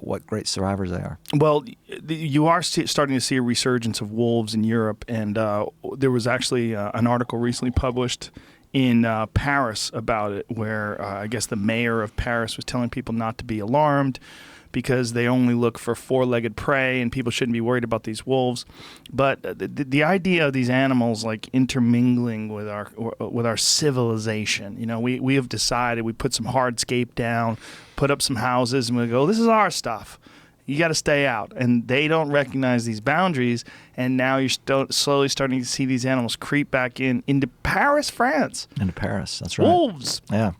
what great survivors they are. Well, you are starting to see a resurgence of wolves in Europe, and there was actually an article recently published in Paris about it, where I guess the mayor of Paris was telling people not to be alarmed because they only look for four-legged prey, and people shouldn't be worried about these wolves. But the idea of these animals like intermingling with our civilization, we have decided, we put some hardscape down, put up some houses, and we go, this is our stuff. You got to stay out. And they don't recognize these boundaries, and now you're slowly starting to see these animals creep back into Paris, France. Into Paris, that's right. Wolves. Yeah.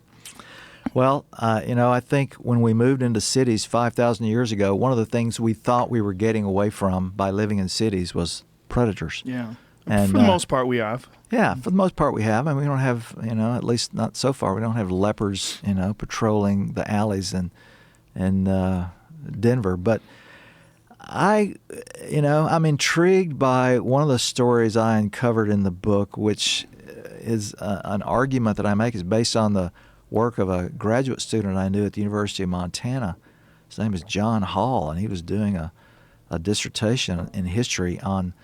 Well, I think when we moved into cities 5,000 years ago, one of the things we thought we were getting away from by living in cities was predators. Yeah. And for the most part, we have. Yeah, for the most part, we have. I mean, we don't have, at least not so far, we don't have leopards, patrolling the alleys in Denver. But I'm intrigued by one of the stories I uncovered in the book, which is an argument that I make is based on the work of a graduate student I knew at the University of Montana. His name is John Hall, and he was doing a dissertation in history on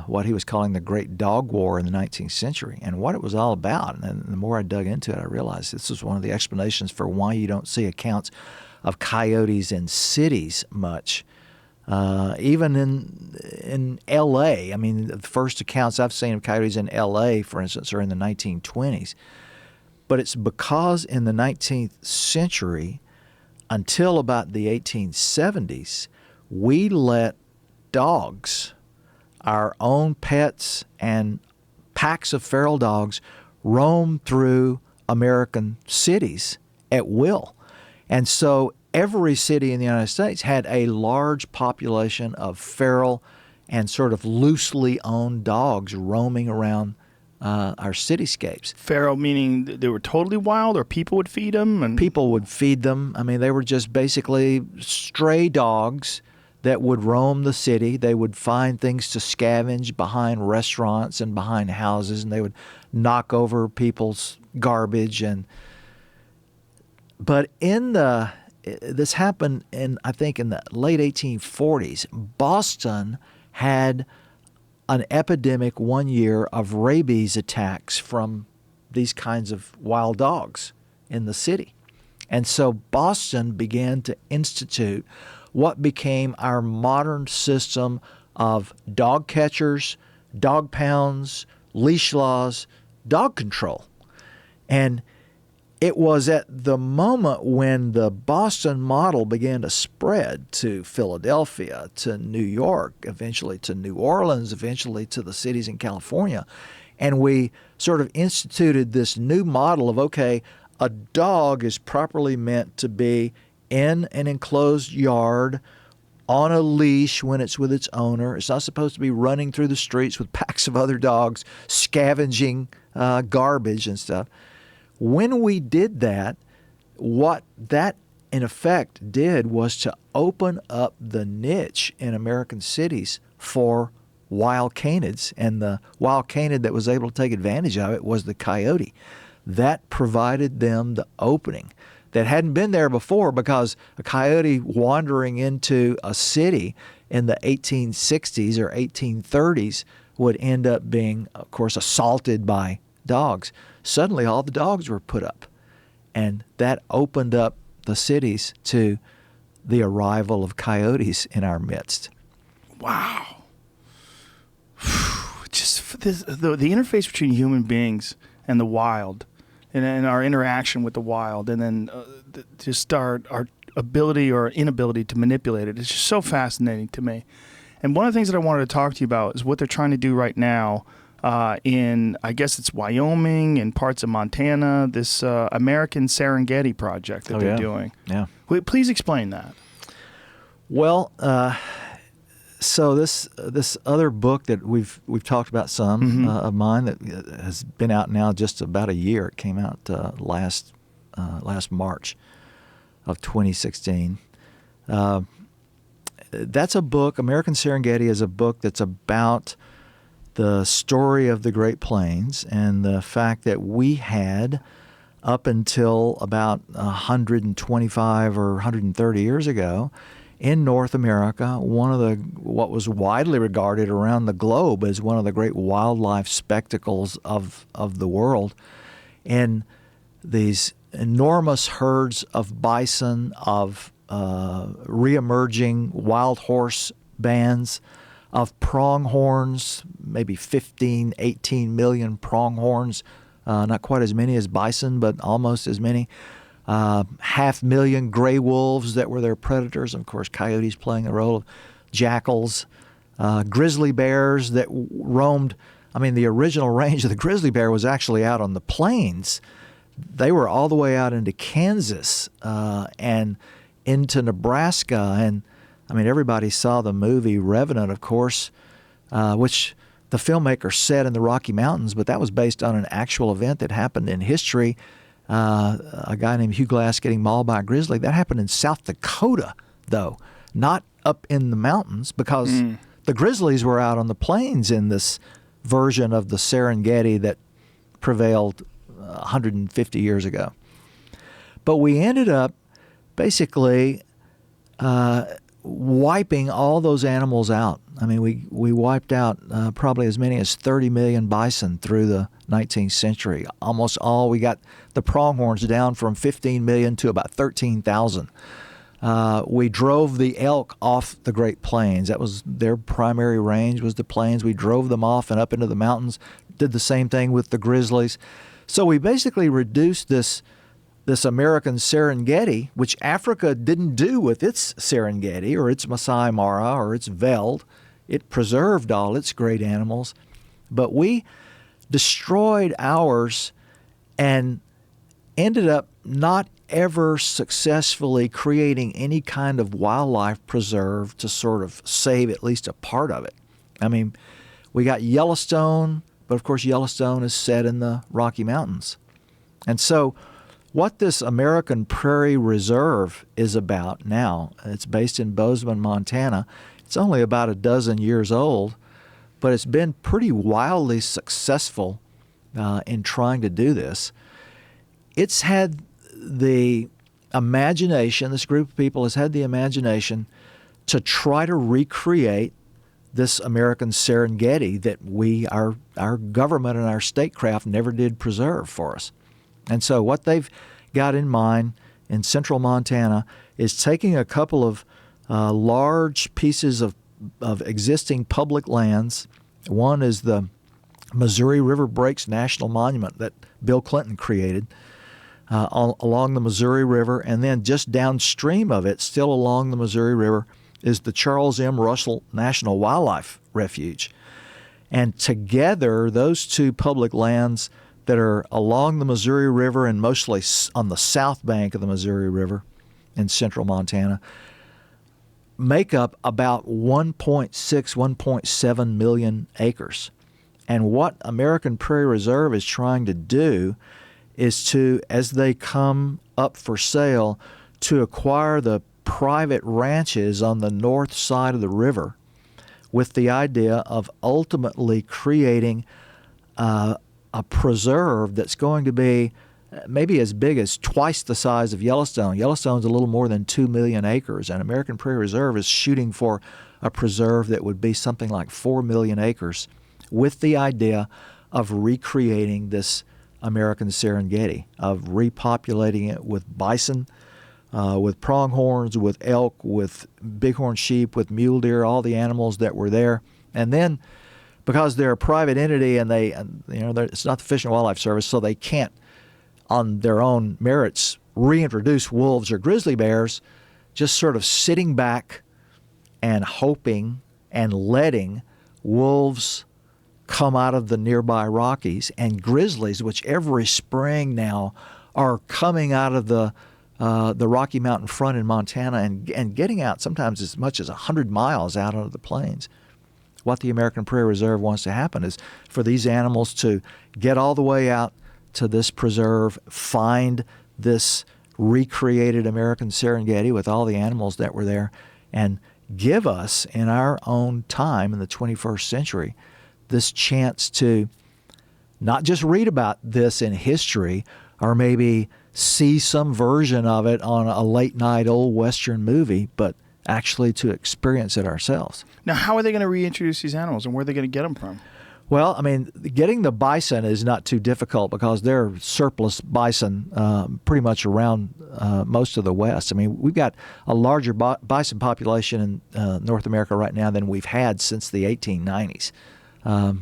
what he was calling the Great Dog War in the 19th century and what it was all about. And the more I dug into it, I realized this was one of the explanations for why you don't see accounts of coyotes in cities much. Even in L.A., I mean, the first accounts I've seen of coyotes in L.A., for instance, are in the 1920s. But it's because in the 19th century, until about the 1870s, we let dogs, our own pets and packs of feral dogs, roam through American cities at will. And so every city in the United States had a large population of feral and sort of loosely owned dogs roaming around our cityscapes. Feral meaning they were totally wild, or people would feed them? And people would feed them. I mean, they were just basically stray dogs that would roam the city. They would find things to scavenge behind restaurants and behind houses, and they would knock over people's garbage. But this happened I think in the late 1840s. Boston had an epidemic one year of rabies attacks from these kinds of wild dogs in the city. And so Boston began to institute what became our modern system of dog catchers, dog pounds, leash laws, dog control. And it was at the moment when the Boston model began to spread to Philadelphia, to New York, eventually to New Orleans, eventually to the cities in California. And we sort of instituted this new model of, okay, a dog is properly meant to be in an enclosed yard, on a leash when it's with its owner. It's not supposed to be running through the streets with packs of other dogs, scavenging garbage and stuff. When we did that, what that in effect did was to open up the niche in American cities for wild canids, and the wild canid that was able to take advantage of it was the coyote. That provided them the opening that hadn't been there before, because a coyote wandering into a city in the 1860s or 1830s would end up being, of course, assaulted by dogs. Suddenly all the dogs were put up, and that opened up the cities to the arrival of coyotes in our midst. Wow. Just for this, the interface between human beings and the wild, and our interaction with the wild, and then just our ability or inability to manipulate it. It's just so fascinating to me. And one of the things that I wanted to talk to you about is what they're trying to do right now in, I guess it's Wyoming and parts of Montana, this American Serengeti project that they're doing. Yeah. Please explain that. Well, so this other book that we've talked about some of mine that has been out now just about a year. It came out last March of 2016. That's a book. American Serengeti is a book that's about the story of the Great Plains and the fact that we had, up until about 125 or 130 years ago, in North America, what was widely regarded around the globe as one of the great wildlife spectacles of the world. And these enormous herds of bison, of reemerging wild horse bands, of pronghorns, maybe 15, 18 million pronghorns, not quite as many as bison, but almost as many. 500,000 gray wolves that were their predators, and of course coyotes playing the role of jackals, grizzly bears that roamed. I mean, the original range of the grizzly bear was actually out on the plains. They were all the way out into Kansas and into Nebraska. And I mean, everybody saw the movie Revenant, of course, which the filmmaker set in the Rocky Mountains, but that was based on an actual event that happened in history. A guy named Hugh Glass getting mauled by a grizzly. That happened in South Dakota, though, not up in the mountains, because the grizzlies were out on the plains in this version of the Serengeti that prevailed 150 years ago. But we ended up basically wiping all those animals out. I mean, we wiped out probably as many as 30 million bison through the 19th century. Almost all. We got the pronghorns down from 15 million to about 13,000. We drove the elk off the Great Plains. That was their primary range, was the plains. We drove them off and up into the mountains. Did the same thing with the grizzlies. So we basically reduced this American Serengeti, which Africa didn't do with its Serengeti or its Masai Mara or its veld. It preserved all its great animals, but we destroyed ours and ended up not ever successfully creating any kind of wildlife preserve to sort of save at least a part of it. I mean, we got Yellowstone, but of course Yellowstone is set in the Rocky Mountains. And so what this American Prairie Reserve is about now, it's based in Bozeman, Montana. It's only about a dozen years old, but it's been pretty wildly successful in trying to do this. It's had the imagination, this group of people has had the imagination to try to recreate this American Serengeti that our government and our statecraft never did preserve for us. And so what they've got in mind in central Montana is taking a couple of large pieces of existing public lands. One is the Missouri River Breaks National Monument that Bill Clinton created along the Missouri River, and then just downstream of it, still along the Missouri River, is the Charles M. Russell National Wildlife Refuge. And together, those two public lands that are along the Missouri River and mostly on the south bank of the Missouri River in central Montana make up about 1.6, 1.7 million acres. And what American Prairie Reserve is trying to do is to, as they come up for sale, to acquire the private ranches on the north side of the river with the idea of ultimately creating a preserve that's going to be maybe as big as twice the size of Yellowstone. Yellowstone's a little more than 2 million acres, and American Prairie Reserve is shooting for a preserve that would be something like 4 million acres, with the idea of recreating this American Serengeti, of repopulating it with bison, with pronghorns, with elk, with bighorn sheep, with mule deer, all the animals that were there. And then, because they're a private entity and it's not the Fish and Wildlife Service, so they can't, on their own merits, reintroduce wolves or grizzly bears, just sort of sitting back and hoping and letting wolves come out of the nearby Rockies and grizzlies, which every spring now are coming out of the Rocky Mountain front in Montana and getting out sometimes as much as 100 miles out onto the plains. What the American Prairie Reserve wants to happen is for these animals to get all the way out to this preserve, find this recreated American Serengeti with all the animals that were there, and give us, in our own time in the 21st century, this chance to not just read about this in history or maybe see some version of it on a late-night old Western movie, but actually to experience it ourselves. Now, how are they going to reintroduce these animals, and where are they going to get them from? Well, I mean, getting the bison is not too difficult because there are surplus bison pretty much around most of the West. I mean, we've got a larger bison population in North America right now than we've had since the 1890s,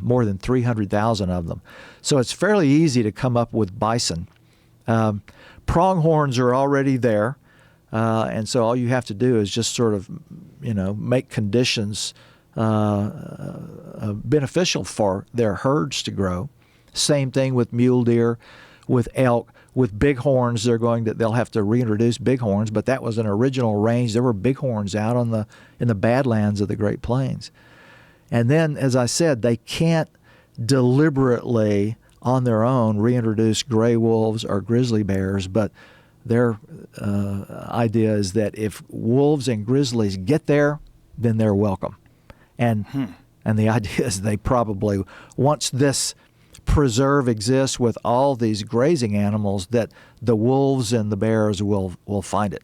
more than 300,000 of them. So it's fairly easy to come up with bison. Pronghorns are already there, and so all you have to do is just sort of, make conditions beneficial for their herds to grow. Same thing with mule deer, with elk, with bighorns. They'll have to reintroduce bighorns, but that was an original range. There were bighorns out in the Badlands of the Great Plains. And then, as I said, they can't deliberately on their own reintroduce gray wolves or grizzly bears, but their idea is that if wolves and grizzlies get there, then they're welcome. And the idea is they probably, once this preserve exists with all these grazing animals, that the wolves and the bears will find it.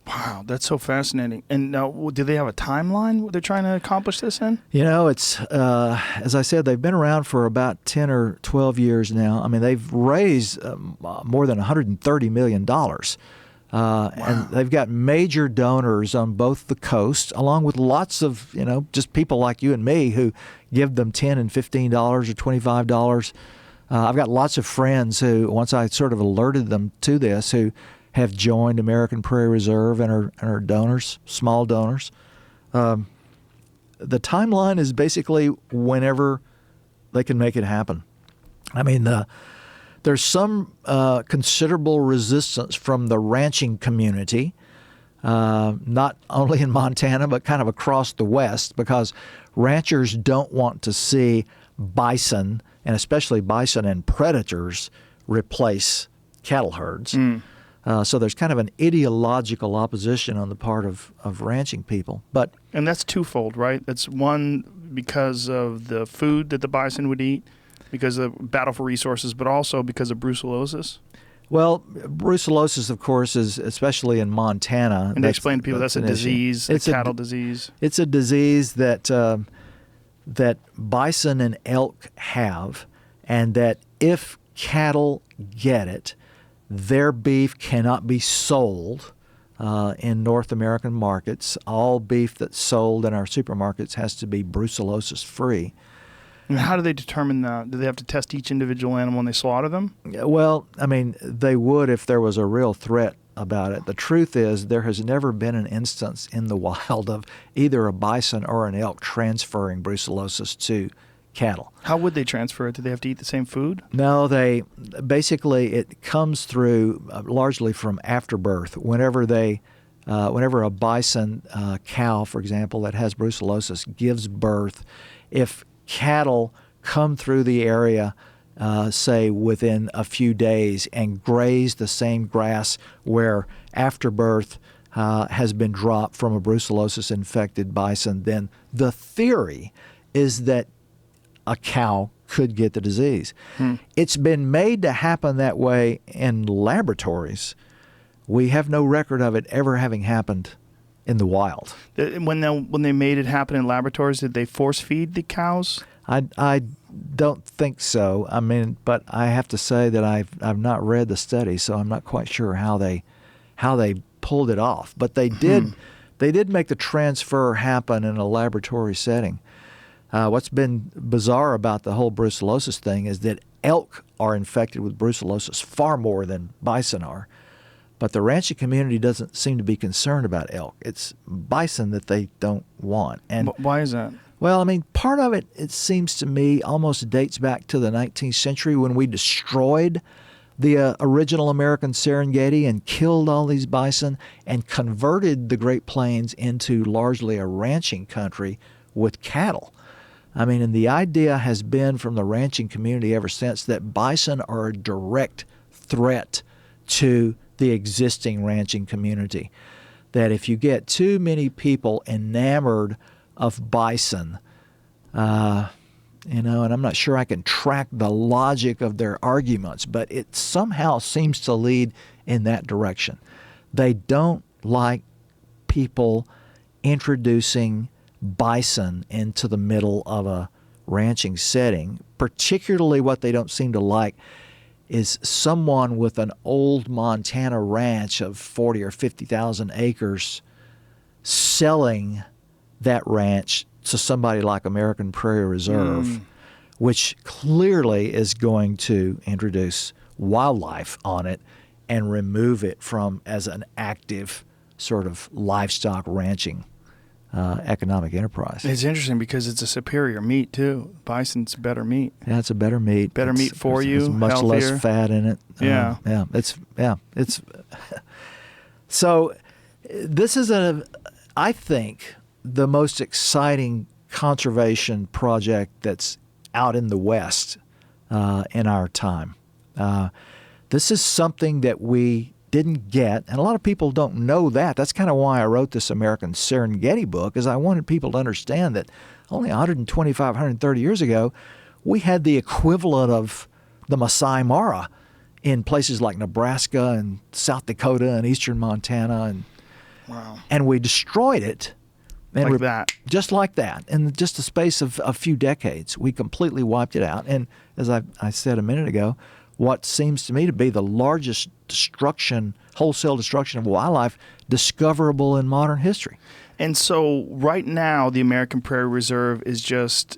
Wow, that's so fascinating. And now, do they have a timeline what they're trying to accomplish this in? It's, as I said, they've been around for about 10 or 12 years now. I mean, they've raised more than $130 million. Wow. And they've got major donors on both the coast, along with lots of, just people like you and me who give them $10 and $15 or $25. I've got lots of friends who, once I sort of alerted them to this, who have joined American Prairie Reserve and are donors, small donors. The timeline is basically whenever they can make it happen. I mean, there's some considerable resistance from the ranching community, not only in Montana, but kind of across the West, because ranchers don't want to see bison, and especially bison and predators, replace cattle herds. So there's kind of an ideological opposition on the part of ranching people. And that's twofold, right? That's one, because of the food that the bison would eat, because of the battle for resources, but also because of brucellosis? Well, brucellosis, of course, is especially in Montana. And to explain to people, that's a disease, a cattle disease. It's a disease that bison and elk have, and that if cattle get it, their beef cannot be sold in North American markets. All beef that's sold in our supermarkets has to be brucellosis free. And how do they determine that? Do they have to test each individual animal when they slaughter them? Well, I mean, they would if there was a real threat about it. The truth is there has never been an instance in the wild of either a bison or an elk transferring brucellosis to cattle. How would they transfer it? Do they have to eat the same food? No, it comes through largely from afterbirth. Whenever a bison cow, for example, that has brucellosis gives birth, if cattle come through the area, say within a few days, and graze the same grass where afterbirth has been dropped from a brucellosis-infected bison, then the theory is that a cow could get the disease. It's been made to happen that way in laboratories. We have no record of it ever having happened in the wild. When they made it happen in laboratories, did they force feed the cows? I don't think so. I mean, but I have to say that I've not read the study, so I'm not quite sure how they pulled it off. But they did. They did make the transfer happen in a laboratory setting. What's been bizarre about the whole brucellosis thing is that elk are infected with brucellosis far more than bison are. But the ranching community doesn't seem to be concerned about elk. It's bison that they don't want. And Why is that? well, I mean, part of it, it seems to me, almost dates back to the 19th century when we destroyed the original American Serengeti and killed all these bison and converted the Great Plains into largely a ranching country with cattle. I mean, and the idea has been from the ranching community ever since that bison are a direct threat to the existing ranching community. That if you get too many people enamored of bison, and I'm not sure I can track the logic of their arguments, but it somehow seems to lead in that direction. They don't like people introducing bison into the middle of a ranching setting. Particularly what they don't seem to like is someone with an old Montana ranch of 40 or 50,000 acres selling that ranch to somebody like American Prairie Reserve, which clearly is going to introduce wildlife on it and remove it from as an active sort of livestock ranching economic enterprise. It's interesting because it's a superior meat too. Bison's better meat. Yeah, it's a better meat. Better meat for you. It's much healthier. less fat in it. Yeah. It's so. This is I think, the most exciting conservation project that's out in the West in our time. This is something that we didn't get, and a lot of people don't know that. That's kind of why I wrote this American Serengeti book, is I wanted people to understand that only 125, 130 years ago, we had the equivalent of the Masai Mara in places like Nebraska and South Dakota and eastern Montana, and we destroyed it. And Like that. Just like that. In just the space of a few decades, we completely wiped it out. And as I said a minute ago, what seems to me to be the largest wholesale destruction of wildlife discoverable in modern history. And so right now, the American Prairie Reserve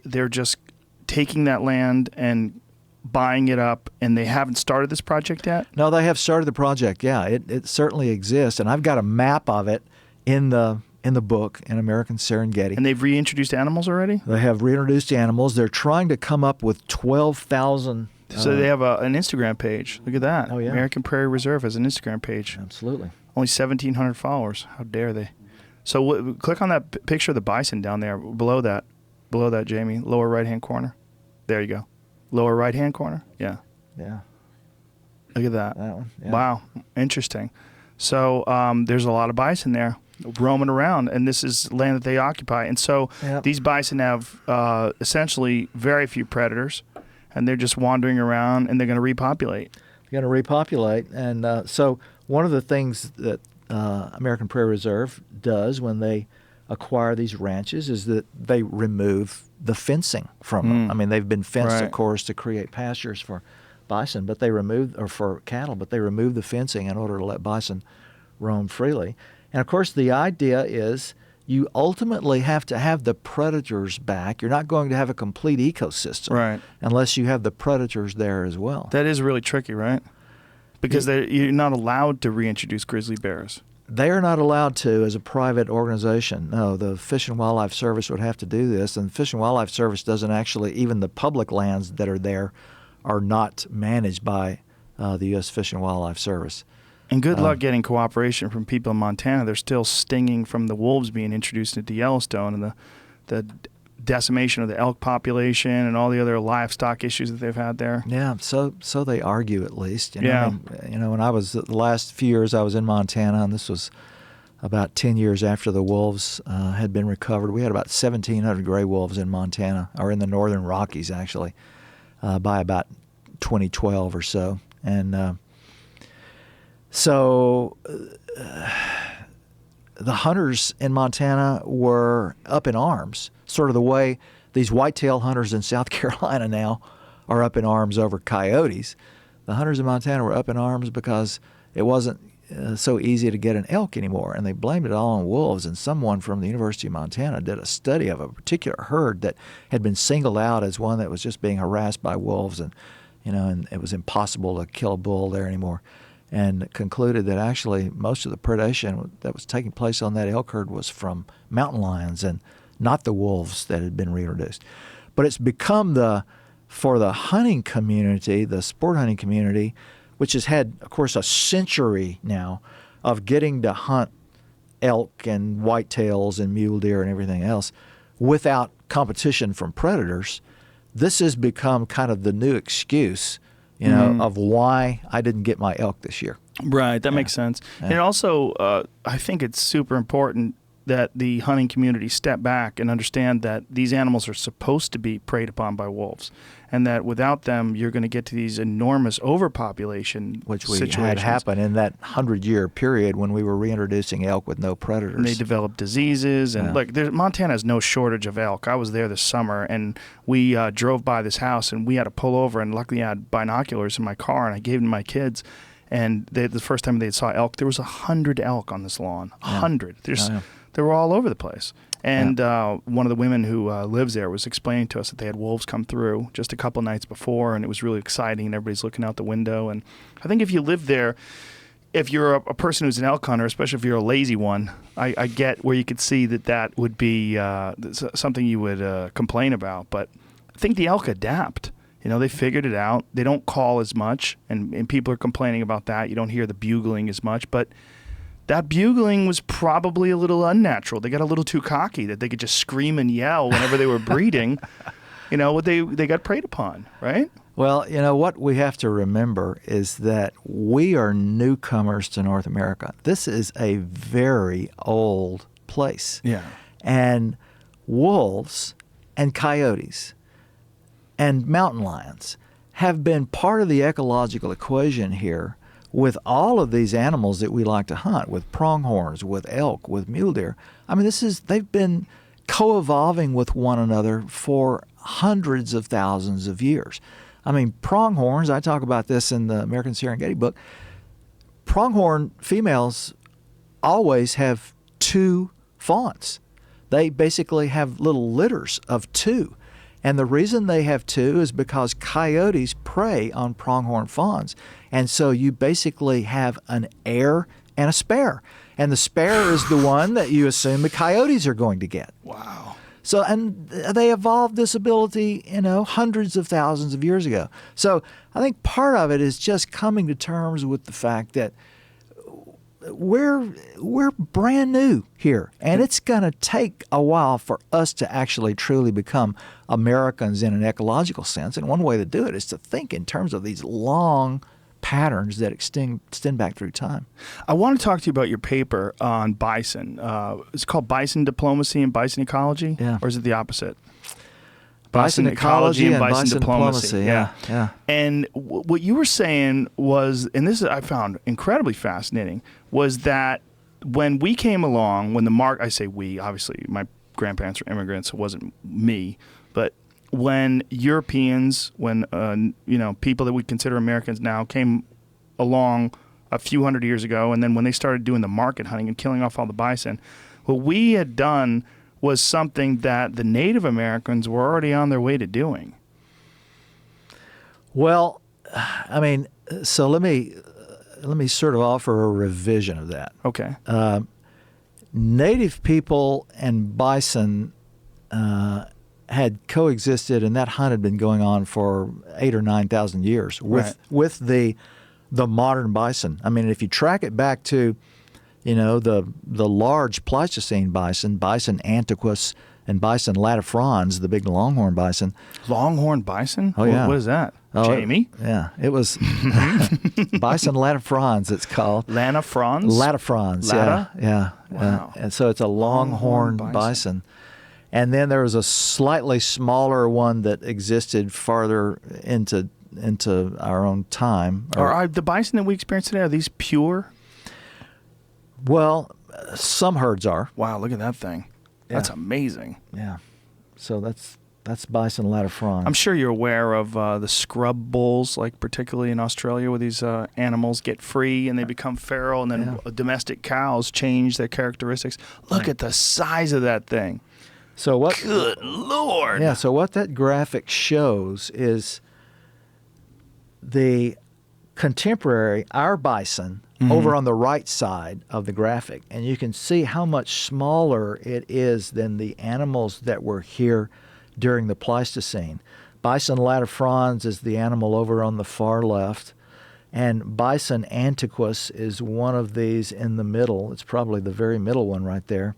they're just taking that land and buying it up, and they haven't started this project yet? No, they have started the project, yeah. It certainly exists. And I've got a map of it in the book, in American Serengeti. And they've reintroduced animals already? They have reintroduced animals. They're trying to come up with 12,000. So they have an Instagram page. Look at that. Oh, yeah. American Prairie Reserve has an Instagram page. Absolutely. Only 1,700 followers. How dare they? So click on that picture of the bison down there. Below that, Jamie. Lower right-hand corner. There you go. Lower right-hand corner. Yeah. Yeah. Look at that. That one. Yeah. Wow. Interesting. So there's a lot of bison there roaming around, and this is land that they occupy. And so these bison have essentially very few predators, and they're just wandering around, and they're going to repopulate. They're going to repopulate. And so one of the things that American Prairie Reserve does when they acquire these ranches is that they remove the fencing from them. I mean, they've been fenced, of course, to create pastures for bison, but they remove, or for cattle, but they remove the fencing in order to let bison roam freely. And of course, the idea is you ultimately have to have the predators back. You're not going to have a complete ecosystem unless you have the predators there as well. That is really tricky, right? Because you're not allowed to reintroduce grizzly bears. They are not allowed to as a private organization. No, the Fish and Wildlife Service would have to do this, and the Fish and Wildlife Service doesn't actually, even the public lands that are there are not managed by the U.S. Fish and Wildlife Service. And good luck getting cooperation from people in Montana. They're still stinging from the wolves being introduced into Yellowstone and the decimation of the elk population and all the other livestock issues that they've had there. Yeah, so they argue at least. When I was the last few years I was in Montana, and this was about 10 years after the wolves had been recovered. We had about 1,700 gray wolves in Montana, or in the northern Rockies actually, by about 2012 or so. And so the hunters in Montana were up in arms, sort of the way these whitetail hunters in South Carolina now are up in arms over coyotes. The hunters in Montana were up in arms because it wasn't so easy to get an elk anymore, and they blamed it all on wolves. And someone from the University of Montana did a study of a particular herd that had been singled out as one that was just being harassed by wolves, and and it was impossible to kill a bull there anymore, and concluded that actually most of the predation that was taking place on that elk herd was from mountain lions and not the wolves that had been reintroduced. But it's become for the hunting community, the sport hunting community, which has had, of course, a century now of getting to hunt elk and whitetails and mule deer and everything else without competition from predators. This has become kind of the new excuse, of why I didn't get my elk this year. Right, that makes sense. Yeah. And also, I think it's super important that the hunting community step back and understand that these animals are supposed to be preyed upon by wolves, and that without them, you're going to get to these enormous overpopulation Which we situations. had happen in that 100-year period when we were reintroducing elk with no predators. And they develop diseases. And look, Montana has no shortage of elk. I was there this summer, and we drove by this house, and we had to pull over, and luckily I had binoculars in my car, and I gave them to my kids. And the first time they saw elk, there was 100 elk on this lawn. 100. They were all over the place. And one of the women who lives there was explaining to us that they had wolves come through just a couple nights before, and it was really exciting, and everybody's looking out the window. And I think if you live there, if you're a person who's an elk hunter, especially if you're a lazy one, I get where you could see that would be something you would complain about. But I think the elk adapt. They figured it out. They don't call as much, and people are complaining about that. You don't hear the bugling as much, but that bugling was probably a little unnatural. They got a little too cocky that they could just scream and yell whenever they were breeding. They got preyed upon, right? Well, what we have to remember is that we are newcomers to North America. This is a very old place. Yeah. And wolves and coyotes and mountain lions have been part of the ecological equation here with all of these animals that we like to hunt, with pronghorns, with elk, with mule deer. I mean, they've been co-evolving with one another for hundreds of thousands of years. I mean, pronghorns, I talk about this in the American Serengeti book, pronghorn females always have two fawns. They basically have little litters of two. And the reason they have two is because coyotes prey on pronghorn fawns. And so you basically have an heir and a spare. And the spare is the one that you assume the coyotes are going to get. Wow. So, and they evolved this ability, hundreds of thousands of years ago. So I think part of it is just coming to terms with the fact that we're brand new here, and it's going to take a while for us to actually truly become Americans in an ecological sense. And one way to do it is to think in terms of these long patterns that extend back through time. I want to talk to you about your paper on bison. It's called Bison Diplomacy and Bison Ecology, or is it the opposite? Bison ecology and bison diplomacy. Yeah. And what you were saying was, and this I found incredibly fascinating, was that when we came along, when I say we, obviously my grandparents were immigrants, so it wasn't me, but when Europeans, when people that we consider Americans now came along a few hundred years ago, and then when they started doing the market hunting and killing off all the bison, what we had done was something that the Native Americans were already on their way to doing. Well, I mean, so let me sort of offer a revision of that. Okay. Native people and bison had coexisted, and that hunt had been going on for 8,000 or 9,000 years with the modern bison. I mean, if you track it back to the large Pleistocene bison antiquus, and bison latifrons, the big longhorn bison. Longhorn bison? Oh, yeah. What is that? Jamie? It was bison latifrons, it's called. Lanafrons? Latifrons, yeah. Wow. And so it's a longhorn bison. And then there was a slightly smaller one that existed farther into our own time. Are the bison that we experience today, are these pure? Well, some herds are. Wow, look at that thing. That's amazing. Yeah. So that's That's bison latifrons. I'm sure you're aware of the scrub bulls, like particularly in Australia, where these animals get free and they become feral, and then domestic cows change their characteristics. Look at the size of that thing. So what? Good Lord. Yeah. So what that graphic shows is the contemporary, our bison, over on the right side of the graphic, and you can see how much smaller it is than the animals that were here during the Pleistocene. Bison latifrons is the animal over on the far left, and Bison antiquus is one of these in the middle. It's probably the very middle one right there.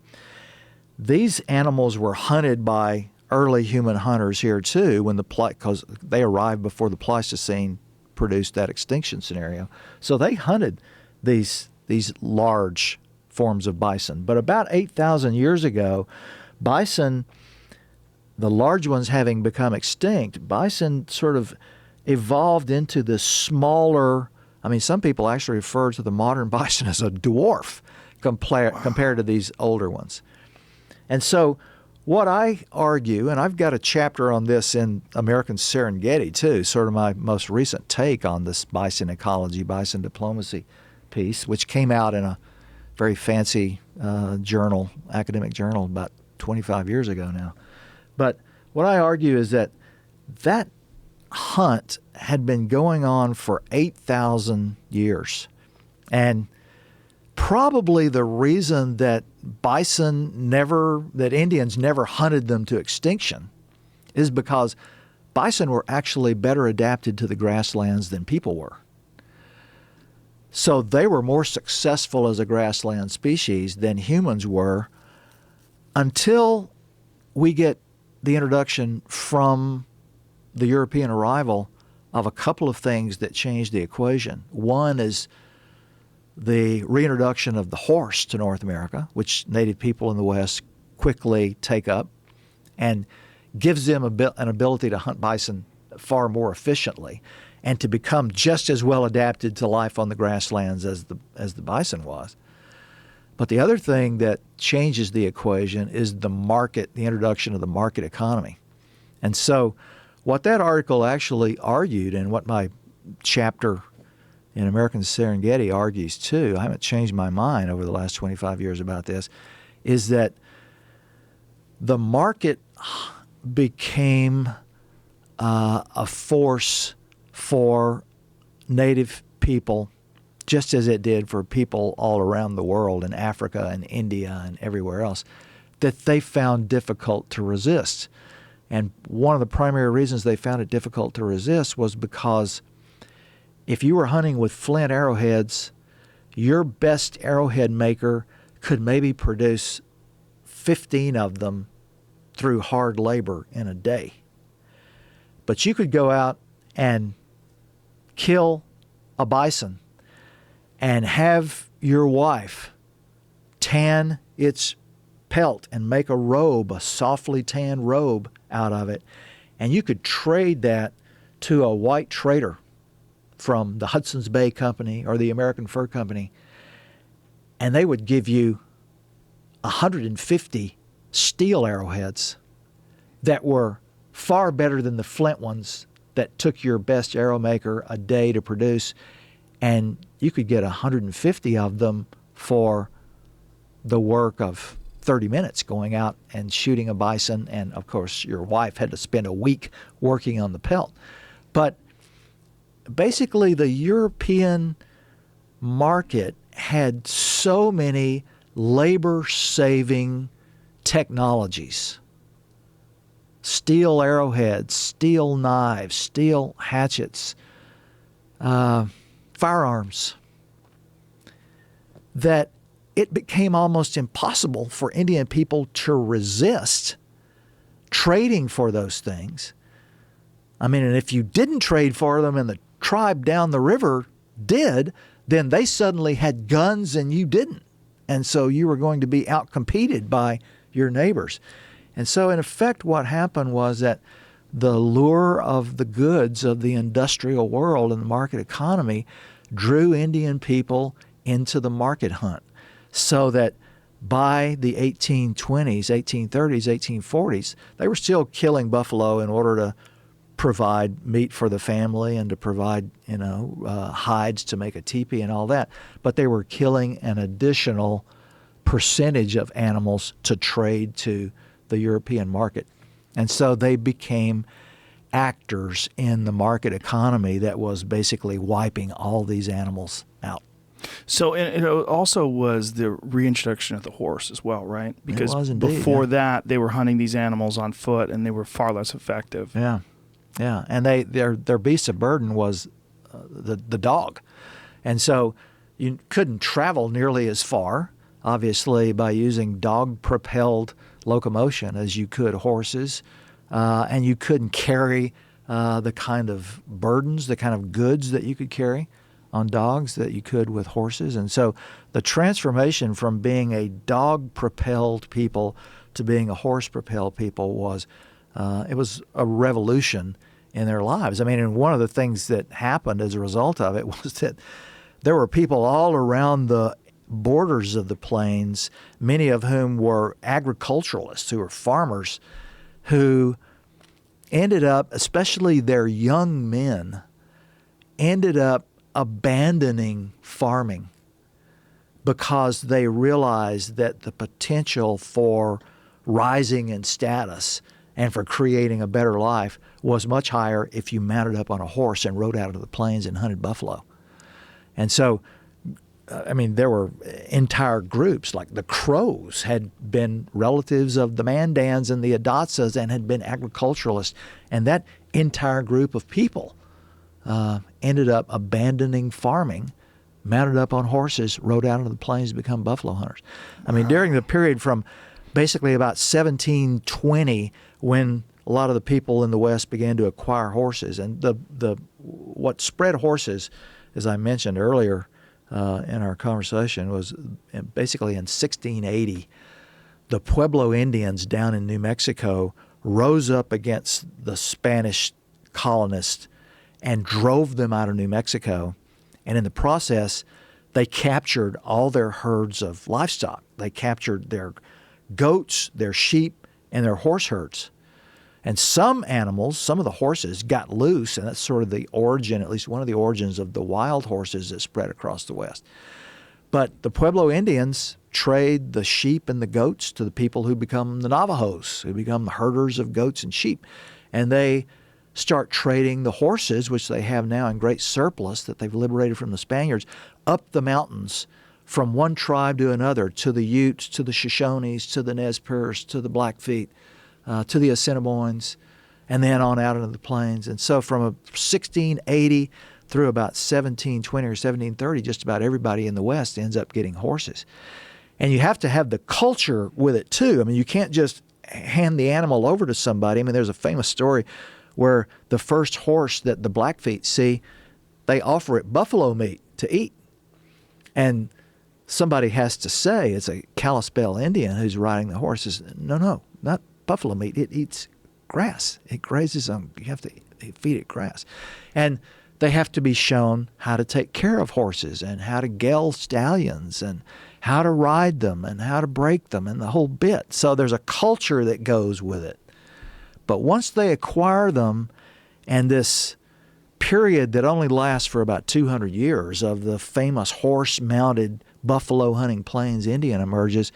These animals were hunted by early human hunters here too, because they arrived before the Pleistocene produced that extinction scenario. So they hunted these large forms of bison. But about 8,000 years ago, bison, the large ones having become extinct, bison sort of evolved into this smaller. I mean, some people actually refer to the modern bison as a dwarf compared to these older ones. And so what I argue, and I've got a chapter on this in American Serengeti too, sort of my most recent take on this bison ecology, bison diplomacy piece, which came out in a very fancy journal, academic journal, about 25 years ago now. But what I argue is that hunt had been going on for 8,000 years. And probably the reason that Indians never hunted them to extinction is because bison were actually better adapted to the grasslands than people were. So they were more successful as a grassland species than humans were until we get the introduction from the European arrival of a couple of things that changed the equation. One is the reintroduction of the horse to North America, which native people in the West quickly take up and gives them an ability to hunt bison far more efficiently and to become just as well adapted to life on the grasslands as the bison was. But the other thing that changes the equation is the introduction of the market economy. And so what that article actually argued, and what my chapter in American Serengeti argues too, I haven't changed my mind over the last 25 years about this, is that the market became a force for native people, just as it did for people all around the world, in Africa and India and everywhere else, that they found difficult to resist. And one of the primary reasons they found it difficult to resist was because if you were hunting with flint arrowheads, your best arrowhead maker could maybe produce 15 of them through hard labor in a day. But you could go out and kill a bison and have your wife tan its pelt and make a robe, a softly tanned robe out of it, and you could trade that to a white trader from the Hudson's Bay Company or the American Fur Company, and they would give you 150 steel arrowheads that were far better than the flint ones that took your best arrow maker a day to produce, and you could get 150 of them for the work of 30 minutes going out and shooting a bison, and of course your wife had to spend a week working on the pelt. But basically the European market had so many labor-saving technologies. Steel arrowheads, steel knives, steel hatchets, firearms, that it became almost impossible for Indian people to resist trading for those things. I mean, and if you didn't trade for them and the tribe down the river did, then they suddenly had guns and you didn't. And so you were going to be outcompeted by your neighbors. And so in effect what happened was that the lure of the goods of the industrial world and the market economy drew Indian people into the market hunt, so that by the 1820s, 1830s, 1840s, they were still killing buffalo in order to provide meat for the family and to provide, hides to make a teepee and all that. But they were killing an additional percentage of animals to trade to the European market. And so they became actors in the market economy that was basically wiping all these animals out. So and it also was the reintroduction of the horse as well, right? Because it was indeed, before that, they were hunting these animals on foot, and they were far less effective. Yeah, yeah, and their beast of burden was the dog, and so you couldn't travel nearly as far, obviously, by using dog-propelled locomotion as you could horses, and you couldn't carry the kind of burdens, the kind of goods that you could carry on dogs that you could with horses. And so the transformation from being a dog-propelled people to being a horse-propelled people was it was a revolution in their lives. I mean, and one of the things that happened as a result of it was that there were people all around the borders of the plains, many of whom were agriculturalists, who were farmers, who ended up, especially their young men, ended up abandoning farming because they realized that the potential for rising in status and for creating a better life was much higher if you mounted up on a horse and rode out into the plains and hunted buffalo. And so, there were entire groups, like the Crows had been relatives of the Mandans and the Adatsas and had been agriculturalists. And that entire group of people ended up abandoning farming, mounted up on horses, rode out into the plains to become buffalo hunters. During the period from basically about 1720, when a lot of the people in the West began to acquire horses, and what spread horses, as I mentioned earlier in our conversation, was basically in 1680, the Pueblo Indians down in New Mexico rose up against the Spanish colonists and drove them out of New Mexico. And in the process, they captured all their herds of livestock. They captured their goats, their sheep, and their horse herds. And some animals, some of the horses, got loose, and that's sort of the origin, at least one of the origins of the wild horses that spread across the West. But the Pueblo Indians trade the sheep and the goats to the people who become the Navajos, who become the herders of goats and sheep. And they start trading the horses, which they have now in great surplus that they've liberated from the Spaniards, up the mountains from one tribe to another, to the Utes, to the Shoshones, to the Nez Perce, to the Blackfeet, to the Assiniboines, and then on out into the plains. And so from 1680 through about 1720 or 1730, just about everybody in the West ends up getting horses. And you have to have the culture with it too. You can't just hand the animal over to somebody. There's a famous story where the first horse that the Blackfeet see, they offer it buffalo meat to eat. And somebody has to say, it's a Kalispel Indian who's riding the horse, says, no, not buffalo meat. It eats grass. It grazes on, you have to feed it grass. And they have to be shown how to take care of horses and how to gel stallions and how to ride them and how to break them and the whole bit. So there's a culture that goes with it. But once they acquire them, and this period that only lasts for about 200 years of the famous horse-mounted buffalo hunting plains Indian emerges,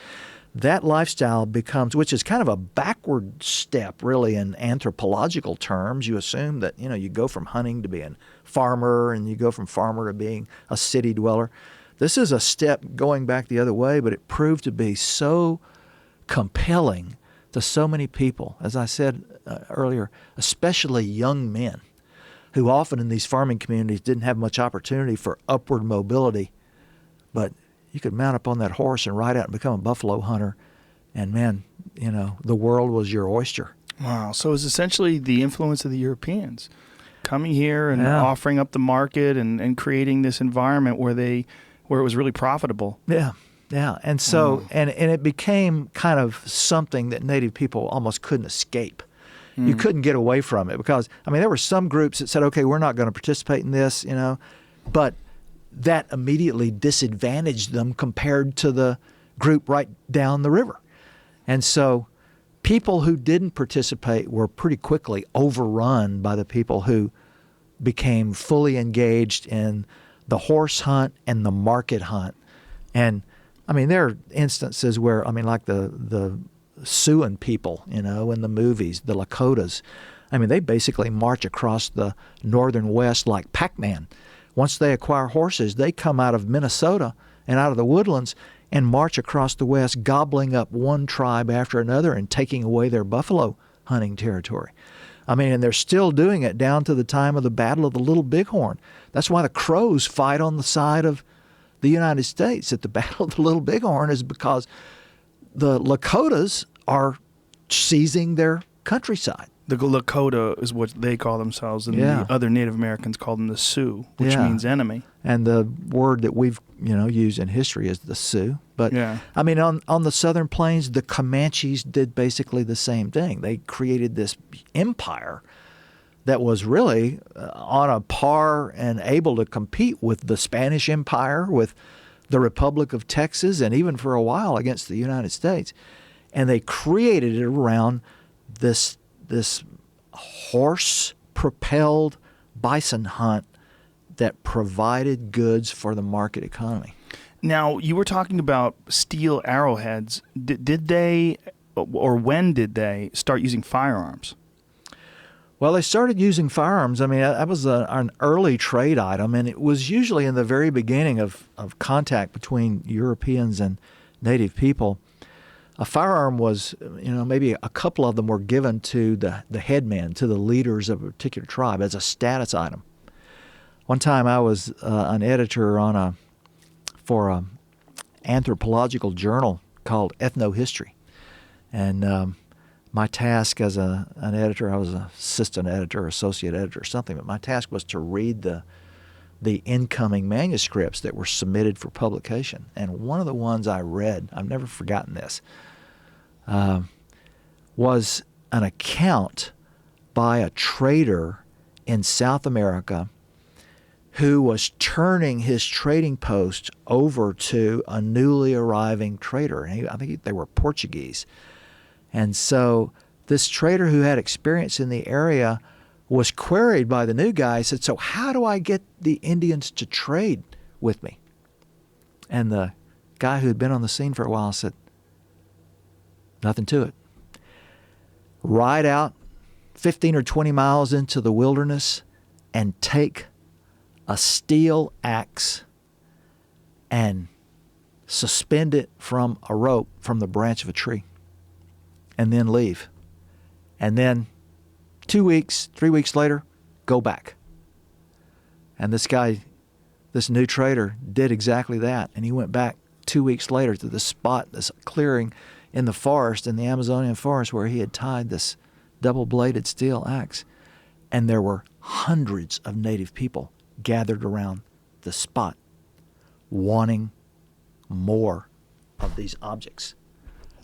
that lifestyle becomes, which is kind of a backward step really in anthropological terms. You assume that, you go from hunting to being farmer, and you go from farmer to being a city dweller. This is a step going back the other way, but it proved to be so compelling to so many people, as I said earlier, especially young men who often in these farming communities didn't have much opportunity for upward mobility. But you could mount up on that horse and ride out and become a buffalo hunter, and man, the world was your oyster. Wow. So it's essentially the influence of the Europeans coming here and offering up the market and creating this environment where it was really profitable. Yeah. Yeah, and so and it became kind of something that Native people almost couldn't escape. You couldn't get away from it because, there were some groups that said, okay, we're not going to participate in this, but that immediately disadvantaged them compared to the group right down the river. And so people who didn't participate were pretty quickly overrun by the people who became fully engaged in the horse hunt and the market hunt. And I mean, there are instances where, I mean, like the Siouan people, in the movies, the Lakotas, I mean, they basically march across the northern west like Pac-Man. Once they acquire horses, they come out of Minnesota and out of the woodlands and march across the west, gobbling up one tribe after another and taking away their buffalo hunting territory. I mean, and they're still doing it down to the time of the Battle of the Little Bighorn. That's why the Crows fight on the side of the United States at the Battle of the Little Bighorn, is because the Lakotas are seizing their countryside. The Lakota is what they call themselves, and the other Native Americans call them the Sioux, which means enemy. And the word that we've used in history is the Sioux. But I mean, on the Southern Plains, the Comanches did basically the same thing. They created this empire that was really on a par and able to compete with the Spanish Empire, with the Republic of Texas, and even for a while against the United States. And they created it around this horse-propelled bison hunt that provided goods for the market economy. Now, you were talking about steel arrowheads. Did they, or when did they, start using firearms? Well, they started using firearms. I mean, that was an early trade item, and it was usually in the very beginning of contact between Europeans and native people. A firearm was, maybe a couple of them were given to the headmen, to the leaders of a particular tribe as a status item. One time I was an editor for an anthropological journal called Ethnohistory. And my task as an editor, I was an assistant editor, associate editor or something, but my task was to read the incoming manuscripts that were submitted for publication. And one of the ones I read, I've never forgotten this, was an account by a trader in South America who was turning his trading post over to a newly arriving trader. And I think they were Portuguese. And so this trader who had experience in the area was queried by the new guy. He said, "So how do I get the Indians to trade with me?" And the guy who had been on the scene for a while said, "Nothing to it. Ride out 15 or 20 miles into the wilderness and take a steel axe and suspend it from a rope from the branch of a tree, and then leave. And then 2 weeks, 3 weeks later, go back." And this guy, this new trader, did exactly that. And he went back 2 weeks later to the spot, this clearing in the forest, in the Amazonian forest, where he had tied this double-bladed steel axe. And there were hundreds of native people gathered around the spot wanting more of these objects.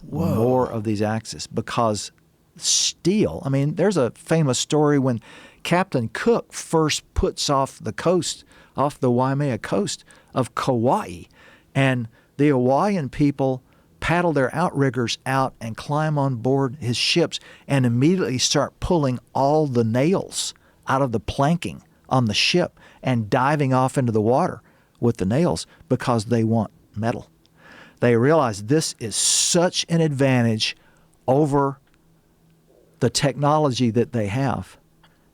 Whoa. More of these axes, because steel, I mean, there's a famous story when Captain Cook first puts off the coast, off the Waimea coast of Kauai, and the Hawaiian people paddle their outriggers out and climb on board his ships and immediately start pulling all the nails out of the planking on the ship and diving off into the water with the nails because they want metal. They realize this is such an advantage over the technology that they have.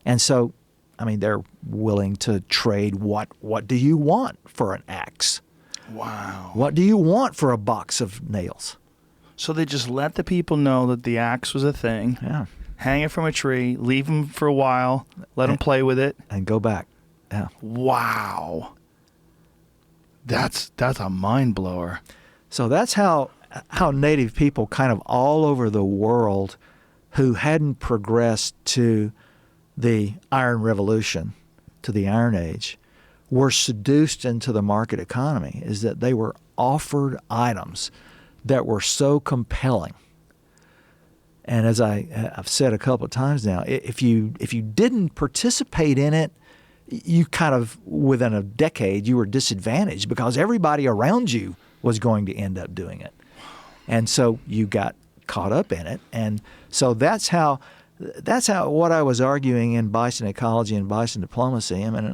And so, I mean, they're willing to trade what do you want for an axe? Wow. What do you want for a box of nails? So they just let the people know that the axe was a thing. Yeah. Hang it from a tree, leave them for a while, let them play with it. And go back. Yeah. Wow. That's a mind blower. So that's how native people kind of all over the world who hadn't progressed to the Iron Revolution, to the Iron Age, were seduced into the market economy, is that they were offered items that were so compelling. And as I've said a couple of times now, if you didn't participate in it, you kind of, within a decade, you were disadvantaged because everybody around you was going to end up doing it. And so you got caught up in it. And so that's how what I was arguing in bison ecology and bison diplomacy. I mean,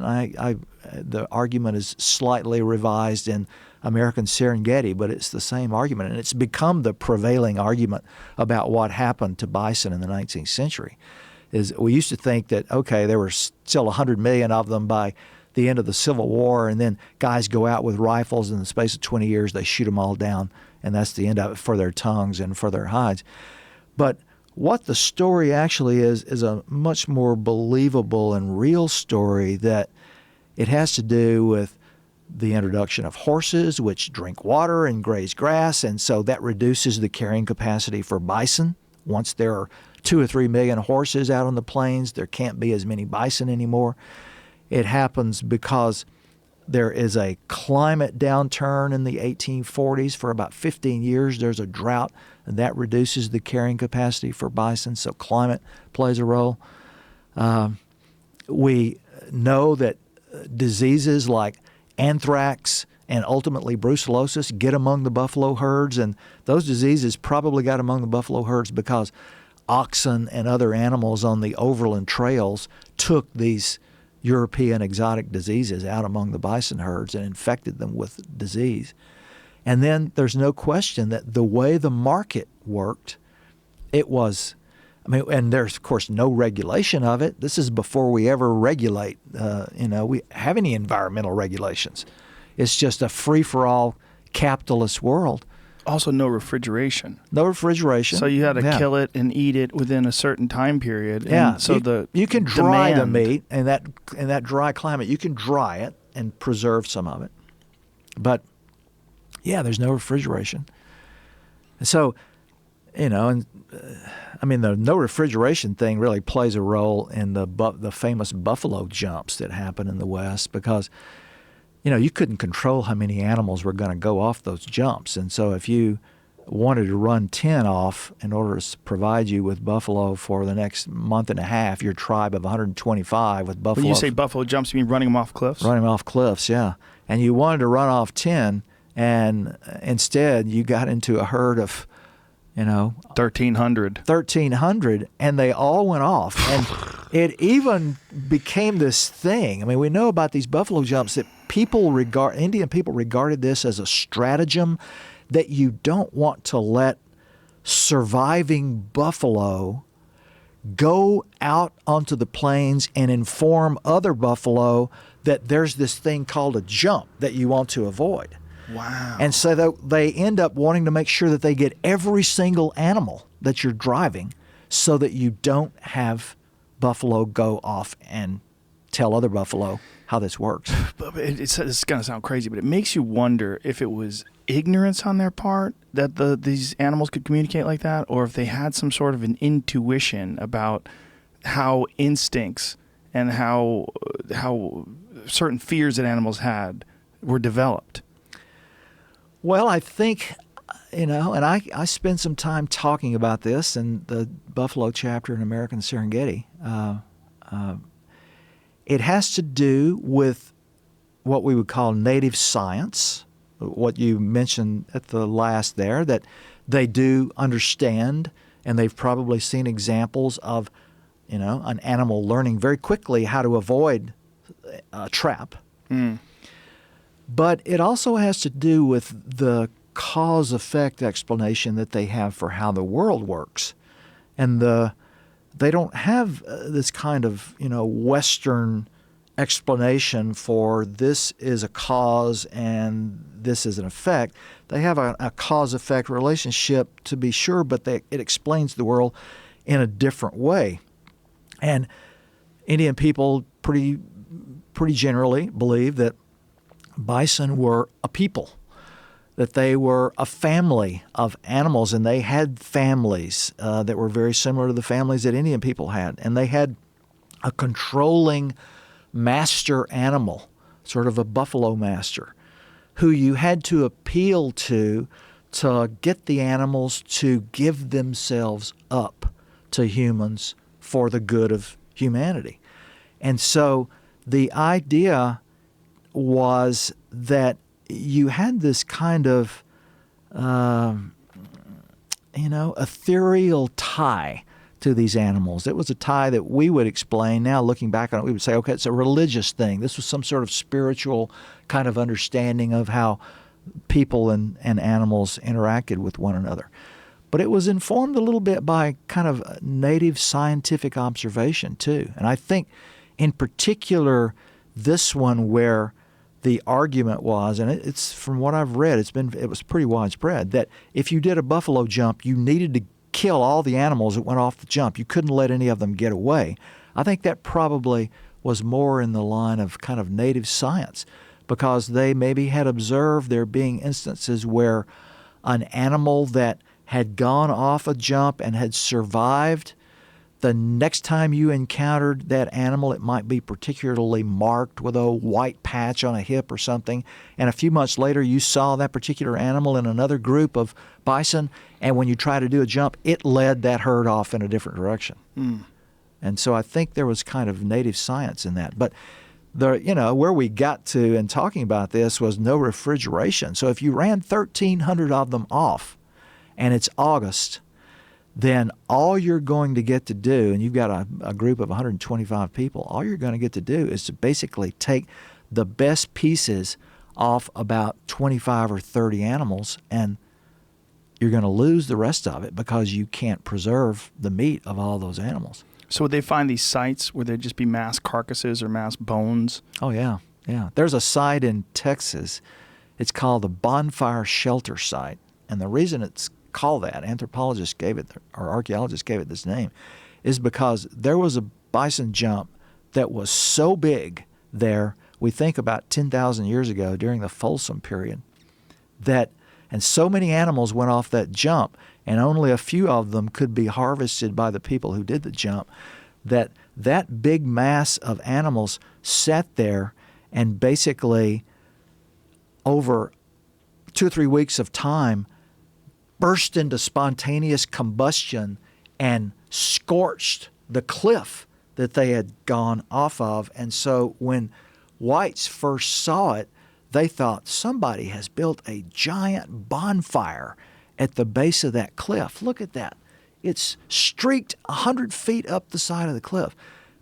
the argument is slightly revised in American Serengeti, but it's the same argument. And it's become the prevailing argument about what happened to bison in the 19th century. Is we used to think that, okay, there were still 100 million of them by the end of the Civil War, and then guys go out with rifles in the space of 20 years, they shoot them all down, and that's the end of it for their tongues and for their hides. But what the story actually is a much more believable and real story that it has to do with the introduction of horses, which drink water and graze grass, and so that reduces the carrying capacity for bison. Once there are 2 or 3 million horses out on the plains, there can't be as many bison anymore. It happens because there is a climate downturn in the 1840s. For about 15 years, there's a drought, and that reduces the carrying capacity for bison, so climate plays a role. We know that diseases like anthrax and ultimately brucellosis get among the buffalo herds, and those diseases probably got among the buffalo herds because oxen and other animals on the overland trails took these European exotic diseases out among the bison herds and infected them with disease. And then there's no question that the way the market worked, it was, and there's of course no regulation of it. This is before we ever regulate, we have any environmental regulations. It's just a free-for-all capitalist world. Also, no refrigeration. No refrigeration. So you had to kill it and eat it within a certain time period. Yeah. And so you can dry the meat in that dry climate. You can dry it and preserve some of it. But yeah, there's no refrigeration. So, the no refrigeration thing really plays a role in the famous buffalo jumps that happen in the West because you couldn't control how many animals were going to go off those jumps. And so if you wanted to run 10 off in order to provide you with buffalo for the next month and a half, your tribe of 125 with buffalo. When you say buffalo jumps, you mean running them off cliffs? Running them off cliffs, yeah. And you wanted to run off 10, and instead you got into a herd of, 1,300. 1,300, and they all went off. And it even became this thing. I mean, we know about these buffalo jumps that Indian people regarded this as a stratagem that you don't want to let surviving buffalo go out onto the plains and inform other buffalo that there's this thing called a jump that you want to avoid. Wow. And so they end up wanting to make sure that they get every single animal that you're driving so that you don't have buffalo go off and tell other buffalo how this works. But it's going to sound crazy, but it makes you wonder if it was ignorance on their part that these animals could communicate like that, or if they had some sort of an intuition about how instincts and how certain fears that animals had were developed. Well, I think, and I spent some time talking about this in the Buffalo chapter in American Serengeti. It has to do with what we would call native science, what you mentioned at the last there, that they do understand, and they've probably seen examples of, an animal learning very quickly how to avoid a trap. Mm. But it also has to do with the cause-effect explanation that they have for how the world works. And they don't have this kind of, Western explanation for this is a cause and this is an effect. They have a cause-effect relationship, to be sure, but it explains the world in a different way. And Indian people pretty generally believe that bison were a people, that they were a family of animals, and they had families that were very similar to the families that Indian people had. And they had a controlling master animal, sort of a buffalo master, who you had to appeal to get the animals to give themselves up to humans for the good of humanity. And so the idea was that you had this kind of ethereal tie to these animals. It was a tie that we would explain now, looking back on it, we would say, okay, it's a religious thing. This was some sort of spiritual kind of understanding of how people and animals interacted with one another. But it was informed a little bit by kind of native scientific observation too. And I think in particular this one where the argument was, and it's from what I've read, it was pretty widespread, that if you did a buffalo jump, you needed to kill all the animals that went off the jump. You couldn't let any of them get away. I think that probably was more in the line of kind of native science, because they maybe had observed there being instances where an animal that had gone off a jump and had survived, the next time you encountered that animal, it might be particularly marked with a white patch on a hip or something. And a few months later, you saw that particular animal in another group of bison. And when you try to do a jump, it led that herd off in a different direction. Mm. And so I think there was kind of native science in that. But where we got to in talking about this was no refrigeration. So if you ran 1,300 of them off and it's August, then all you're going to get to do, and you've got a group of 125 people, all you're going to get to do is to basically take the best pieces off about 25 or 30 animals, and you're going to lose the rest of it because you can't preserve the meat of all those animals. So would they find these sites where there'd just be mass carcasses or mass bones? Oh, yeah. There's a site in Texas. It's called the Bonfire Shelter Site, and the reason it's called that, anthropologists gave it, or archaeologists gave it this name, is because there was a bison jump that was so big there, we think about 10,000 years ago during the Folsom period, and so many animals went off that jump, and only a few of them could be harvested by the people who did the jump, that big mass of animals sat there and basically over 2 or 3 weeks of time burst into spontaneous combustion and scorched the cliff that they had gone off of. And so when whites first saw it, they thought somebody has built a giant bonfire at the base of that cliff. Look at that. It's streaked 100 feet up the side of the cliff.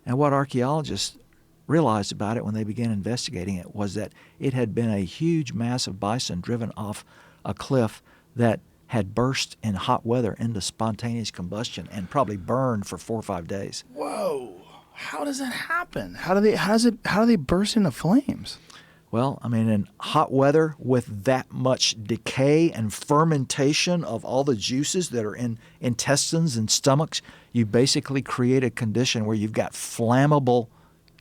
And what archaeologists realized about it when they began investigating it was that it had been a huge mass of bison driven off a cliff that had burst in hot weather into spontaneous combustion and probably burned for 4 or 5 days. Whoa! How does that happen? How do they burst into flames? Well, I mean, in hot weather with that much decay and fermentation of all the juices that are in intestines and stomachs, you basically create a condition where you've got flammable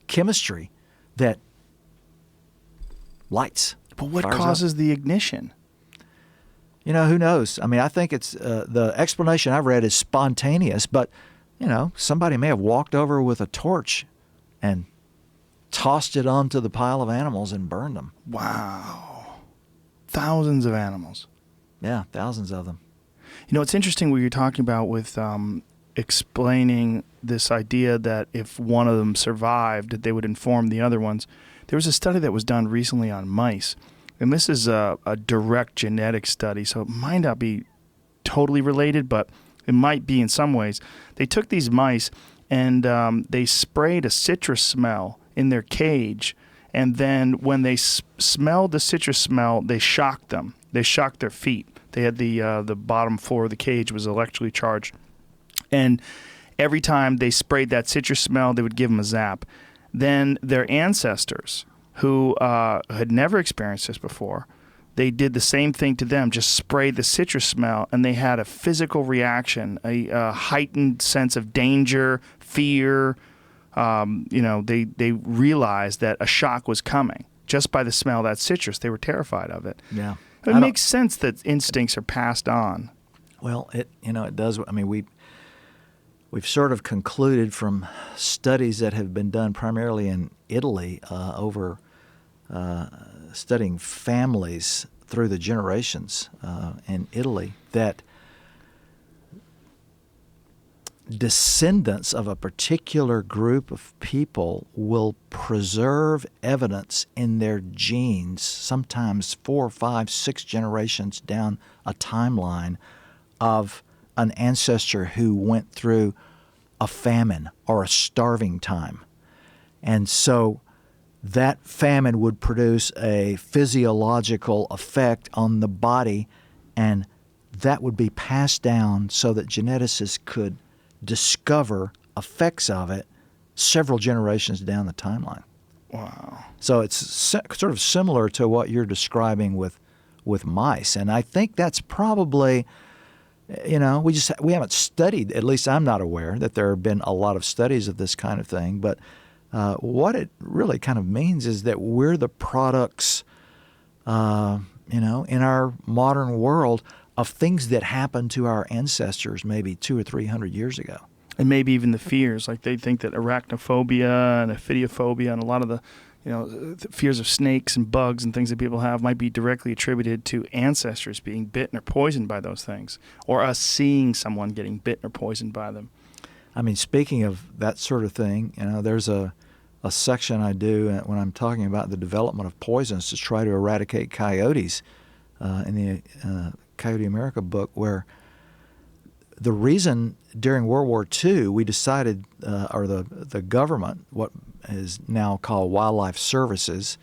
chemistry that lights. But what causes the ignition? Who knows? I mean, I think it's the explanation I've read is spontaneous, but, somebody may have walked over with a torch and tossed it onto the pile of animals and burned them. Wow. Thousands of animals. Yeah, thousands of them. It's interesting what you're talking about with explaining this idea that if one of them survived, that they would inform the other ones. There was a study that was done recently on mice. And this is a direct genetic study, so it might not be totally related, but it might be in some ways. They took these mice and they sprayed a citrus smell in their cage, and then when they smelled the citrus smell, they shocked them. They shocked their feet. They had the bottom floor of the cage was electrically charged. And every time they sprayed that citrus smell, they would give them a zap. Then their ancestors, who had never experienced this before, they did the same thing to them, just sprayed the citrus smell, and they had a physical reaction, a heightened sense of danger, fear. They realized that a shock was coming just by the smell of that citrus. They were terrified of it. Yeah. It makes sense that instincts are passed on. Well, it does. I mean, we've sort of concluded from studies that have been done primarily in Italy over studying families through the generations in Italy that descendants of a particular group of people will preserve evidence in their genes, sometimes 4, 5, 6 generations down a timeline, of an ancestor who went through a famine or a starving time. And so that famine would produce a physiological effect on the body, and that would be passed down so that geneticists could discover effects of it several generations down the timeline. Wow. So it's sort of similar to what you're describing with mice. And I think that's probably, we haven't studied, at least I'm not aware that there have been a lot of studies of this kind of thing. But what it really kind of means is that we're the products, in our modern world of things that happened to our ancestors maybe 200 or 300 years ago. And maybe even the fears, like they think that arachnophobia and ophidiophobia and a lot of the, fears of snakes and bugs and things that people have might be directly attributed to ancestors being bitten or poisoned by those things, or us seeing someone getting bitten or poisoned by them. I mean, speaking of that sort of thing, there's a section I do when I'm talking about the development of poisons to try to eradicate coyotes in the Coyote America book, where the reason during World War II we decided, or the government, what is now called Wildlife Services,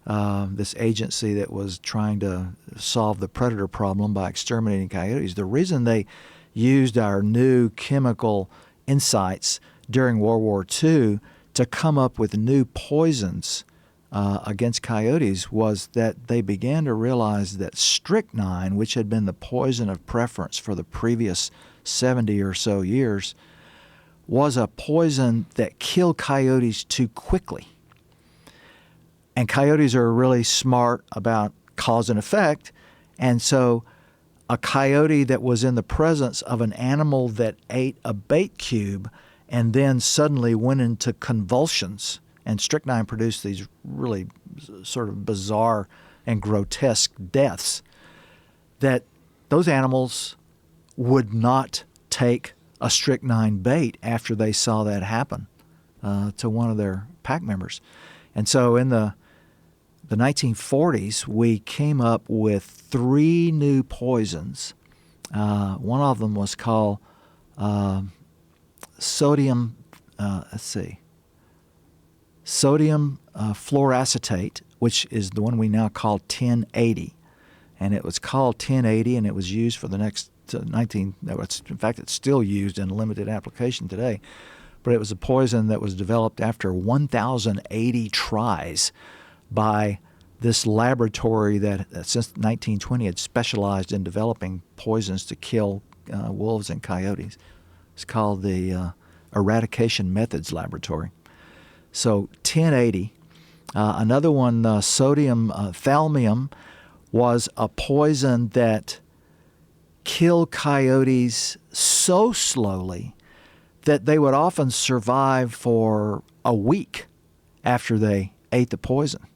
this agency that was trying to solve the predator problem by exterminating coyotes, the reason they used our new chemical insights during World War II to come up with new poisons against coyotes was that they began to realize that strychnine, which had been the poison of preference for the previous 70 or so years, was a poison that killed coyotes too quickly. And coyotes are really smart about cause and effect, and so a coyote that was in the presence of an animal that ate a bait cube and then suddenly went into convulsions, and strychnine produced these really sort of bizarre and grotesque deaths, that those animals would not take a strychnine bait after they saw that happen to one of their pack members. And so in the 1940s, we came up with 3 new poisons. One of them was called sodium fluoracetate, which is the one we now call 1080. And it was called 1080, and it was used for the next in fact, it's still used in limited application today. But it was a poison that was developed after 1,080 tries by this laboratory that since 1920 had specialized in developing poisons to kill wolves and coyotes. It's called the Eradication Methods Laboratory. So 1080. Another one, sodium thalmium, was a poison that killed coyotes so slowly that they would often survive for a week after they ate the poison.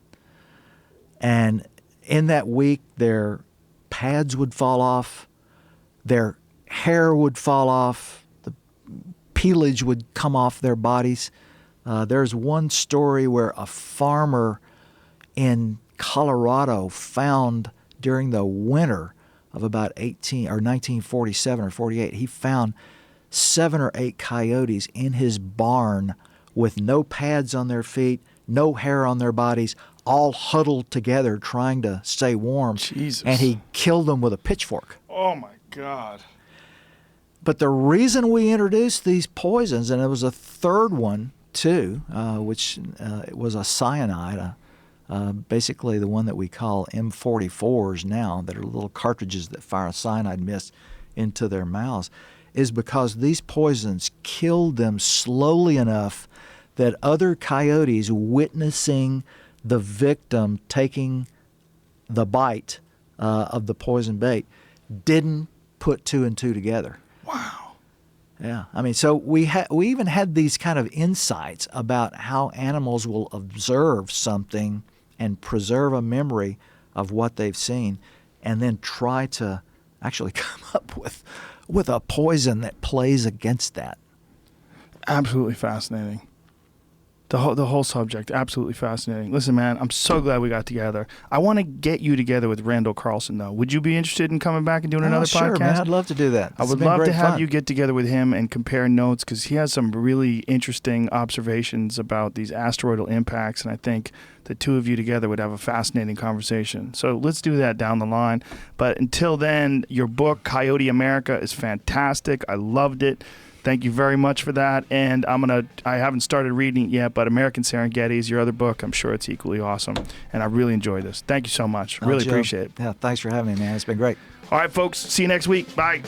And in that week, their pads would fall off, their hair would fall off, the pelage would come off their bodies. There's one story where a farmer in Colorado found during the winter of about 1947 or 48, he found 7 or 8 coyotes in his barn with no pads on their feet, no hair on their bodies, all huddled together trying to stay warm. Jesus. And he killed them with a pitchfork. Oh, my God. But the reason we introduced these poisons, and there was a third one too, which was a cyanide, basically the one that we call M44s now, that are little cartridges that fire a cyanide mist into their mouths, is because these poisons killed them slowly enough that other coyotes witnessing the victim taking the bite of the poison bait didn't put 2 and 2 together. Wow. Yeah, I mean, so we even had these kind of insights about how animals will observe something and preserve a memory of what they've seen, and then try to actually come up with a poison that plays against that. Absolutely fascinating. The whole subject, absolutely fascinating. Listen, man, I'm so glad we got together. I want to get you together with Randall Carlson, though. Would you be interested in coming back and doing another sure, podcast? Man, I'd love to do that. I would love to have you get together with him and compare notes, because he has some really interesting observations about these asteroidal impacts, and I think the two of you together would have a fascinating conversation. So let's do that down the line. But until then, your book, Coyote America, is fantastic. I loved it. Thank you very much for that. And I haven't started reading it yet, but American Serengeti is your other book. I'm sure it's equally awesome. And I really enjoyed this. Thank you so much. Really Joe, appreciate it. Yeah, thanks for having me, man. It's been great. All right, folks. See you next week. Bye.